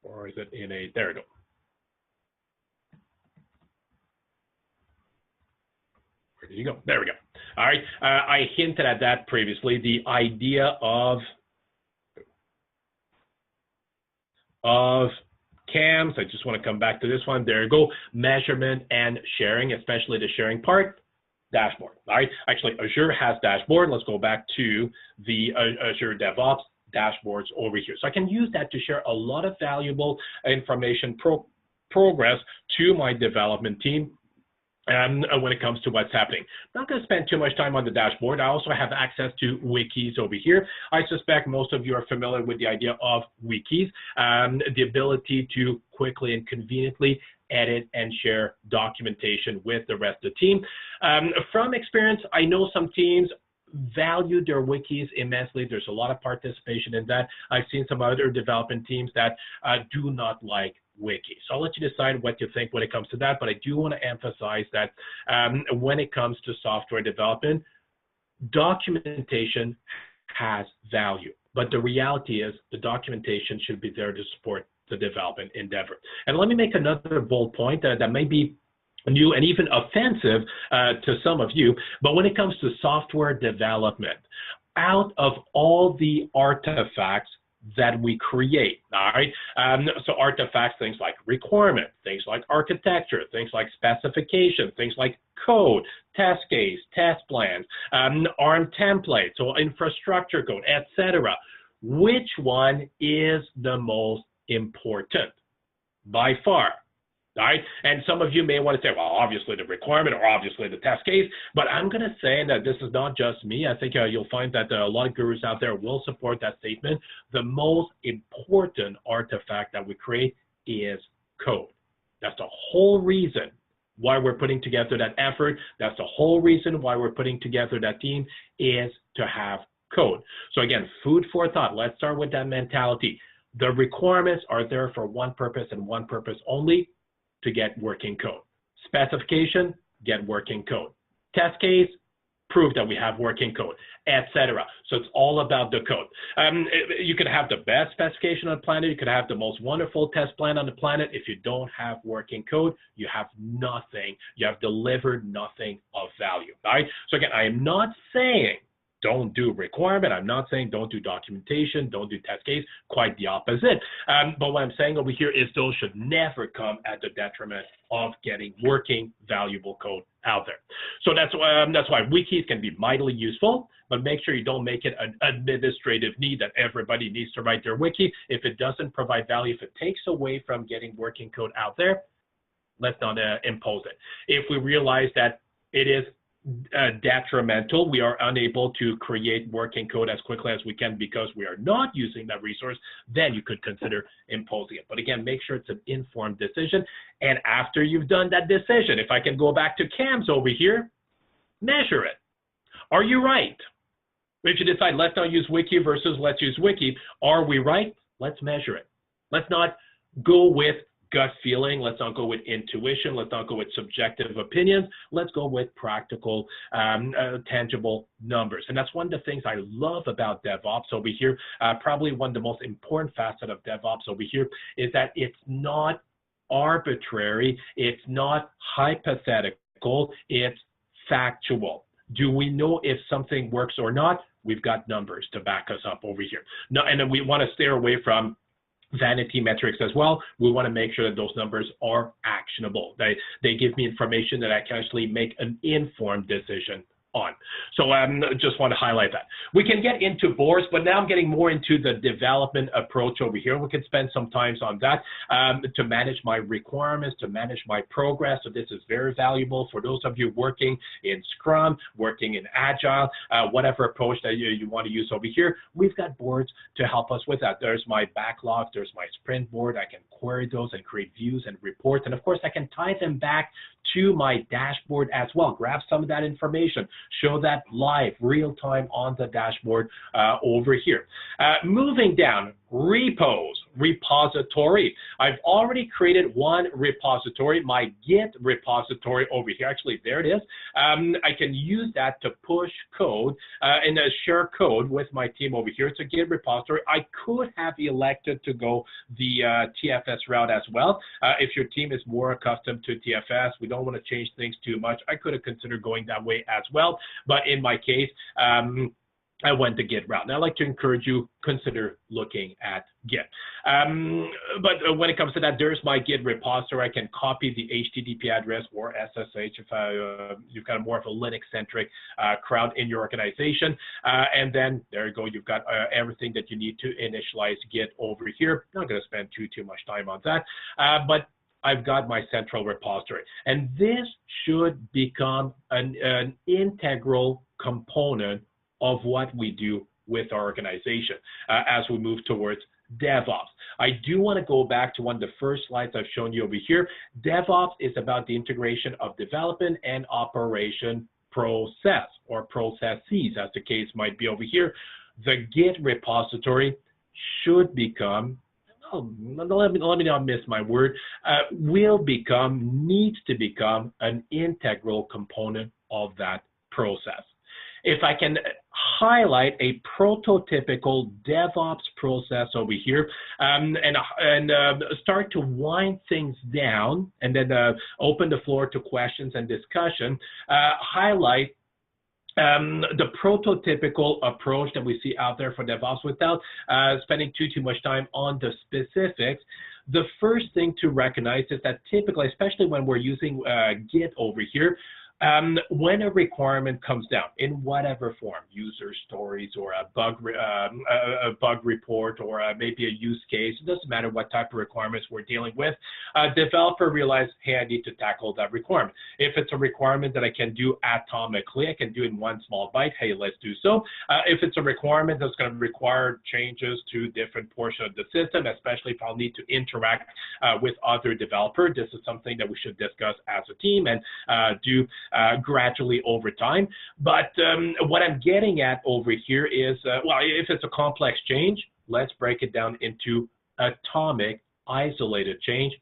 Or is it in a, there we go. Where did you go? There we go. All right, I hinted at that previously, the idea of CAMs. I just want to come back to this one. There you go, measurement and sharing, especially the sharing part. Dashboard. All right, actually, Azure has dashboard. Let's go back to the Azure DevOps dashboards over here. So I can use that to share a lot of valuable information, progress to my development team when it comes to what's happening. I'm not going to spend too much time on the dashboard. I also have access to wikis over here. I suspect most of you are familiar with the idea of wikis, the ability to quickly and conveniently edit and share documentation with the rest of the team. From experience, I know some teams value their wikis immensely. There's a lot of participation in that. I've seen some other development teams that do not like wikis. So I'll let you decide what you think when it comes to that, but I do want to emphasize that when it comes to software development, documentation has value, but the reality is the documentation should be there to support the development endeavor. And let me make another bold point that may be new and even offensive to some of you, but when it comes to software development, out of all the artifacts that we create, all right, so artifacts, things like requirement, things like architecture, things like specification, things like code, test case, test plans, ARM templates, so infrastructure code, etc. Which one is the most important? By far. All right, and some of you may want to say, well, obviously the requirement or obviously the test case, but I'm going to say that this is not just me. I think you'll find that a lot of gurus out there will support that statement. The most important artifact that we create is code. That's the whole reason why we're putting together that effort. That's the whole reason why we're putting together that team, is to have code. So again, food for thought. Let's start with that mentality. The requirements are there for one purpose and one purpose only: to get working code. Specification, get working code. Test case, prove that we have working code, etc. So it's all about the code. You could have the best specification on the planet, you could have the most wonderful test plan on the planet. If you don't have working code, you have nothing. You have delivered nothing of value, all right? So again, I am not saying don't do requirement. I'm not saying don't do documentation, don't do test case, quite the opposite. But what I'm saying over here is those should never come at the detriment of getting working, valuable code out there. So that's why wikis can be mightily useful, but make sure you don't make it an administrative need that everybody needs to write their wiki. If it doesn't provide value, if it takes away from getting working code out there, let's not impose it. If we realize that it is detrimental, we are unable to create working code as quickly as we can because we are not using that resource, then you could consider imposing it. But again, make sure it's an informed decision. And after you've done that decision, if I can go back to CAMs over here, measure it. Are you right? If you decide let's not use wiki versus let's use wiki, are we right? Let's measure it. Let's not go with gut feeling. Let's not go with intuition. Let's not go with subjective opinions. Let's go with practical, tangible numbers. And that's one of the things I love about DevOps over here. Probably one of the most important facets of DevOps over here is that it's not arbitrary. It's not hypothetical. It's factual. Do we know if something works or not? We've got numbers to back us up over here. No, and then we want to stay away from vanity metrics as well. We want to make sure that those numbers are actionable. They give me information that I can actually make an informed decision on. So just want to highlight that. We can get into boards, but now I'm getting more into the development approach over here. We can spend some time on that to manage my requirements, to manage my progress. So this is very valuable for those of you working in Scrum, working in Agile, whatever approach that you want to use over here. We've got boards to help us with that. There's my backlog, there's my sprint board. I can query those and create views and reports. And of course, I can tie them back to my dashboard as well. Grab some of that information, show that live, real time on the dashboard over here. Moving down, repos, repository. I've already created one repository, my Git repository over here. Actually, there it is. I can use that to push code and share code with my team over here. It's a Git repository. I could have elected to go the TFS route as well. If your team is more accustomed to TFS, we don't want to change things too much. I could have considered going that way as well. But in my case, I went the Git route. And I'd like to encourage you, consider looking at Git. But when it comes to that, there's my Git repository. I can copy the HTTP address or SSH if you've got more of a Linux-centric crowd in your organization. And then there you go. You've got everything that you need to initialize Git over here. Not going to spend too much time on that. But I've got my central repository. And this should become an integral component of what we do with our organization as we move towards DevOps. I do want to go back to one of the first slides I've shown you over here. DevOps is about the integration of development and operation process or processes, as the case might be over here. The Git repository should become, let me not miss my word, needs to become an integral component of that process. If I can highlight a prototypical DevOps process over here and start to wind things down and then open the floor to questions and discussion, highlight the prototypical approach that we see out there for DevOps without spending too much time on the specifics. The first thing to recognize is that typically, especially when we're using Git over here, when a requirement comes down in whatever form, user stories or a bug report or maybe a use case, it doesn't matter what type of requirements we're dealing with, a developer realizes, hey, I need to tackle that requirement. If it's a requirement that I can do atomically, I can do it in one small bite, hey, let's do so. If it's a requirement that's going to require changes to different portions of the system, especially if I'll need to interact with other developers, this is something that we should discuss as a team and do gradually over time. But what I'm getting at over here is, well, if it's a complex change, let's break it down into atomic, isolated change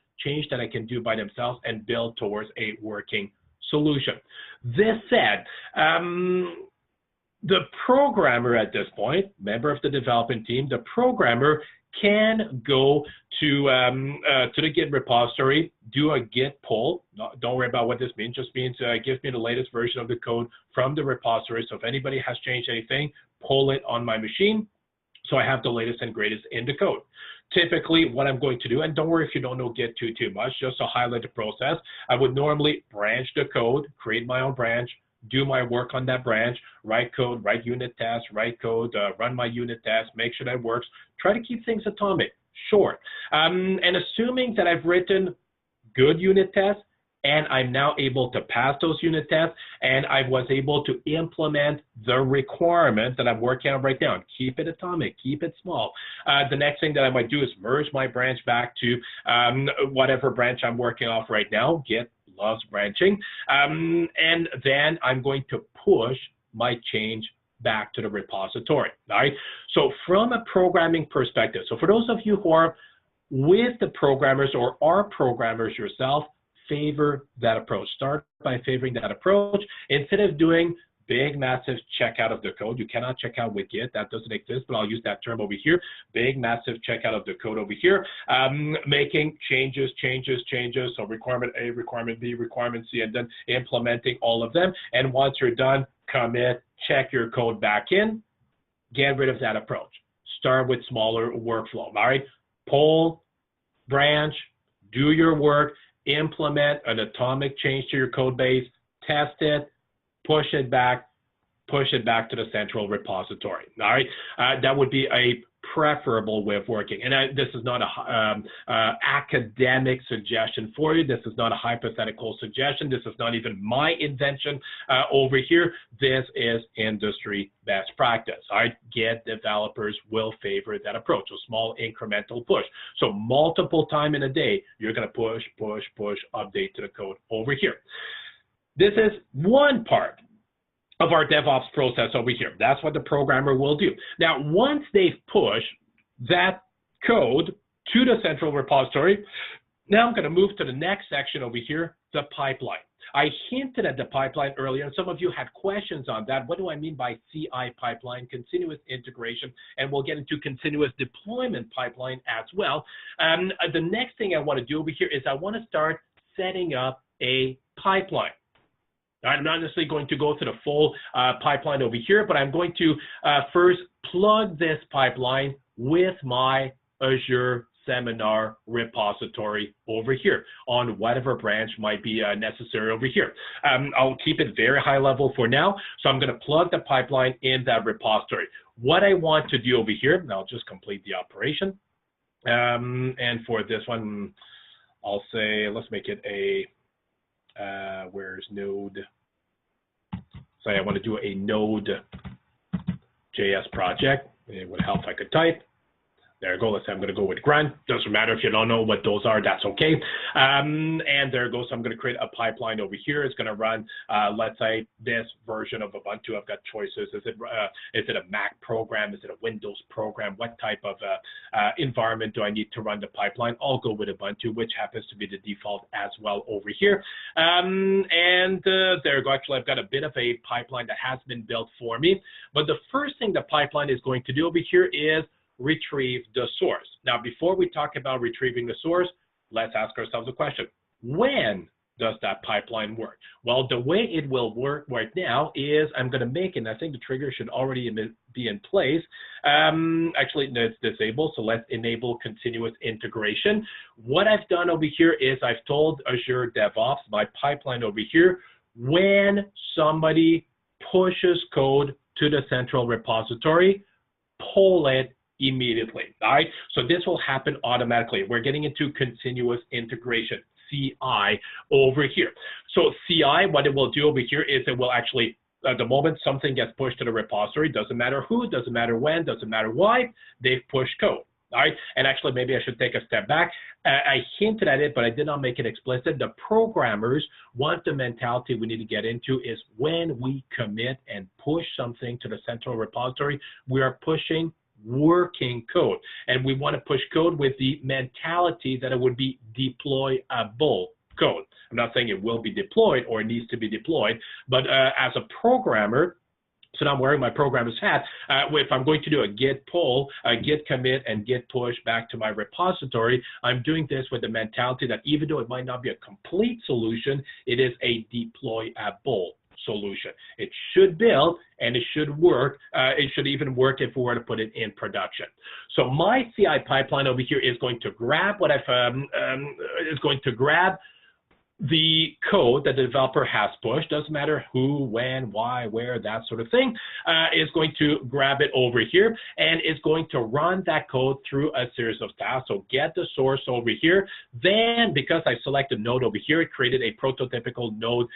that I can do by themselves and build towards a working solution. This said, the programmer at this point, member of the development team, the programmer can go to the Git repository, do a Git pull. Don't worry about what this means. Just means it gives me the latest version of the code from the repository. So if anybody has changed anything, pull it on my machine. So I have the latest and greatest in the code. Typically, what I'm going to do, and don't worry if you don't know Git too much, just to highlight the process, I would normally branch the code, create my own branch, do my work on that branch, write code, write unit tests, write code, run my unit tests, make sure that works. Try to keep things atomic, short. And assuming that I've written good unit tests and I'm now able to pass those unit tests and I was able to implement the requirement that I'm working on right now. Keep it atomic, keep it small. The next thing that I might do is merge my branch back to whatever branch I'm working off right now. Git loves branching. And then I'm going to push my change back to the repository, all right? So from a programming perspective, so for those of you who are with the programmers or are programmers yourself, favor that approach. Start by favoring that approach. Instead of doing big, massive checkout of the code, you cannot check out with Git, that doesn't exist, but I'll use that term over here, big, massive checkout of the code over here, making changes, so requirement A, requirement B, requirement C, and then implementing all of them. And once you're done, commit, check your code back in, get rid of that approach. Start with smaller workflow, all right? pull, branch, do your work, implement an atomic change to your code base, test it, push it back to the central repository. All right, that would be a preferable way of working. And this is not a academic suggestion for you. This is not a hypothetical suggestion. This is not even my invention over here. This is industry best practice. All right, Git developers will favor that approach, a small incremental push. So multiple times in a day, you're going to push, update to the code over here. This is one part of our DevOps process over here. That's what the programmer will do. Now, once they've pushed that code to the central repository, now I'm going to move to the next section over here, the pipeline. I hinted at the pipeline earlier, and some of you had questions on that. What do I mean by CI pipeline, continuous integration, and we'll get into continuous deployment pipeline as well. The next thing I want to do over here is I want to start setting up a pipeline. I'm not necessarily going to go through the full pipeline over here, but I'm going to first plug this pipeline with my Azure Seminar repository over here on whatever branch might be necessary over here. I'll keep it very high level for now. So I'm going to plug the pipeline in that repository. What I want to do over here, and I'll just complete the operation. And for this one, I'll say, let's make it a where's Node? So I want to do a Node.js project. It would help if I could type. There you go. Let's say I'm going to go with grunt. Doesn't matter if you don't know what those are. That's okay. And there it goes. So I'm going to create a pipeline over here. It's going to run, let's say, this version of Ubuntu. I've got choices. Is it a Mac program? Is it a Windows program? What type of environment do I need to run the pipeline? I'll go with Ubuntu, which happens to be the default as well over here. There you go. Actually, I've got a bit of a pipeline that has been built for me. But the first thing the pipeline is going to do over here is retrieve the source. Now, before we talk about retrieving the source, let's ask ourselves a question. When does that pipeline work? Well, the way it will work right now is I'm going to make, and I think the trigger should already be in place. Actually, no, it's disabled, so let's enable continuous integration. What I've done over here is I've told Azure DevOps, my pipeline over here, when somebody pushes code to the central repository, pull it immediately. All right, so this will happen automatically. We're getting into continuous integration, CI, over here. So CI, what it will do over here is it will actually, at the moment something gets pushed to the repository, doesn't matter who, doesn't matter when, doesn't matter why, they've pushed code. All right, and actually maybe I should take a step back. I hinted at it, but I did not make it explicit. The programmers want the mentality we need to get into is when we commit and push something to the central repository, we are pushing working code, and we want to push code with the mentality that it would be deployable code. I'm not saying it will be deployed or it needs to be deployed, but as a programmer, so now I'm wearing my programmer's hat, if I'm going to do a git pull, a git commit, and git push back to my repository, I'm doing this with the mentality that even though it might not be a complete solution, it is a deployable solution. It should build and it should work. It should even work if we were to put it in production. So my CI pipeline over here is going to grab what the code that the developer has pushed, doesn't matter who, when, why, where, that sort of thing, is going to grab it over here and is going to run that code through a series of tasks. So get the source over here. Then, because I selected Node over here, it created a prototypical Node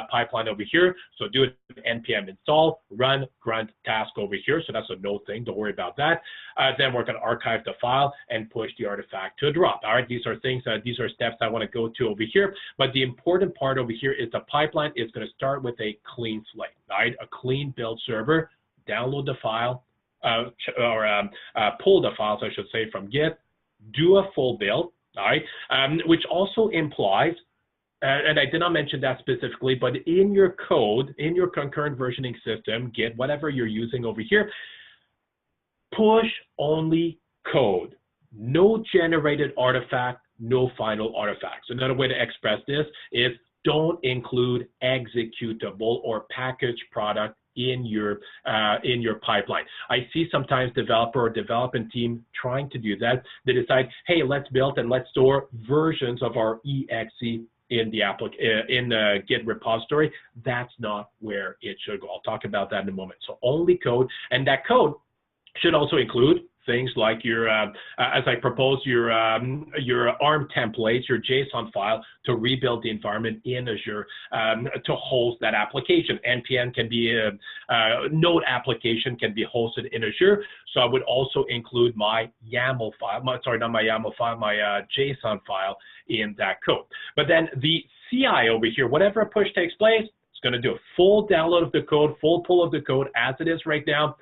pipeline over here. So do it npm install, run grunt task over here. So that's a Node thing. Don't worry about that. Then we're going to archive the file and push the artifact to a drop. All right, these are things, these are steps I want to go to over here. But the important part over here is the pipeline is going to start with a clean slate, right? A clean build server, download the file, pull the files, I should say, from Git, do a full build, all right? Which also implies, and I did not mention that specifically, but in your code, in your concurrent versioning system, Git, whatever you're using over here, push only code, no generated artifact, no final artifacts. Another way to express this is don't include executable or packaged product in your pipeline. I see sometimes developer or development team trying to do that. They decide, hey, let's build and let's store versions of our exe in the Git repository. That's not where it should go. I'll talk about that in a moment. So only code, and that code should also include things like your, as I proposed, your ARM templates, your JSON file to rebuild the environment in Azure to host that application. NPM can be a node application can be hosted in Azure. So I would also include my YAML file, my JSON file in that code. But then the CI over here, whatever push takes place, it's going to do a full download of the code, full pull of the code as it is right now,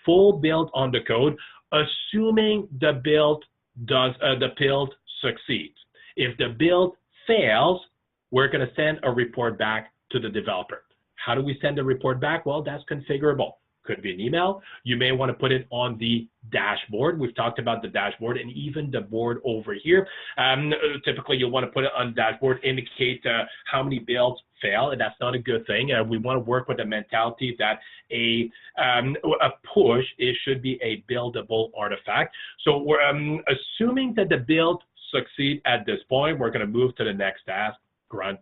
full build on the code, assuming the build succeeds. If the build fails, we're going to send a report back to the developer. How do we send a report back? Well, that's configurable. Could be an email. You may want to put it on the dashboard. We've talked about the dashboard and even the board over here. Typically, you'll want to put it on the dashboard, indicate how many builds fail, and that's not a good thing. We want to work with the mentality that a push should be a buildable artifact. So we're assuming that the build succeed at this point, we're going to move to the next task, run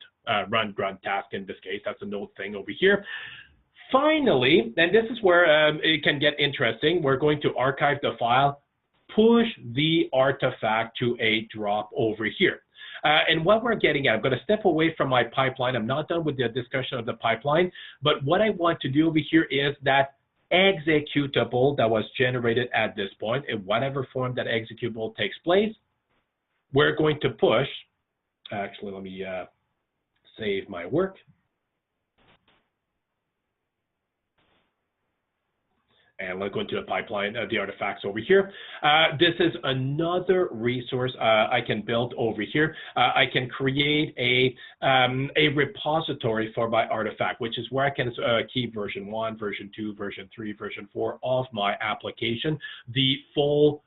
grunt task in this case. That's a node thing over here. Finally, and this is where it can get interesting, we're going to archive the file, push the artifact to a drop over here. And what we're getting at, I'm going to step away from my pipeline. I'm not done with the discussion of the pipeline, but what I want to do over here is that executable that was generated at this point, in whatever form that executable takes place, we're going to push, actually, let me save my work. And let's go into the pipeline, the artifacts over here. This is another resource I can build over here. I can create a repository for my artifact, which is where I can keep version 1, version 2, version 3, version 4 of my application, the full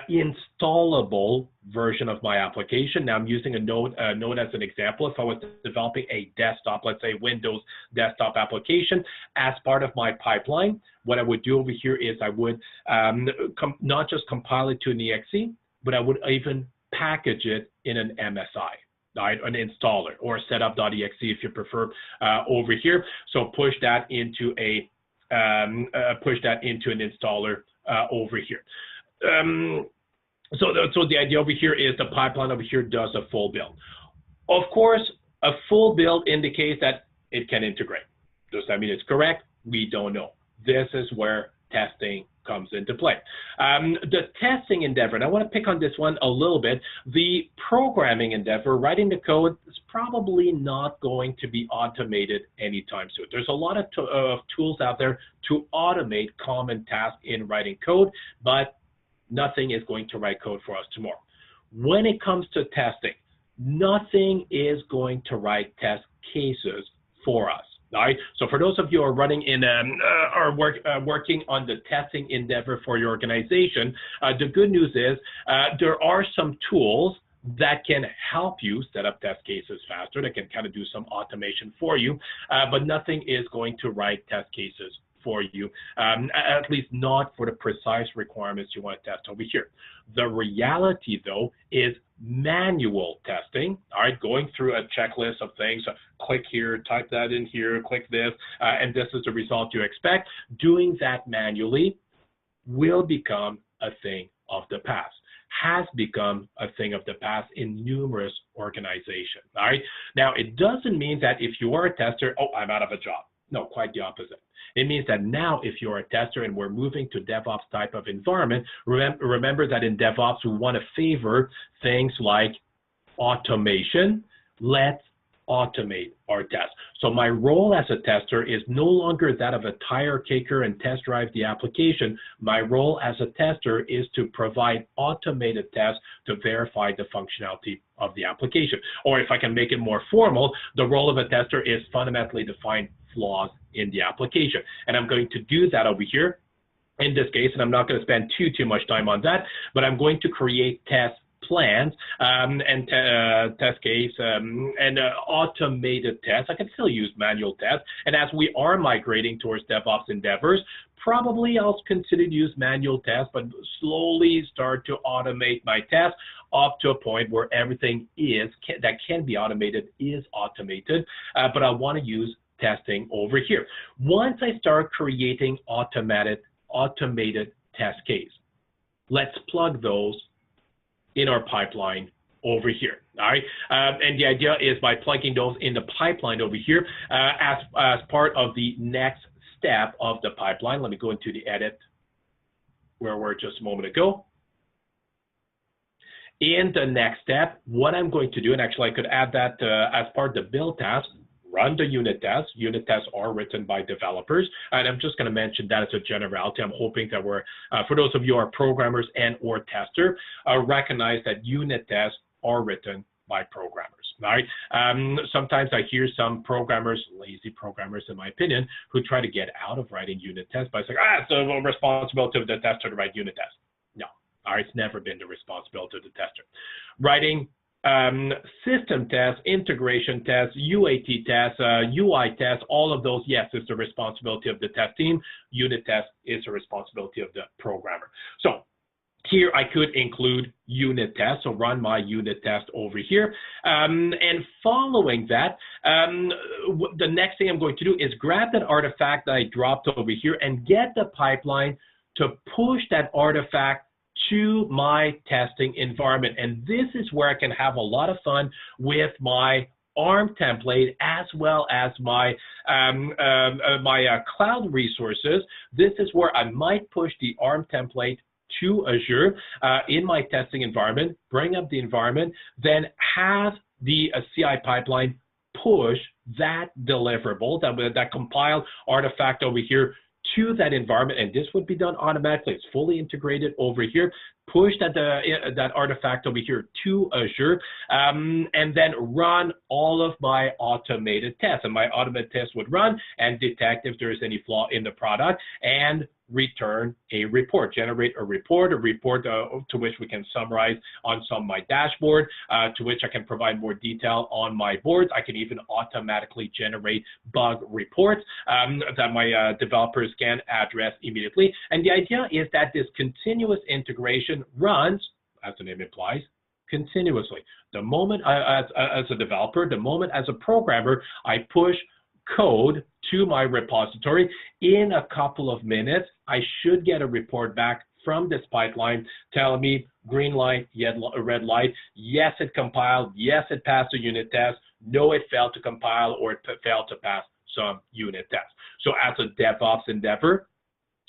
installable version of my application. Now I'm using a node as an example. If I was developing a desktop, let's say Windows desktop application, as part of my pipeline, what I would do over here is I would not just compile it to an exe, but I would even package it in an MSI. Right, an installer or setup.exe if you prefer over here. So push that into an installer over here. So the idea over here is the pipeline over here does a full build. Of course, a full build indicates that it can integrate. Does that mean it's correct? We don't know. This is where testing comes into play. The testing endeavor, and I want to pick on this one a little bit, the programming endeavor, writing the code, is probably not going to be automated anytime soon. There's a lot of tools out there to automate common tasks in writing code, but nothing is going to write code for us tomorrow. When it comes to testing, nothing is going to write test cases for us. All right. So for those of you who are running in working on the testing endeavor for your organization, the good news is there are some tools that can help you set up test cases faster, that can kind of do some automation for you, but nothing is going to write test cases for you, at least not for the precise requirements you want to test over here. The reality, though, is manual testing, all right, going through a checklist of things, click here, type that in here, click this, and this is the result you expect. Doing that manually will become a thing of the past, has become a thing of the past in numerous organizations, all right? Now, it doesn't mean that if you are a tester, oh, I'm out of a job. No, quite the opposite. It means that now if you're a tester and we're moving to DevOps type of environment, remember that in DevOps, we want to favor things like automation. Let's automate our tests. So my role as a tester is no longer that of a tire kicker and test drive the application. My role as a tester is to provide automated tests to verify the functionality of the application. Or if I can make it more formal, the role of a tester is fundamentally to find flaws in the application. And I'm going to do that over here in this case, and I'm not going to spend too much time on that, but I'm going to create test plans and test case and automated tests. I can still use manual tests. And as we are migrating towards DevOps endeavors, probably I'll consider to use manual tests, but slowly start to automate my tests up to a point where everything that can be automated is automated. But I want to use testing over here. Once I start creating automated test case, let's plug those in our pipeline over here. All right, and the idea is by plugging those in the pipeline over here as part of the next step of the pipeline. Let me go into the edit where we were just a moment ago. In the next step, what I'm going to do, and actually I could add that as part of the build task, run the unit tests. Unit tests are written by developers, and I'm just going to mention that as a generality. I'm hoping that we're, for those of you who are programmers and or tester, recognize that unit tests are written by programmers. All right. Sometimes I hear some programmers, lazy programmers in my opinion, who try to get out of writing unit tests by saying, it's the responsibility of the tester to write unit tests. No, all right, it's never been the responsibility of the tester. Writing system tests, integration tests, UAT tests, UI tests, all of those, yes, is the responsibility of the test team. Unit test is the responsibility of the programmer. So here I could include unit tests, so run my unit test over here. And following that, the next thing I'm going to do is grab that artifact that I dropped over here and get the pipeline to push that artifact to my testing environment. And this is where I can have a lot of fun with my ARM template as well as my cloud resources. This is where I might push the ARM template to Azure in my testing environment, bring up the environment, then have the CI pipeline push that deliverable, that compiled artifact over here to that environment, and this would be done automatically. It's fully integrated over here. Push that artifact over here to Azure, and then run all of my automated tests. And my automated tests would run and detect if there is any flaw in the product and return a report, generate a report to which we can summarize on some of my dashboard, to which I can provide more detail on my boards. I can even automatically generate bug reports that my developers can address immediately. And the idea is that this continuous integration runs, as the name implies, continuously. The moment as a developer, the moment as a programmer, I push code to my repository, in a couple of minutes, I should get a report back from this pipeline telling me green light, red light, yes, it compiled, yes, it passed the unit test, no, it failed to compile, or it failed to pass some unit tests. So as a DevOps endeavor,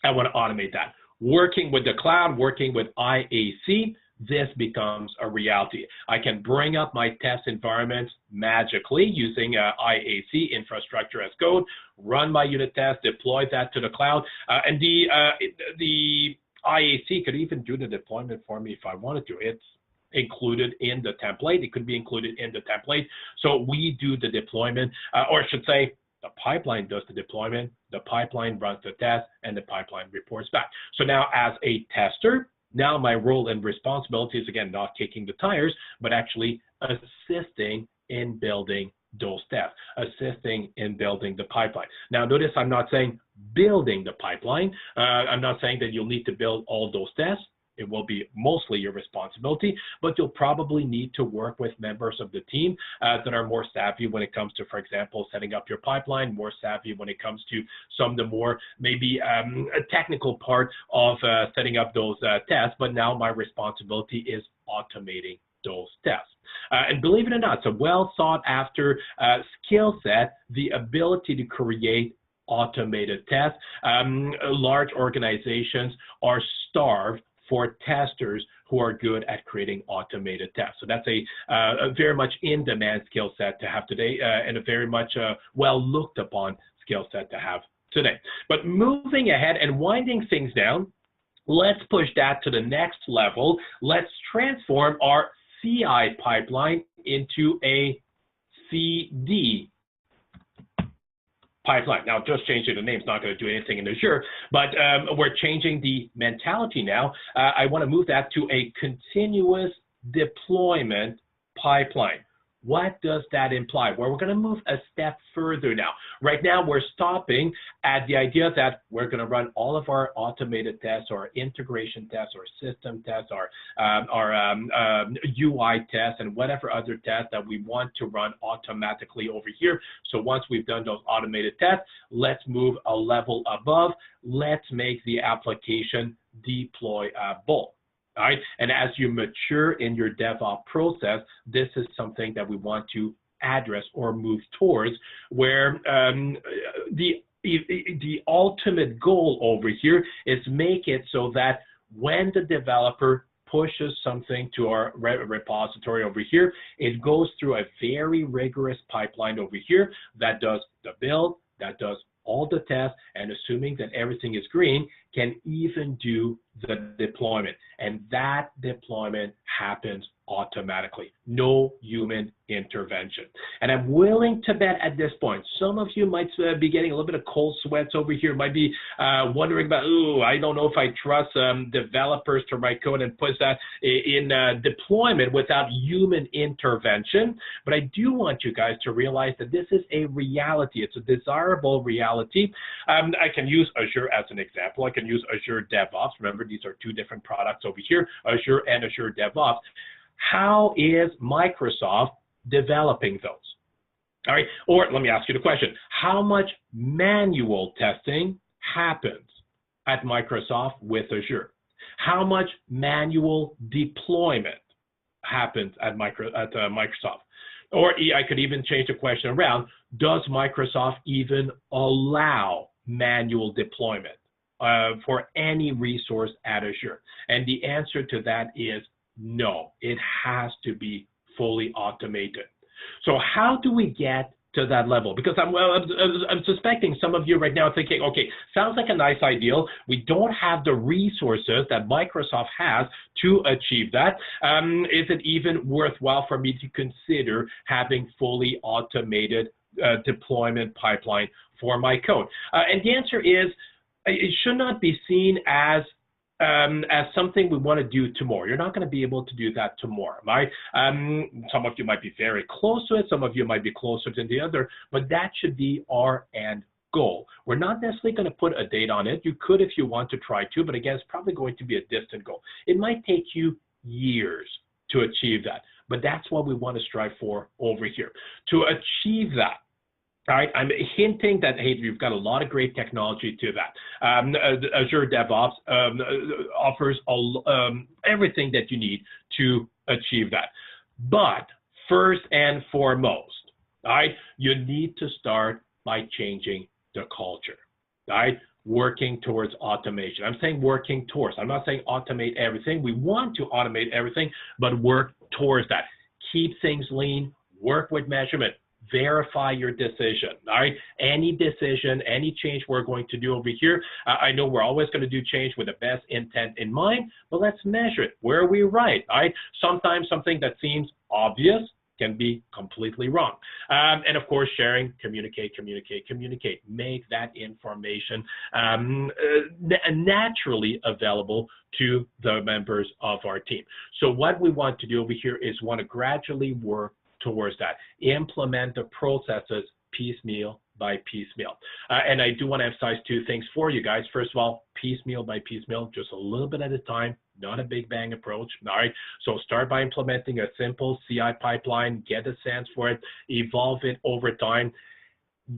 I want to automate that. Working with the cloud, working with IAC, this becomes a reality. I can bring up my test environments magically using IAC, infrastructure as code, run my unit test, deploy that to the cloud, and the IAC could even do the deployment for me if I wanted to. It's included in the template. It could be included in the template. So we do the deployment, or I should say, the pipeline does the deployment, the pipeline runs the test, and the pipeline reports back. So now as a tester, now my role and responsibility is, again, not kicking the tires, but actually assisting in building those tests, assisting in building the pipeline. Now, notice I'm not saying building the pipeline. I'm not saying that you'll need to build all those tests. It will be mostly your responsibility, but you'll probably need to work with members of the team that are more savvy when it comes to, for example, setting up your pipeline, more savvy when it comes to some of the more maybe a technical part of setting up those tests. But now my responsibility is automating those tests. And believe it or not, it's a well sought after skill set, the ability to create automated tests. Large organizations are starved for testers who are good at creating automated tests. So that's a very much in-demand skill set to have today, and a very much well looked upon skill set to have today. But moving ahead and winding things down, let's push that to the next level. Let's transform our CI pipeline into a CD pipeline. Now, just changing the name is not going to do anything in Azure, but we're changing the mentality now. I want to move that to a continuous deployment pipeline. What does that imply? Well, we're going to move a step further now. Right now, we're stopping at the idea that we're going to run all of our automated tests, or integration tests, or system tests, or UI tests, and whatever other tests that we want to run automatically over here. So once we've done those automated tests, let's move a level above. Let's make the application deployable. All right, and as you mature in your DevOps process, this is something that we want to address or move towards, where the ultimate goal over here is make it so that when the developer pushes something to our repository over here, it goes through a very rigorous pipeline over here that does the build, that does all the tests, and assuming that everything is green, can even do the deployment. And that deployment happens automatically. No human intervention. And I'm willing to bet at this point, some of you might be getting a little bit of cold sweats over here, might be wondering about, ooh, I don't know if I trust developers to write code and put that in deployment without human intervention. But I do want you guys to realize that this is a reality. It's a desirable reality. I can use Azure as an example. I can use Azure DevOps. Remember, these are two different products over here, Azure and Azure DevOps. How is Microsoft developing those? All right, or let me ask you the question, how much manual testing happens at Microsoft with Azure? How much manual deployment happens at Microsoft? Or I could even change the question around, does Microsoft even allow manual deployment for any resource at Azure? And the answer to that is no, it has to be fully automated. So how do we get to that level? Because I'm suspecting some of you right now thinking, okay, sounds like a nice ideal. We don't have the resources that Microsoft has to achieve that. Is it even worthwhile for me to consider having fully automated deployment pipeline for my code? And the answer is, it should not be seen as something we want to do tomorrow. You're not going to be able to do that tomorrow, right? Some of you might be very close to it. Some of you might be closer than the other, but that should be our end goal. We're not necessarily going to put a date on it. You could if you want to try to, but again, it's probably going to be a distant goal. It might take you years to achieve that, but that's what we want to strive for over here. To achieve that, all right, I'm hinting that, hey, you've got a lot of great technology to that. Azure DevOps offers everything that you need to achieve that. But first and foremost, all right, you need to start by changing the culture, all right? Working towards automation. I'm saying working towards. I'm not saying automate everything. We want to automate everything, but work towards that. Keep things lean, work with measurement. Verify your decision, all right? Any decision, any change we're going to do over here, I know we're always going to do change with the best intent in mind, but let's measure it. Where are we right, all right? Sometimes something that seems obvious can be completely wrong. And of course, sharing, communicate. Make that information naturally available to the members of our team. So what we want to do over here is want to gradually work towards that. Implement the processes piecemeal by piecemeal. And I do want to emphasize two things for you guys. First of all, piecemeal by piecemeal, just a little bit at a time, not a big bang approach. All right. So start by implementing a simple CI pipeline, get a sense for it, evolve it over time,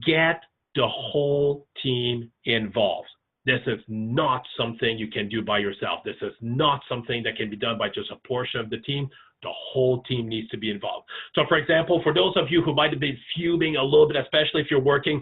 get the whole team involved. This is not something you can do by yourself. This is not something that can be done by just a portion of the team. The whole team needs to be involved. So for example, for those of you who might have been fuming a little bit, especially if you're working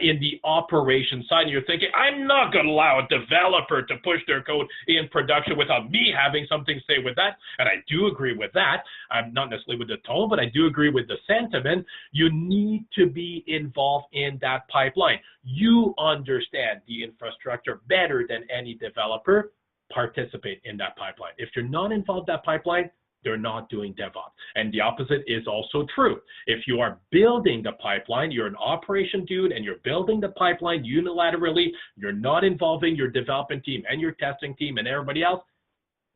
in the operation side and you're thinking, I'm not going to allow a developer to push their code in production without me having something to say with that. And I do agree with that. I'm not necessarily with the tone, but I do agree with the sentiment. You need to be involved in that pipeline. You understand the infrastructure better than any developer. Participate in that pipeline. If you're not involved in that pipeline, they're not doing DevOps. And the opposite is also true. If you are building the pipeline, you're an operation dude and you're building the pipeline unilaterally, you're not involving your development team and your testing team and everybody else,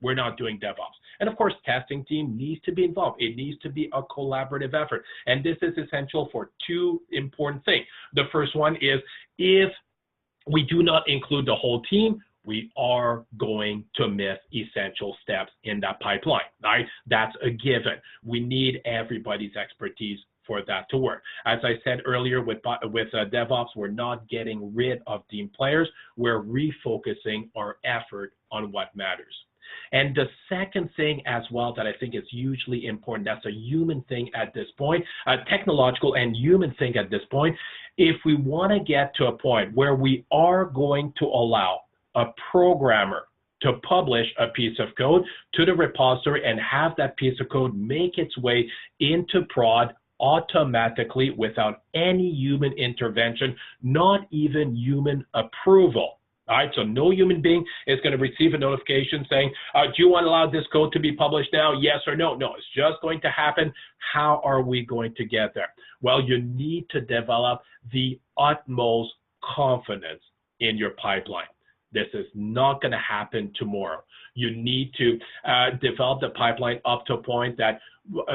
we're not doing DevOps. And of course, testing team needs to be involved. It needs to be a collaborative effort. And this is essential for two important things. The first one is if we do not include the whole team, we are going to miss essential steps in that pipeline, right? That's a given. We need everybody's expertise for that to work. As I said earlier with DevOps, we're not getting rid of team players. We're refocusing our effort on what matters. And the second thing as well that I think is hugely important, that's a human thing at this point, a technological and human thing at this point. If we want to get to a point where we are going to allow a programmer to publish a piece of code to the repository and have that piece of code make its way into prod automatically without any human intervention, not even human approval. All right, so no human being is going to receive a notification saying, do you want to allow this code to be published now? Yes or no? No, it's just going to happen. How are we going to get there? Well, you need to develop the utmost confidence in your pipeline. This is not going to happen tomorrow. You need to develop the pipeline up to a point that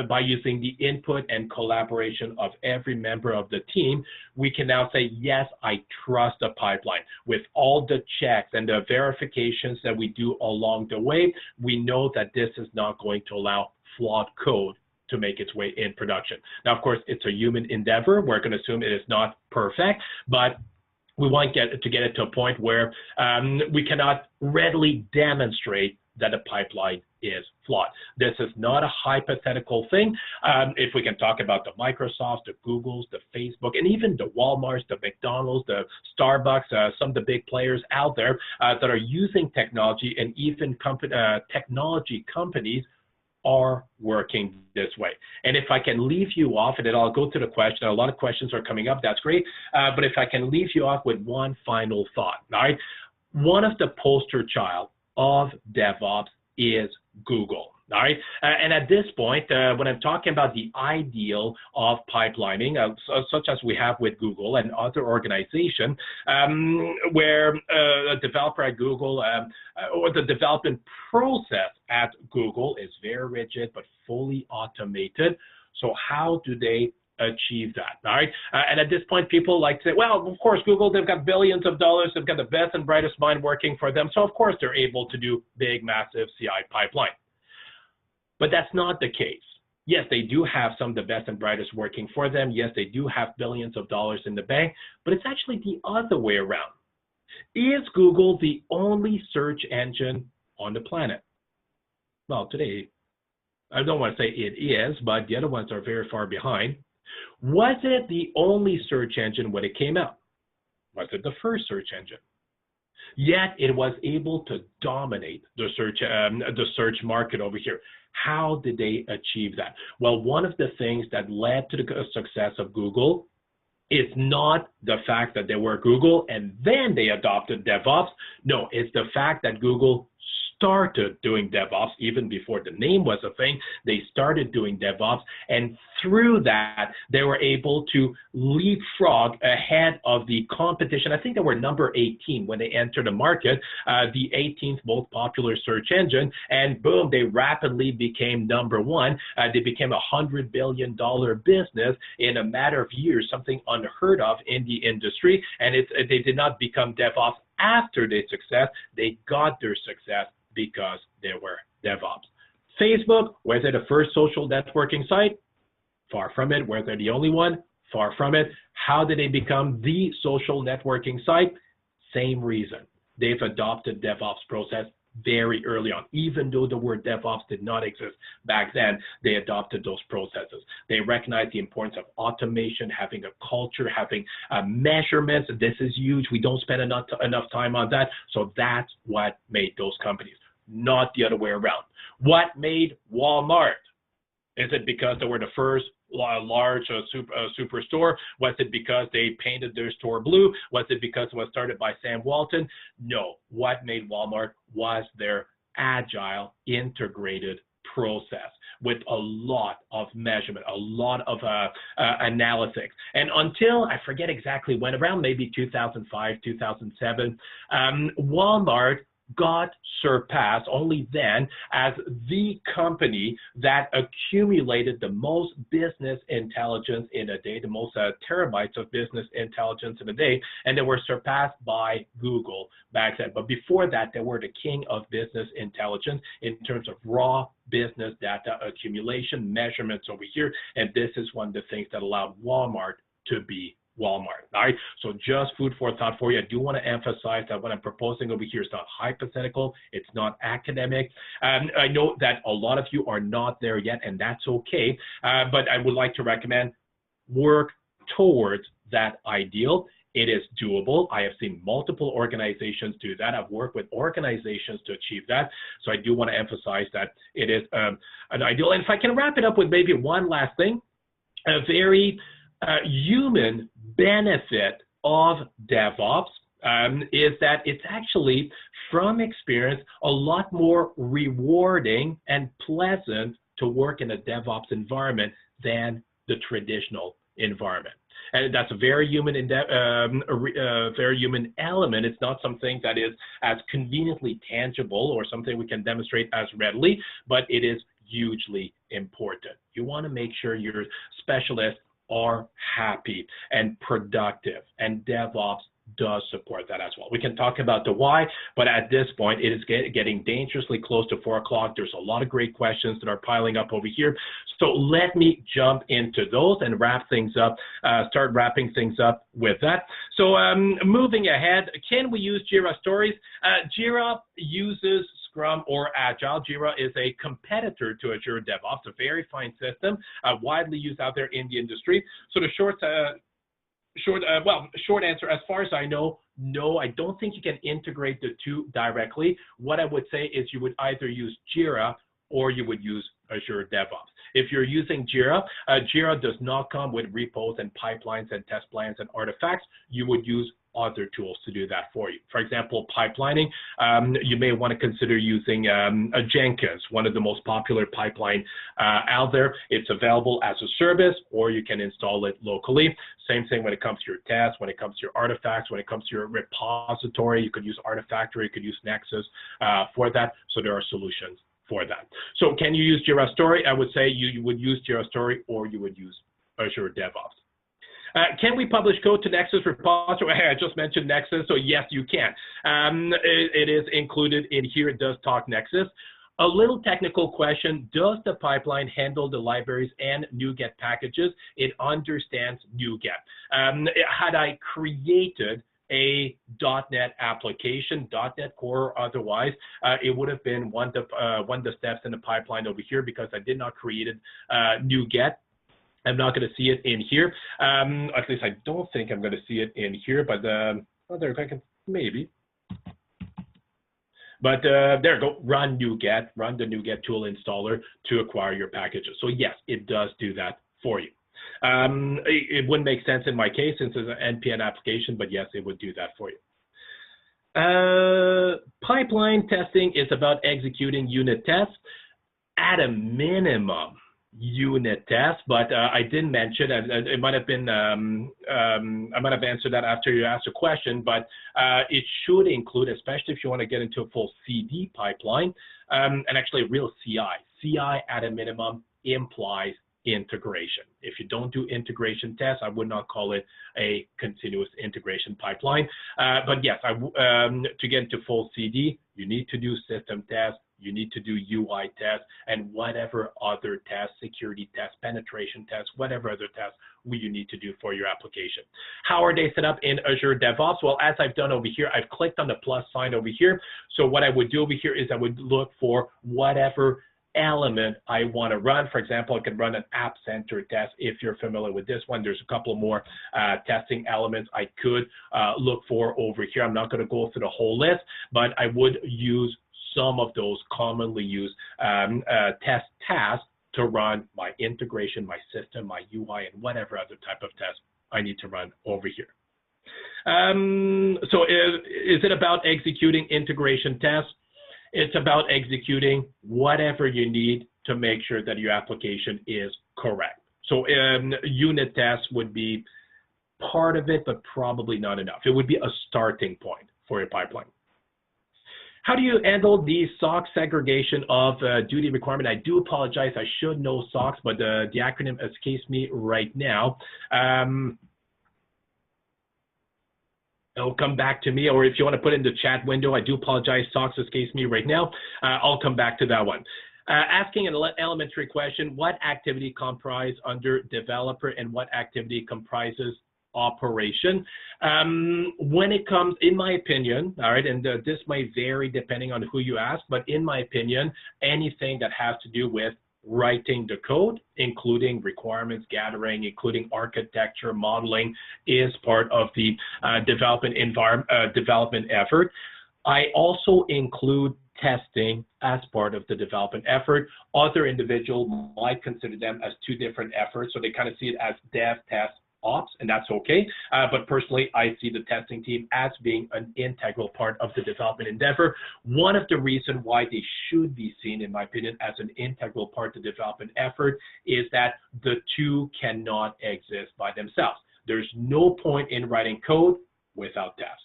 by using the input and collaboration of every member of the team, we can now say, yes, I trust the pipeline. With all the checks and the verifications that we do along the way, we know that this is not going to allow flawed code to make its way in production. Now, of course, it's a human endeavor. We're going to assume it is not perfect, but we want to get it to a point where we cannot readily demonstrate that a pipeline is flawed. This is not a hypothetical thing. If we can talk about the Microsoft, the Googles, the Facebook, and even the Walmarts, the McDonald's, the Starbucks, some of the big players out there that are using technology, and even technology companies are working this way. And if I can leave you off, and then I'll go to the question, a lot of questions are coming up, that's great, but if I can leave you off with one final thought, all right? One of the poster child of DevOps is Google. All right, and at this point, when I'm talking about the ideal of pipelining, such as we have with Google and other organizations, where a developer at Google or the development process at Google is very rigid but fully automated. So how do they achieve that? All right, and at this point, people like to say, well, of course, Google, they've got billions of dollars, they've got the best and brightest mind working for them, so of course they're able to do big, massive CI pipeline. But that's not the case. Yes, they do have some of the best and brightest working for them. Yes, they do have billions of dollars in the bank, but it's actually the other way around. Is Google the only search engine on the planet? Well, today, I don't want to say it is, but the other ones are very far behind. Was it the only search engine when it came out? Was it the first search engine? Yet it was able to dominate the search market over here. How did they achieve that? Well, one of the things that led to the success of Google is not the fact that they were Google and then they adopted DevOps. No, it's the fact that Google started doing DevOps even before the name was a thing. They started doing DevOps, and through that, they were able to leapfrog ahead of the competition. I think they were number 18 when they entered the market, the 18th most popular search engine, and boom, they rapidly became number one. They became a $100 billion business in a matter of years, something unheard of in the industry, and they did not become DevOps after their success. They got their success because they were DevOps. Facebook, was it the first social networking site? Far from it. Were they the only one? Far from it. How did they become the social networking site? Same reason. They've adopted DevOps process very early on. Even though the word DevOps did not exist back then, they adopted those processes. They recognized the importance of automation, having a culture, having measurements. This is huge. We don't spend enough time on that. So that's what made those companies, not the other way around. What made Walmart? Is it because they were the first large superstore? Was it because they painted their store blue? Was it because it was started by Sam Walton? No. What made Walmart was their agile, integrated process with a lot of measurement, a lot of analytics. And until, I forget exactly when, around maybe 2005, 2007, Walmart got surpassed only then as the company that accumulated the most business intelligence in a day, the most terabytes of business intelligence in a day, and they were surpassed by Google back then. But before that, they were the king of business intelligence in terms of raw business data accumulation, measurements over here, and this is one of the things that allowed Walmart to be Walmart. All right, so just food for thought for you. I do want to emphasize that what I'm proposing over here is not hypothetical, it's not academic. I know that a lot of you are not there yet, and that's okay, but I would like to recommend work towards that ideal. It is doable. I have seen multiple organizations do that. I've worked with organizations to achieve that. So I do want to emphasize that it is an ideal. And if I can wrap it up with maybe one last thing, a very human benefit of DevOps is that it's actually, from experience, a lot more rewarding and pleasant to work in a DevOps environment than the traditional environment. And that's a very human, very human element. It's not something that is as conveniently tangible or something we can demonstrate as readily, but it is hugely important. You want to make sure your specialists are happy and productive, and DevOps does support that as well. We can talk about the why, but at this point, it is getting dangerously close to 4 o'clock. There's a lot of great questions that are piling up over here. So let me jump into those and wrap things up, start wrapping things up with that. So moving ahead, can we use Jira Stories? Jira uses Scrum or Agile. Jira is a competitor to Azure DevOps, a very fine system, widely used out there in the industry. So the short answer, as far as I know, no, I don't think you can integrate the two directly. What I would say is you would either use Jira or you would use Azure DevOps. If you're using Jira, Jira does not come with repos and pipelines and test plans and artifacts. You would use other tools to do that for you. For example, pipelining, you may want to consider using Jenkins, one of the most popular pipeline out there. It's available as a service, or you can install it locally. Same thing when it comes to your tests, when it comes to your artifacts, when it comes to your repository. You could use Artifactory, you could use Nexus for that. So there are solutions for that. So can you use Jira Story? I would say you would use Jira Story, or you would use Azure DevOps. Can we publish code to Nexus repository? I just mentioned Nexus, so yes, you can. It is included in here. It does talk Nexus. A little technical question: does the pipeline handle the libraries and NuGet packages? It understands NuGet. Had I created a .NET application, .NET Core or otherwise, it would have been one of the steps in the pipeline over here, because I did not create NuGet. I'm not going to see it in here. At least I don't think I'm going to see it in here, but oh, there I can maybe. But there you go, run NuGet, run the NuGet tool installer to acquire your packages. So yes, it does do that for you. It wouldn't make sense in my case since it's an NPM application, but yes, it would do that for you. Pipeline testing is about executing unit tests at a minimum. Unit test, but I didn't mention, it might have been, I might have answered that after you asked a question, but it should include, especially if you want to get into a full CD pipeline, and actually a real CI. CI at a minimum implies integration. If you don't do integration tests, I would not call it a continuous integration pipeline. But yes, to get into full CD, you need to do system tests, you need to do UI tests, and whatever other tests, security tests, penetration tests, whatever other tests you need to do for your application. How are they set up in Azure DevOps? Well, as I've done over here, I've clicked on the plus sign over here. So what I would do over here is I would look for whatever element I want to run. For example, I could run an App Center test. If you're familiar with this one, there's a couple more testing elements I could look for over here. I'm not going to go through the whole list, but I would use some of those commonly used test tasks to run my integration, my system, my UI, and whatever other type of test I need to run over here. So is it about executing integration tests? It's about executing whatever you need to make sure that your application is correct. So unit tests would be part of it, but probably not enough. It would be a starting point for your pipeline. How do you handle the SOX segregation of duty requirement? I do apologize. I should know SOX, but the acronym escapes me right now. It'll come back to me, or if you want to put it in the chat window, I do apologize. SOX escapes me right now. I'll come back to that one. Asking an elementary question, what activity comprise under developer and what activity comprises operation? When it comes, in my opinion, all right, and this might vary depending on who you ask, but in my opinion, anything that has to do with writing the code, including requirements gathering, including architecture modeling, is part of the development effort. I also include testing as part of the development effort. Other individuals might consider them as two different efforts, so they kind of see it as dev, test, ops, and that's okay. But personally, I see the testing team as being an integral part of the development endeavor. One of the reasons why they should be seen, in my opinion, as an integral part of the development effort is that the two cannot exist by themselves. There's no point in writing code without tests.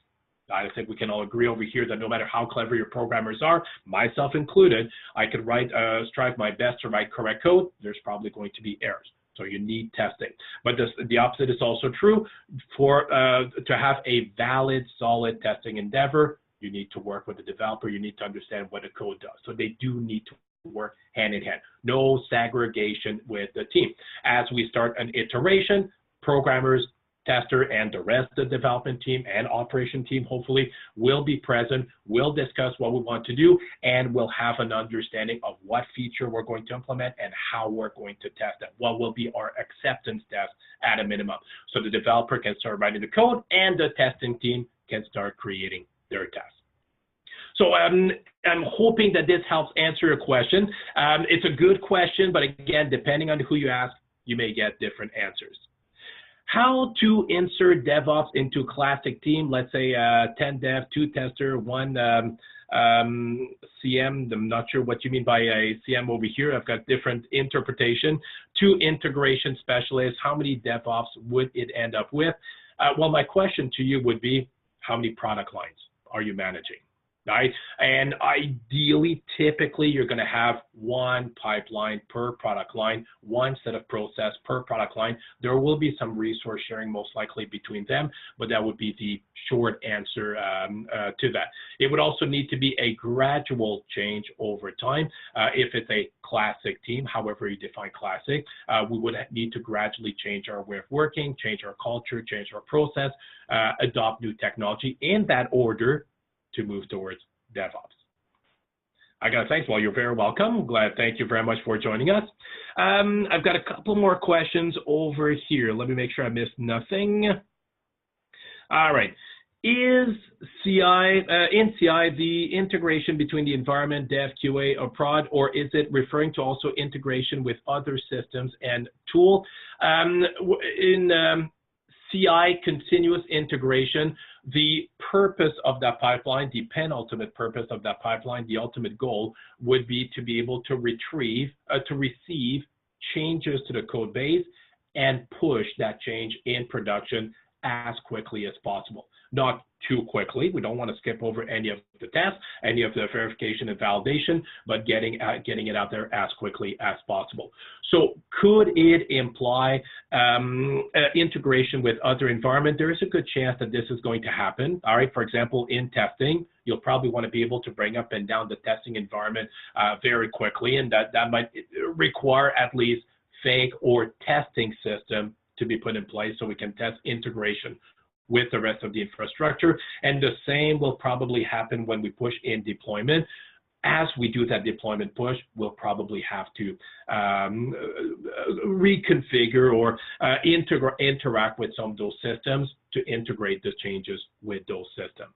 I think we can all agree over here that no matter how clever your programmers are, myself included, I could strive my best to write correct code. There's probably going to be errors. So you need testing. But the opposite is also true. To have a valid, solid testing endeavor, you need to work with the developer. You need to understand what the code does. So they do need to work hand in hand. No segregation with the team. As we start an iteration, programmers, tester, and the rest of the development team and operation team hopefully will be present, will discuss what we want to do, and we'll have an understanding of what feature we're going to implement and how we're going to test it. What will be our acceptance test at a minimum. So the developer can start writing the code and the testing team can start creating their tests. So I'm hoping that this helps answer your question. It's a good question, but again, depending on who you ask, you may get different answers. How to insert DevOps into classic team, let's say 10 dev, 2 tester, 1 CM. I'm not sure what you mean by a CM over here. I've got different interpretation. 2 integration specialists, how many DevOps would it end up with? Well, my question to you would be, how many product lines are you managing? Right? And ideally, typically, you're going to have 1 pipeline per product line, 1 set of process per product line. There will be some resource sharing most likely between them, but that would be the short answer to that. It would also need to be a gradual change over time. If it's a classic team, however you define classic, we would need to gradually change our way of working, change our culture, change our process, adopt new technology in that order to move towards DevOps. I got to thank you. Well, you're very welcome. Glad. Thank you very much for joining us. I've got a couple more questions over here. Let me make sure I missed nothing. All right. Is CI, in CI, the integration between the environment, dev, QA, or prod, or is it referring to also integration with other systems and tool? In CI, continuous integration, the purpose of that pipeline, the penultimate purpose of that pipeline, the ultimate goal would be to be able to receive changes to the code base and push that change in production as quickly as possible. Not too quickly. We don't want to skip over any of the tests, any of the verification and validation, but getting it out there as quickly as possible. So could it imply integration with other environment? There is a good chance that this is going to happen. All right, for example, in testing, you'll probably want to be able to bring up and down the testing environment very quickly, and that might require at least fake or testing system to be put in place so we can test integration with the rest of the infrastructure. And the same will probably happen when we push in deployment. As we do that deployment push, we'll probably have to reconfigure or interact with some of those systems to integrate the changes with those systems.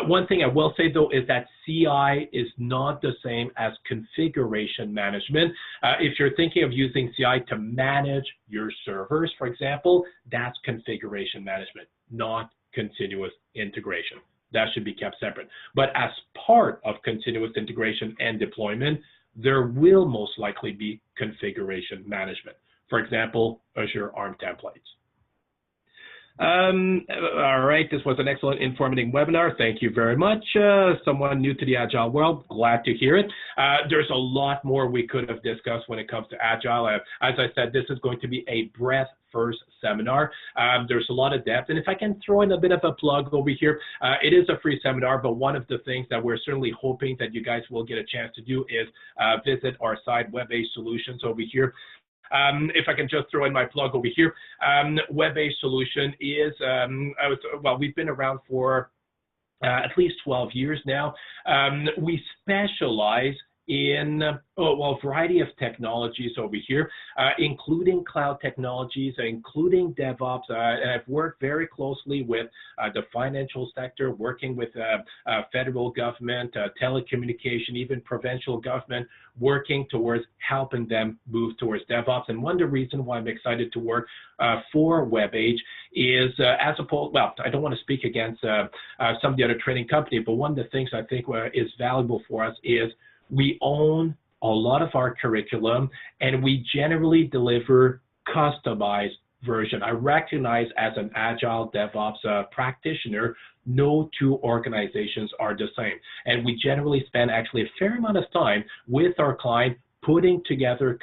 One thing I will say, though, is that CI is not the same as configuration management. If you're thinking of using CI to manage your servers, for example, that's configuration management, not continuous integration. That should be kept separate. But as part of continuous integration and deployment, there will most likely be configuration management. For example, Azure ARM templates. All right, this was an excellent informative webinar. Thank you very much. Someone new to the Agile world, glad to hear it. There's a lot more we could have discussed when it comes to Agile. As I said, this is going to be a breadth first seminar. There's a lot of depth, and if I can throw in a bit of a plug over here, it is a free seminar, but one of the things that we're certainly hoping that you guys will get a chance to do is visit our site, Web-Based Solutions, over here. If I can just throw in my plug over here, Web-Based Solution is, well, we've been around for at least 12 years now. We specialize in a variety of technologies over here, including cloud technologies, including DevOps. And I've worked very closely with the financial sector, working with federal government, telecommunication, even provincial government, working towards helping them move towards DevOps. And one of the reasons why I'm excited to work for WebAge is, as opposed, well, I don't want to speak against some of the other training companies, but one of the things I think is valuable for us is we own a lot of our curriculum, and we generally deliver customized version. I recognize as an Agile DevOps practitioner, no two organizations are the same. And we generally spend actually a fair amount of time with our client putting together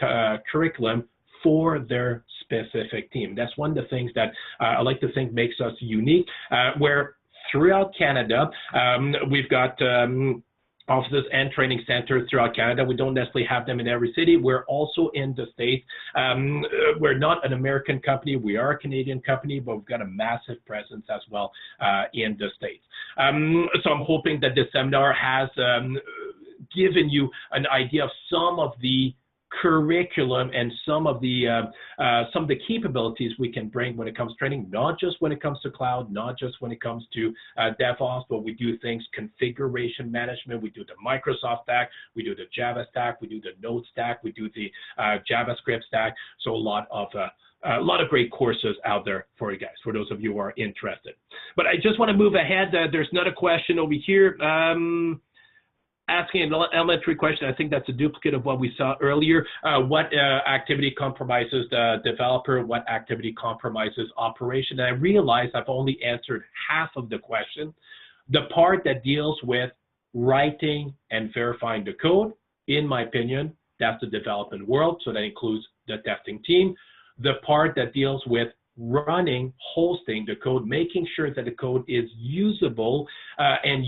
curriculum for their specific team. That's one of the things that I like to think makes us unique, where throughout Canada, we've got offices and training centers throughout Canada. We don't necessarily have them in every city. We're also in the States. We're not an American company. We are a Canadian company, but we've got a massive presence as well in the States. So I'm hoping that this seminar has given you an idea of some of the curriculum and some of the capabilities we can bring when it comes to training, not just when it comes to cloud, not just when it comes to DevOps, but we do things, configuration management, we do the Microsoft stack, we do the Java stack, we do the Node stack, we do the JavaScript stack. So a lot of great courses out there for you guys, for those of you who are interested. But I just want to move ahead. There's another question over here. Asking an elementary question, I think that's a duplicate of what we saw earlier. What activity compromises the developer? What activity compromises operation? And I realize I've only answered half of the question. The part that deals with writing and verifying the code, in my opinion, that's the development world, so that includes the testing team. The part that deals with running, hosting the code, making sure that the code is usable and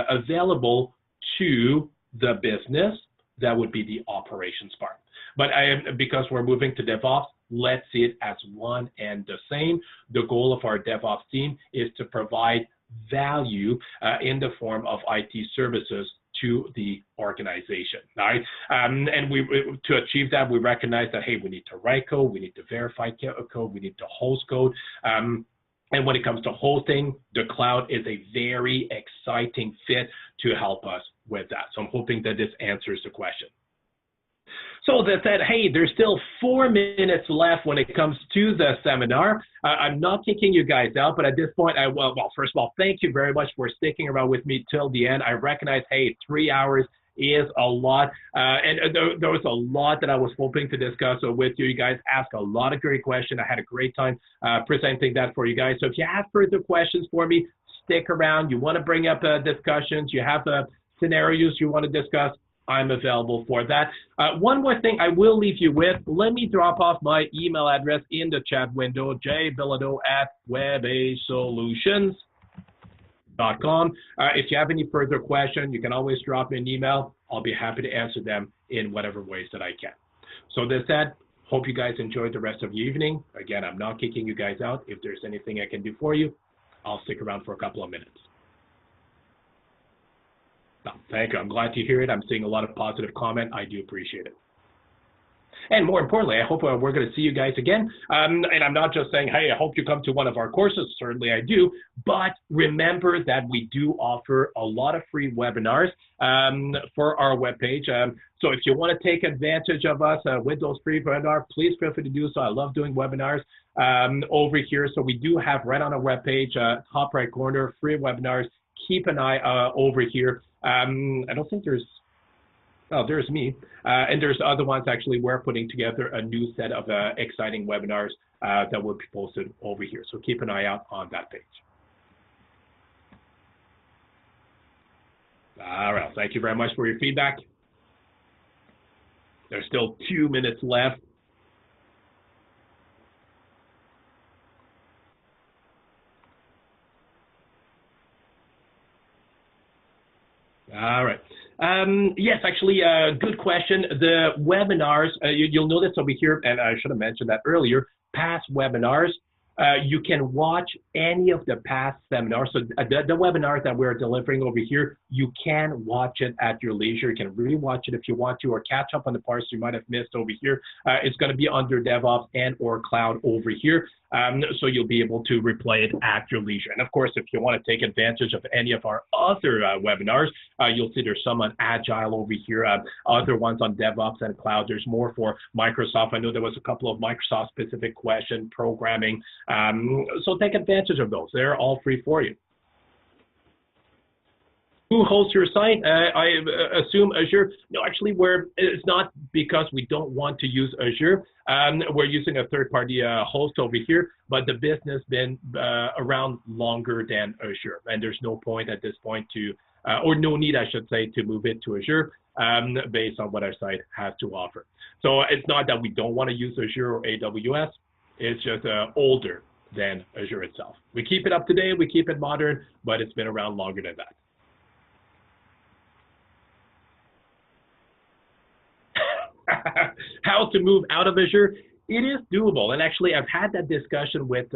available to the business, that would be the operations part. But because we're moving to DevOps, let's see it as one and the same. The goal of our DevOps team is to provide value in the form of IT services to the organization, right? And to achieve that, we recognize that, hey, we need to write code, we need to verify code, we need to host code. And when it comes to hosting, the cloud is a very exciting fit to help us with that. So I'm hoping that this answers the question. So that said, hey, there's still 4 minutes left when it comes to the seminar. I'm not kicking you guys out, but at this point, well, first of all, thank you very much for sticking around with me till the end. I recognize, hey, 3 hours is a lot, and there was a lot that I was hoping to discuss with you. You guys asked a lot of great questions. I had a great time presenting that for you guys. So if you have further questions for me, stick around. You want to bring up discussions, you have scenarios you want to discuss, I'm available for that. One more thing I will leave you with. Let me drop off my email address in the chat window, jbilodeau@webagesolutions.com. If you have any further questions, you can always drop me an email. I'll be happy to answer them in whatever ways that I can. So that said, hope you guys enjoyed the rest of your evening. Again, I'm not kicking you guys out. If there's anything I can do for you, I'll stick around for a couple of minutes. No, thank you. I'm glad to hear it. I'm seeing a lot of positive comment. I do appreciate it. And more importantly, I hope we're going to see you guys again. And I'm not just saying, hey, I hope you come to one of our courses. Certainly I do. But remember that we do offer a lot of free webinars for our webpage. So if you want to take advantage of us with those free webinars, please feel free to do so. I love doing webinars over here. So we do have right on our webpage, top right corner, free webinars. Keep an eye over here. I don't think there's, oh, there's me. And there's other ones actually. We're putting together a new set of exciting webinars that will be posted over here. So keep an eye out on that page. All right, thank you very much for your feedback. There's still 2 minutes left. All right. Yes, actually, good question. The webinars, you'll notice over here, and I should have mentioned that earlier, past webinars, you can watch any of the past seminars. So the webinars that we're delivering over here, you can watch it at your leisure. You can rewatch it if you want to, or catch up on the parts you might have missed over here. It's going to be under DevOps and or Cloud over here. So you'll be able to replay it at your leisure. And of course, if you want to take advantage of any of our other webinars, you'll see there's some on Agile over here, other ones on DevOps and Cloud. There's more for Microsoft. I know there was a couple of Microsoft specific question programming. So take advantage of those. They're all free for you. Who hosts your site? I assume Azure. No, actually, it's not because we don't want to use Azure. We're using a third-party host over here, but the business been around longer than Azure, and there's no point at this point to, or no need, I should say, to move it to Azure based on what our site has to offer. So it's not that we don't want to use Azure or AWS. It's just older than Azure itself. We keep it up to date, we keep it modern, but it's been around longer than that. How to move out of Azure? It is doable, and actually I've had that discussion with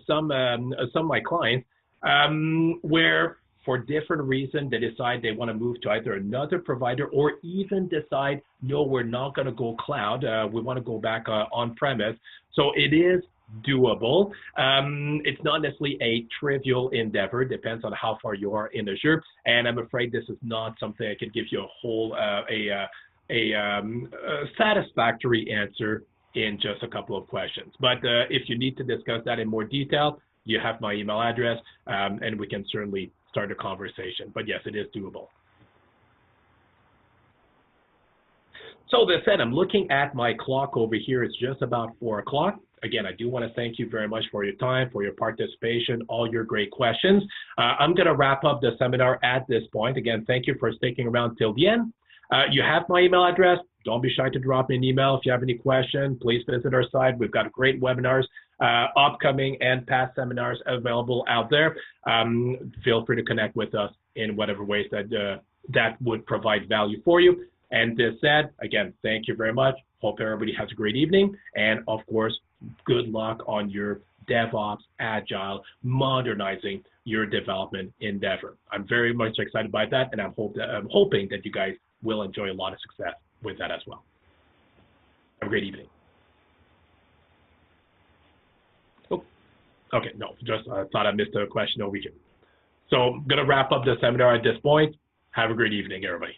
some of my clients where for different reasons they decide they want to move to either another provider or even decide, no, we're not going to go cloud, we want to go back on-premise. So it is doable. It's not necessarily a trivial endeavor. It depends on how far you are in Azure, and I'm afraid this is not something I could give you a whole satisfactory answer in just a couple of questions. But if you need to discuss that in more detail, you have my email address, and we can certainly start a conversation. But yes, it is doable. So that said, I'm looking at my clock over here. It's just about 4 o'clock. Again, I do want to thank you very much for your time, for your participation, all your great questions. I'm going to wrap up the seminar at this point. Again, thank you for sticking around till the end. You have my email address. Don't be shy to drop me an email. If you have any questions, please visit our site. We've got great webinars, upcoming and past seminars available out there. Feel free to connect with us in whatever ways that would provide value for you. And this said, again, thank you very much. Hope everybody has a great evening. And of course, good luck on your DevOps, Agile, modernizing your development endeavor. I'm very much excited by that, and I'm hoping that you guys will enjoy a lot of success with that as well. Have a great evening. Oh, okay, no, just thought I missed a question over here. So I'm going to wrap up the seminar at this point. Have a great evening, everybody.